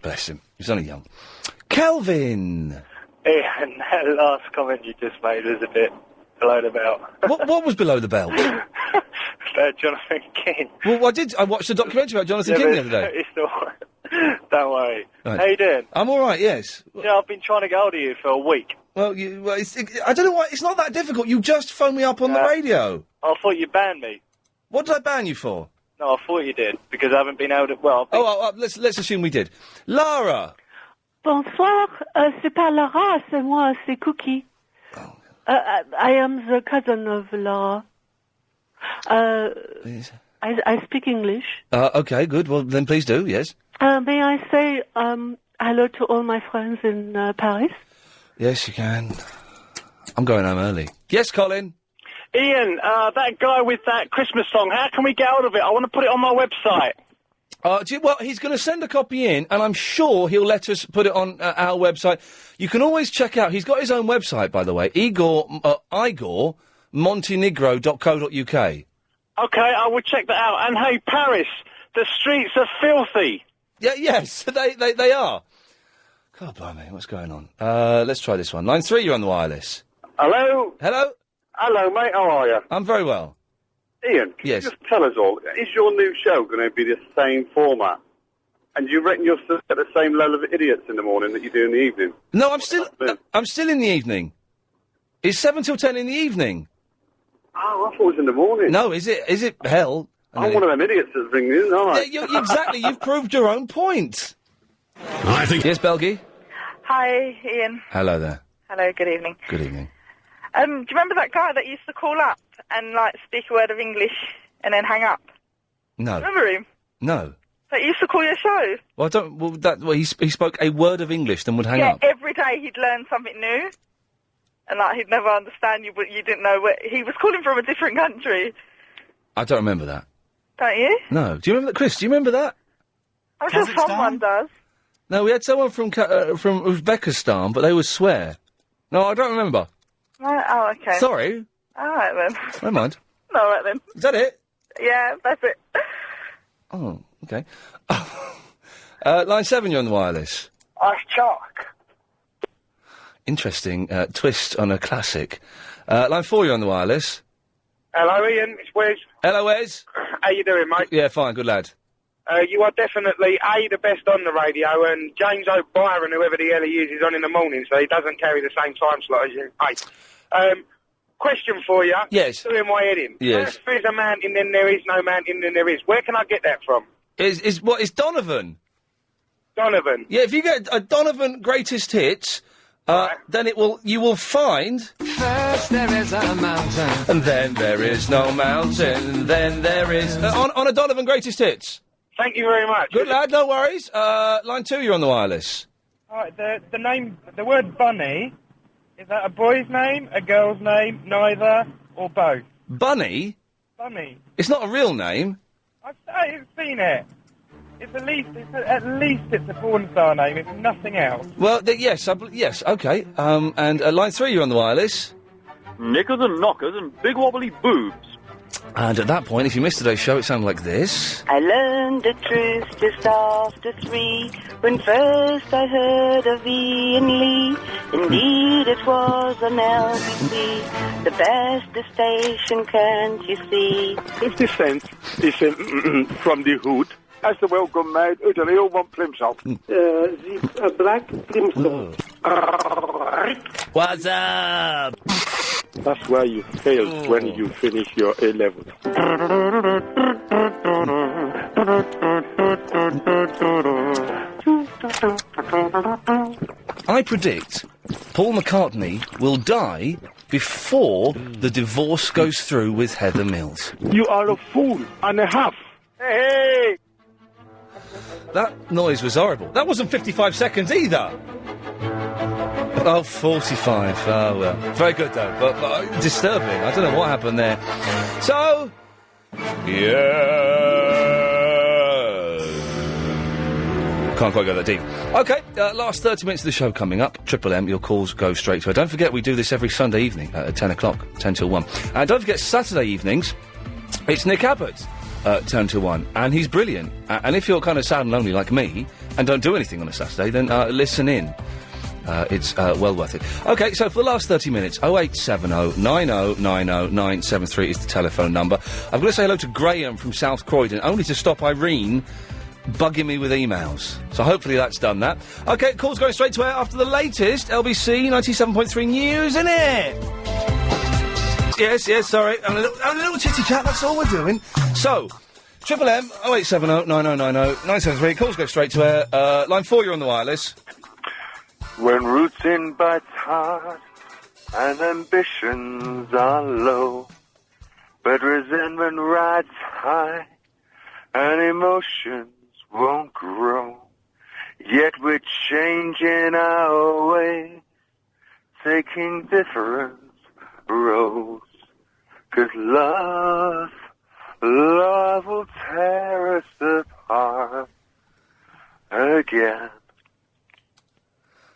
bless him. He's only young. Kelvin! Ian, that last comment you just made was a bit below the belt. What was below the belt? About Jonathan King. Well, I watched a documentary about Jonathan King the other day. It's all... Don't worry. Right. How you doing? I'm all right, yes. Yeah, I've been trying to get hold of you for a week. Well, I don't know why. It's not that difficult. You just phoned me up on the radio. I thought you banned me. What did I ban you for? No, I thought you did, because I haven't been able to... Well, let's assume we did. Lara! Bonsoir, c'est pas Lara, c'est moi, c'est Cookie. I am the cousin of Lara. I speak English. Okay, good. Well, then please do, yes. May I say hello to all my friends in Paris? Yes, you can. I'm going home early. Yes, Colin? Ian, that guy with that Christmas song, how can we get out of it? I want to put it on my website. Well, he's going to send a copy in, and I'm sure he'll let us put it on our website. You can always check out... He's got his own website, by the way, igormontenegro.co.uk. Okay, I will check that out. And hey, Paris, the streets are filthy. Yeah, yes, they are. God blimey, what's going on? Let's try this one. Line 3, you're on the wireless. Hello? Hello? Hello, mate, how are you? I'm very well. Ian, can you just tell us all, is your new show going to be the same format? And do you reckon you're still at the same level of idiots in the morning that you do in the evening? No, I'm still in the evening. It's 7 till 10 in the evening. Oh, I thought it was in the morning. No, is it hell? I'm one of them idiots that's ringing in, aren't I? Yeah, exactly, you've proved your own point. I think... Yes, Belgie? Hi, Ian. Hello there. Hello, good evening. Good evening. Do you remember that guy that used to call up and, speak a word of English and then hang up? No. Remember him? No. That used to call your show? Well, he spoke a word of English, then would hang up. Yeah, every day he'd learn something new. And, he'd never understand you, but you didn't know where... He was calling from a different country. I don't remember that. Don't you? No. Do you remember that, Chris? Do you remember that? I'm sure someone does. No, we had someone from Uzbekistan, but they would swear. No, I don't remember. Right, oh, okay. Sorry. All right, then. Never mind. All right, then. Is that it? Yeah, that's it. Oh, okay. Line 7, you're on the wireless. Ice Chalk. Interesting twist on a classic. Line 4, you're on the wireless. Hello, Ian. It's Wes. Hello, Wes. How you doing, mate? Yeah, fine. Good lad. You are definitely, the best on the radio, and James O'Brien, whoever the hell he is on in the morning, so he doesn't carry the same time slot as you. Hey, question for you. Yes. Doing my head in. Yes. If there's a mountain, then there is no mountain, then there is. Where can I get that from? Is Donovan? Donovan. Yeah, if you get a Donovan Greatest Hits, then you will find... First there is a mountain. And then there is no mountain, and then there is... on a Donovan Greatest Hits. Thank you very much. Good lad, no worries. Line 2, you're on the wireless. All right, the word bunny, is that a boy's name, a girl's name, neither, or both? Bunny? Bunny. It's not a real name. I've seen it. It's at least it's a porn star name. It's nothing else. Well, yes, okay. And line 3, you're on the wireless. Knickers and knockers and big wobbly boobs. And at that point, if you missed today's show, it sounded like this. I learned the truth just after 3, when first I heard of Ian Lee. Indeed, it was on LBC, the best station, can't you see? If the sense is from the hood, as the welcome made, they all want Plimsoll. The black Plimsoll. What's up? That's where you failed when you finish your A-level. I predict Paul McCartney will die before the divorce goes through with Heather Mills. You are a fool and a half. Hey! That noise was horrible. That wasn't 55 seconds either. Oh, 45. Oh, well. Very good, though. But disturbing. I don't know what happened there. So... Yeah... Can't quite go that deep. OK, last 30 minutes of the show coming up. Triple M, your calls go straight to her. Don't forget, we do this every Sunday evening at 10 o'clock, 10 till 1. And don't forget, Saturday evenings, it's Nick Abbott. 10 to 1, and he's brilliant. And if you're kind of sad and lonely like me, and don't do anything on a Saturday, then listen in. It's well worth it. OK, so for the last 30 minutes, 0870 90 90 973 is the telephone number. I've got to say hello to Graham from South Croydon, only to stop Irene bugging me with emails. So hopefully that's done that. OK, calls going straight to air after the latest LBC 97.3 news, innit? Yes, sorry. I'm a little chitty-chat, that's all we're doing. So, Triple M, 0870 9090 973. Calls go straight to air. Line 4, you're on the wireless. When roots in bites hard and ambitions are low, but resentment rides high and emotions won't grow, yet we're changing our way, taking different roads. 'Cause love will tear us apart again.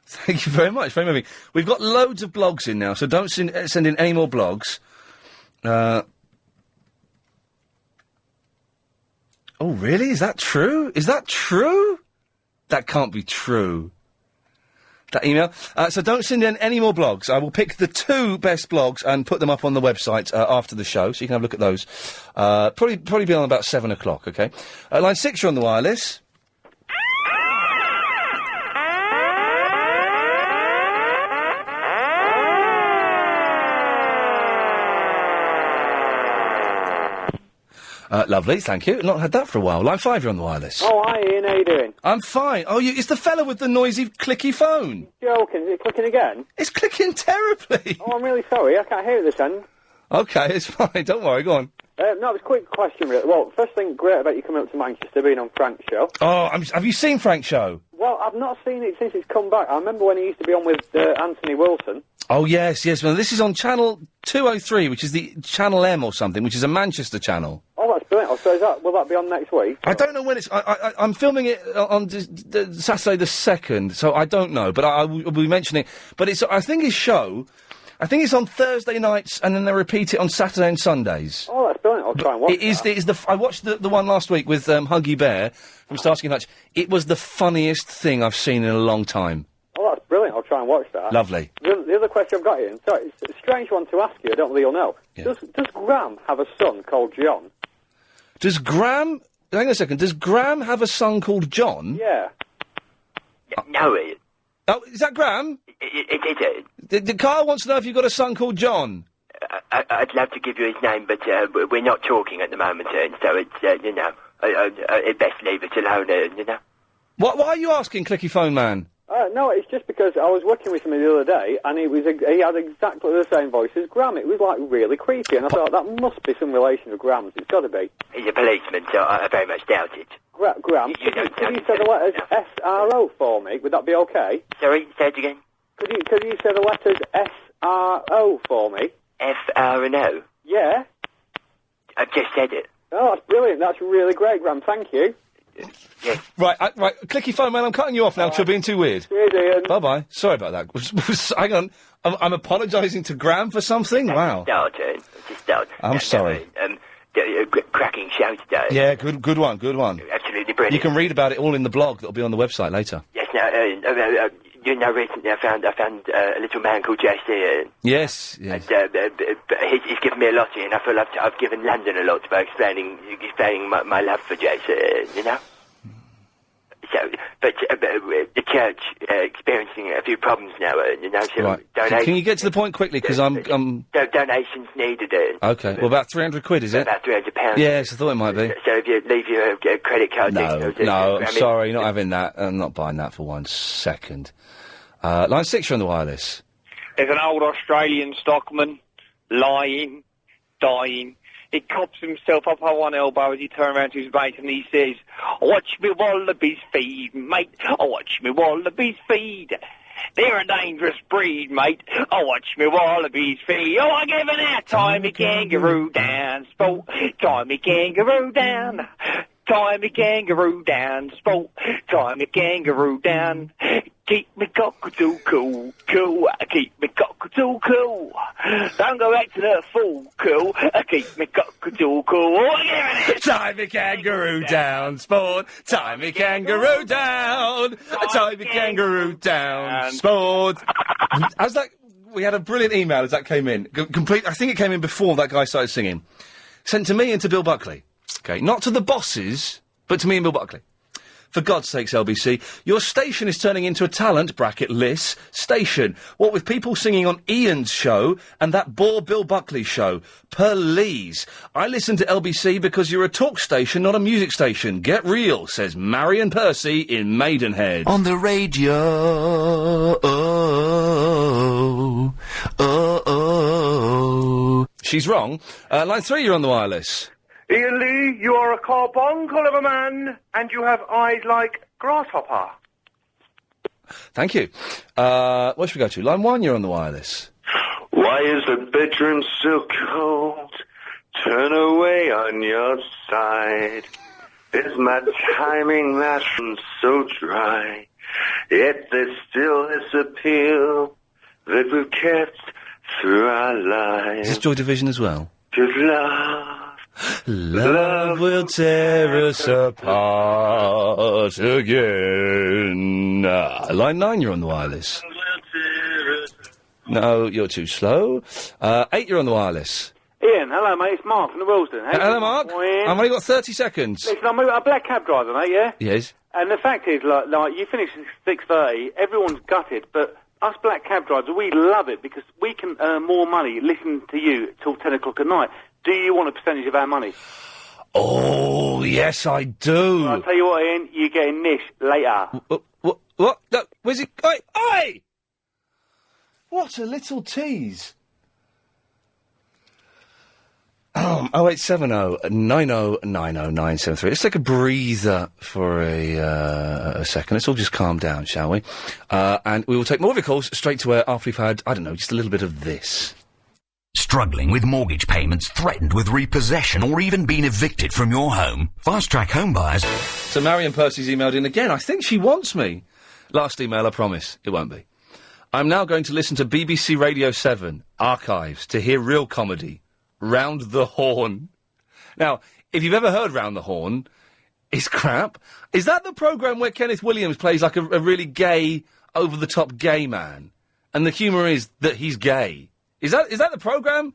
Thank you very much. Very moving. We've got loads of blogs in now, so don't send in any more blogs. Oh, really? Is that true? Is that true? That can't be true. That email. So don't send in any more blogs. I will pick the 2 best blogs and put them up on the website after the show, so you can have a look at those. Probably be on about 7 o'clock, OK? Line 6, you're on the wireless. Lovely, thank you. Not had that for a while. Line 5, you're on the wireless. Oh, hi, Ian, how you doing? I'm fine. Oh, it's the fella with the noisy, clicky phone. Joking, is it clicking again? It's clicking terribly. Oh, I'm really sorry, I can't hear this end. OK, it's fine, don't worry, go on. No, it's a quick question, really. Well, first thing, great about you coming up to Manchester, being on Frank's show. Oh, have you seen Frank's show? Well, I've not seen it since it's come back. I remember when he used to be on with Anthony Wilson. Oh, yes. Well, this is on Channel 203, which is the Channel M or something, which is a Manchester channel. Oh, that's brilliant. So will that be on next week? I don't know when it's... I'm filming it on Saturday the 2nd, so I don't know, but I will be mentioning it. But I think his show... I think it's on Thursday nights, and then they repeat it on Saturday and Sundays. Oh, that's brilliant. I'll try and watch that. I watched the one last week with Huggy Bear from Starsky & Hutch. It was the funniest thing I've seen in a long time. Oh, that's brilliant. I'll try and watch that. Lovely. The other question I've got, Ian, sorry, it's a strange one to ask you. I don't know whether you'll know. Yeah. Does Graham have a son called John? Does Graham... Hang on a second. Does Graham have a son called John? Yeah. No, Ian. Oh, is that Graham? It Carl wants to know if you've got a son called John. I'd love to give you his name, but we're not talking at the moment, Ian, so it's, it's best leave it alone, you know. Why are you asking, Clicky Phone Man? No, it's just because I was working with somebody the other day, and he had exactly the same voice as Graham. It was, like, really creepy, and I thought that must be some relation of Graham's. It's got to be. He's a policeman, so I very much doubt it. Graham, could you say the letters SRO for me? Would that be okay? Sorry, say it again. Could you say the letters SRO for me? F-R-N-O? Yeah. I've just said it. Oh, that's brilliant. That's really great, Graham. Thank you. Yeah. Right, clicky phone man, I'm cutting you off now because you're being too weird. Cheers, Ian. Bye-bye. Sorry about that. Hang on. I'm apologising to Graham for something? Wow. Just start. I'm sorry. Cracking show today. Yeah, good one. Absolutely brilliant. You can read about it all in the blog that'll be on the website later. Yes, recently I found a little man called JC. Yes. And, he's given me a lot, and I feel I've given London a lot by explaining my love for JC, you know? So, but the church experiencing a few problems now, you know, so Right. donations... Can you get to the point quickly, because I'm... Donations needed. Okay, well, about £300, is it? About £300. Yes, I thought it might be. So if you leave your credit card... No, I'm sorry, not having that. I'm not buying that for 1 second. Line 6, you're on the wireless. There's an old Australian stockman, lying, dying. He cops himself up on one elbow as he turns around to his mate and he says, "Watch me wallabies feed, mate. Watch me wallabies feed. They're a dangerous breed, mate. Watch me wallabies feed. Oh, I give an out. Tie me kangaroo down, sport. Tie me kangaroo down. Tie me kangaroo down, sport. Tie me kangaroo down. Keep me cockatoo cool, cool. Keep me cockatoo cool. Don't go back to the fool, cool. Keep me cockatoo cool. Tie me kangaroo down, sport. Tie me kangaroo down. Tie me kangaroo down, sport. As that, we had a brilliant email as that came in. Complete. I think it came in before that guy started singing. Sent to me and to Bill Buckley. Okay, not to the bosses, but to me and Bill Buckley. For God's sakes, LBC, your station is turning into a talent, Liss, station. What with people singing on Iain's show and that bore Bill Buckley show. Please. I listen to LBC because you're a talk station, not a music station. Get real, says Marion Percy in Maidenhead. On the radio, She's wrong. Line 3, you're on the wireless. Ian Lee, you are a carbuncle of a man, and you have eyes like grasshopper. Thank you. Where should we go to? Line 1, you're on the wireless. Why is the bedroom so cold? Turn away on your side. Is my timing that so dry? Yet there's still this appeal that we've kept through our lives. Is this Joy Division as well? Good love. Love will tear us apart again. Line 9, you're on the wireless. No, you're too slow. 8, you're on the wireless. Ian, hello, mate. It's Mark from the Wilston. Hello, Mark. I've only got 30 seconds. Listen, I'm a black cab driver, mate, yeah? Yes. And the fact is, like you finish at 6:30, everyone's gutted, but us black cab drivers, we love it because we can earn more money listening to you till 10 o'clock at night. Do you want a percentage of our money? Oh, yes, I do. Well, I'll tell you what, Ian, you're getting niche later. What? No, where's it? Oi! What a little tease. 0870 90 90 973. Let's take a breather for a second. Let's all just calm down, shall we? And we will take more of your calls straight to air after we've had, I don't know, just a little bit of this. Struggling with mortgage payments, threatened with repossession, or even been evicted from your home? Fast Track Home Buyers. So Marion Percy's emailed in again. I think she wants me. Last email, I promise. It won't be. I'm now going to listen to BBC Radio 7 archives to hear real comedy. Round the Horn. Now, if you've ever heard Round the Horn, it's crap. Is that the programme where Kenneth Williams plays like a really gay, over-the-top gay man? And the humour is that he's gay? Is that the programme?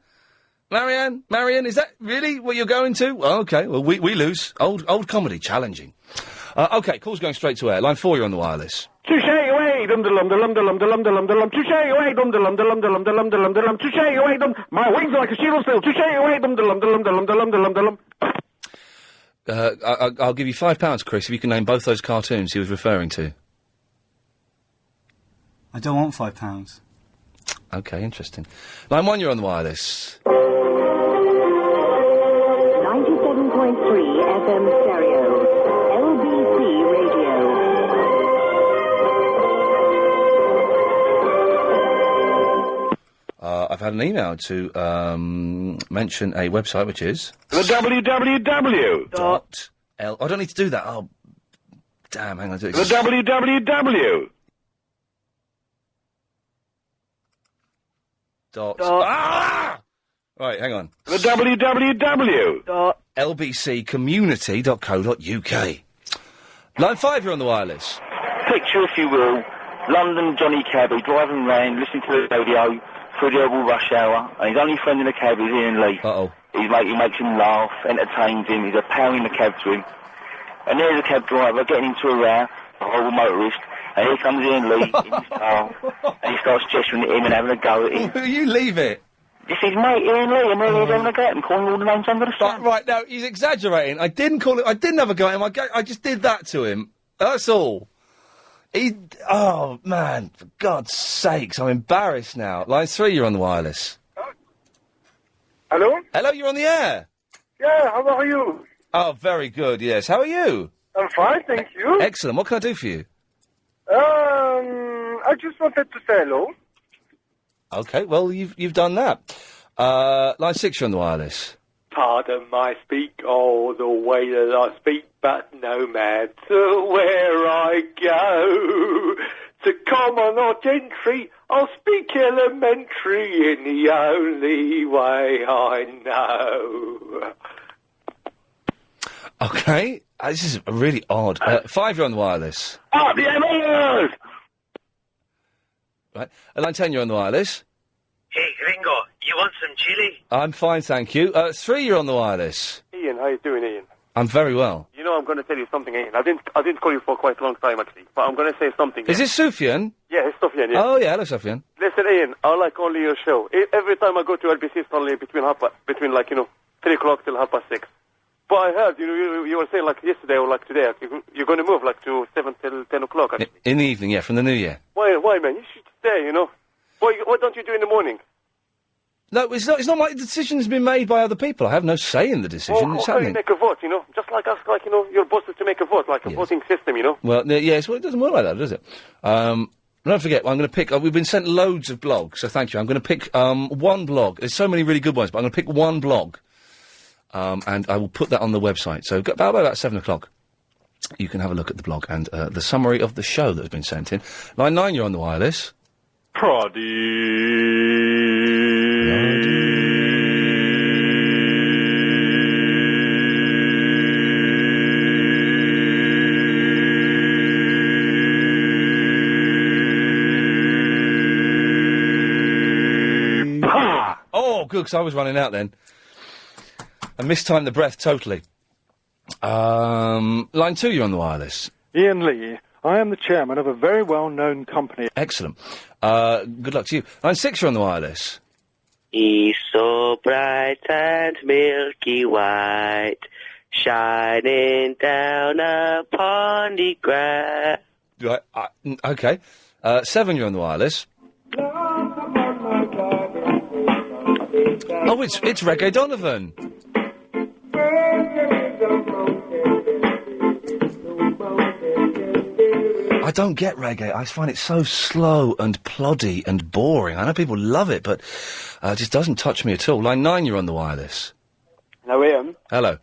Marianne, is that really what you're going to? Well, OK, well, we lose. Old comedy, challenging. OK, call's going straight to air. Line 4, you're on the wireless. Touche away, dum dum dum dum dum dum dum dum. Touche away, dum dum dum dum dum dum dum. Touche away, dum. My wings are like a shield still. Touche away, dum dum dum dum dum dum dum. I'll give you £5, Chris, if you can name both those cartoons he was referring to. I don't want £5. Okay, interesting. Line 1, you're on the wireless. 97.3 FM stereo. LBC radio. I've had an email to mention a website which is... The www. I don't need to do that. Oh, damn, hang on. The www. Ah! Right, hang on. The www. lbccommunity.co.uk. Line 5, you're on the wireless. Picture, if you will, London Johnny Cabby driving round, listening to the radio through the horrible rush hour, and his only friend in the cab is Iain Lee. Uh-oh. He makes him laugh, entertains him, he's a pal in the cab to him. And there's a cab driver getting into a row, a horrible motorist, and here comes Iain Lee in his car, and he starts gesturing at him and having a go at him. Will you leave it? This is mate Iain Lee, and there he's having a go at him, calling all the names under the sun. Right, no, he's exaggerating. I didn't call it. I didn't have a go at him. I just did that to him. That's all. Oh, man, for God's sakes, I'm embarrassed now. Line 3, you're on the wireless. Hello? Hello, you're on the air. Yeah, how are you? Oh, very good, yes. How are you? I'm fine, thank you. Excellent. What can I do for you? I just wanted to say hello. Okay, well, you've done that. Line 6, you're on the wireless. Pardon my speak, oh, the way that I speak, but no matter where I go, to common or gentry, I'll speak elementary in the only way I know. Okay, this is really odd. 5, you're on the wireless. Ah, the MOs! Right, line 10, you're on the wireless. Hey, Gringo, you want some chili? I'm fine, thank you. 3, you're on the wireless. Ian, how you doing, Ian? I'm very well. You know, I'm going to tell you something, Ian. I didn't call you for quite a long time, actually, but I'm going to say something. Is this Sufyan? Yeah, it's Sufyan, yeah. Oh, yeah, hello, Sufyan. Listen, Ian, I like only your show. Every time I go to LBC, it's only between 3 o'clock till 6:30. But I heard, you were saying, like, yesterday or, like, today, you're going to move, like, to 7 till 10 o'clock, actually. In the evening, yeah, from the new year. Why, man? You should stay, What don't you do in the morning? No, it's not my decision's been made by other people. I have no say in the decision. It's How can you happening. make a vote, Just like us, like, your bosses to make a vote, like a voting system, Well, yes, well, it doesn't work like that, does it? Don't forget, I'm going to pick... we've been sent loads of blogs, so thank you. I'm going to pick one blog. There's so many really good ones, but I'm going to pick one blog, and I will put that on the website. So about 7 o'clock, you can have a look at the blog and the summary of the show that has been sent in. Line 9, you're on the wireless. Oh, good, because I was running out then. I mistimed the breath totally. Line 2, you're on the wireless. Iain Lee, I am the chairman of a very well-known company. Excellent. Good luck to you. Line 6, you're on the wireless. He's so bright and milky white, shining down upon the grass. Right, okay. 7, you're on the wireless. Oh, it's Reggae Donovan. I don't get reggae. I find it so slow and ploddy and boring. I know people love it, but it just doesn't touch me at all. Line 9, you're on the wireless. Hello, Ian. Hello.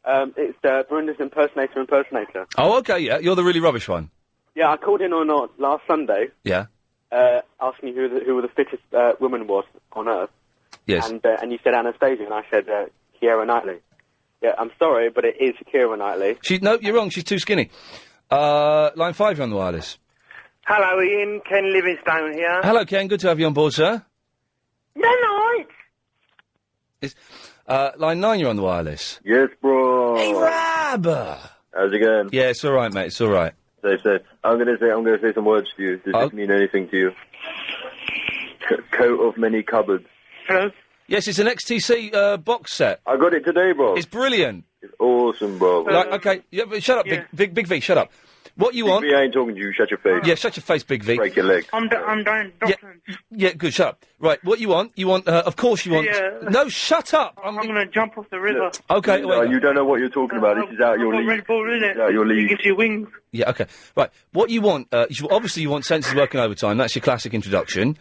It's Brenda's impersonator. Oh, okay, yeah. You're the really rubbish one. Yeah, I called in on last Sunday, Yeah. asking who the fittest woman was on Earth. Yes. And you said Anastasia, and I said Keira Knightley. Yeah, I'm sorry, but it is Keira Knightley. No, you're wrong. She's too skinny. Line 5, you're on the wireless. Hello, Ian. Ken Livingstone here. Hello, Ken. Good to have you on board, sir. Good night. Line 9, you're on the wireless. Yes, bro. Hey, Rab! How's it going? Yeah, it's all right, mate. It's all right. So I'm gonna say some words to you. Does this mean anything to you? Coat of many cupboards. Hello. Yes, it's an XTC box set. I got it today, bro. It's brilliant. It's awesome, bro. Like, okay, yeah, but shut up, Big V. Shut up. What you want? Big V ain't talking to you. Shut your face. Yeah, shut your face, Big V. Break your leg. I'm down. Yeah, good, shut up. Right, what you want? You want, of course you want... Yeah. No, shut up! I'm going to jump off the river. Okay, No, you don't know what you're talking about. This is out your league. Red Bull, isn't it? Out your league. It gives you wings. Yeah, okay. Right, what you want, obviously you want senses working overtime, that's your classic introduction.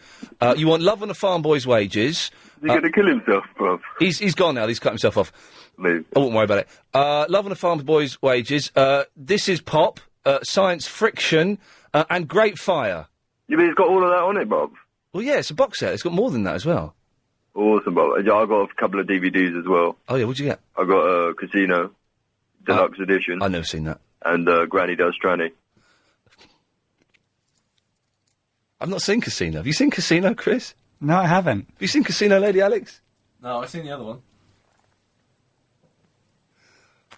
You want Love on a Farm Boy's Wages. He's going to kill himself, bruv. He's gone now, he's cut himself off. Leave. I won't worry about it. Love on a Farm Boy's Wages. This is Pop, Science Friction, and Great Fire. You mean it's got all of that on it, Bob? Well, yeah, it's a box set. It's got more than that as well. Awesome, Bob. Yeah, I got a couple of DVDs as well. Oh, yeah, what'd you get? I got a Casino Deluxe Edition. I've never seen that. And Granny Does Tranny. I've not seen Casino. Have you seen Casino, Chris? No, I haven't. Have you seen Casino, Lady Alex? No, I've seen the other one.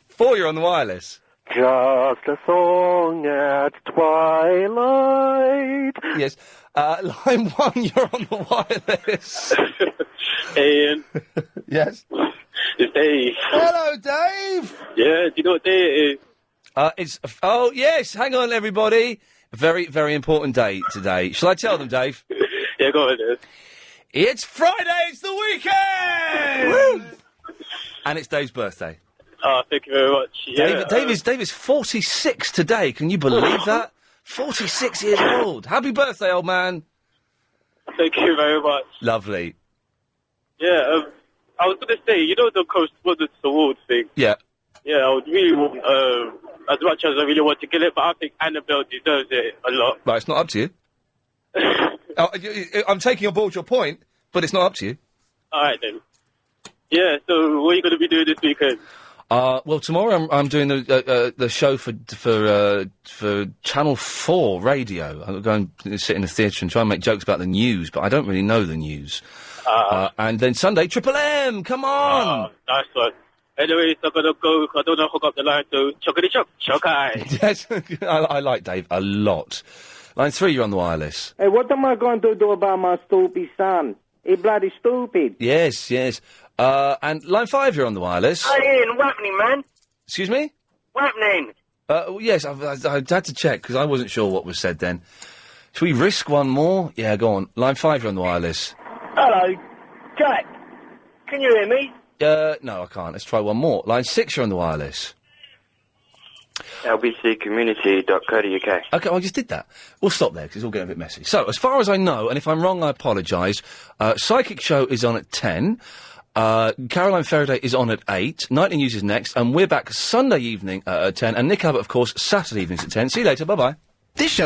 4, you're on the wireless. Just a song at twilight. Yes. Line 1, you're on the wireless. Ian. Yes? It's Dave. Hello, Dave. Yeah, do you know what day it is? Oh, yes, hang on, everybody. Very, very important day today. Shall I tell them, Dave? Yeah, go on, Dave. It's Friday, it's the weekend! Woo! And it's Dave's birthday. Oh, thank you very much. Yeah, Dave is 46 today. Can you believe that? 46 years old. Happy birthday, old man. Thank you very much. Lovely. Yeah, I was going to say, you know the Correspondence Awards thing? Yeah. Yeah, I would really want, as much as I really want to get it, but I think Annabelle deserves it a lot. Right, it's not up to you. I'm taking on board your point, but it's not up to you. All right, then. Yeah, so what are you going to be doing this weekend? Well, tomorrow I'm doing the show for Channel 4 radio. I'm going to sit in the theatre and try and make jokes about the news, but I don't really know the news. And then Sunday, Triple M, come on! Nice one. Anyways, I'm going to go, I don't know, hook up the line, so chockity chock, chockeye. Yes, I like Dave a lot. Line 3, you're on the wireless. Hey, what am I going to do about my stupid son? He bloody stupid. Yes. And line 5, you're on the wireless. Hey, Ian, what happening, man? Excuse me? What happening? Yes, I had to check, because I wasn't sure what was said then. Should we risk one more? Yeah, go on. Line 5, you're on the wireless. Hello, Jack. Can you hear me? No, I can't. Let's try one more. Line 6, you're on the wireless. lbccommunity.co.uk. OK, well, I just did that. We'll stop there, because it's all getting a bit messy. So, as far as I know, and if I'm wrong, I apologise, Psychic Show is on at 10, Caroline Faraday is on at 8, Nightly News is next, and we're back Sunday evening at 10, and Nick Abbott, of course, Saturday evenings at 10. See you later, bye-bye. This show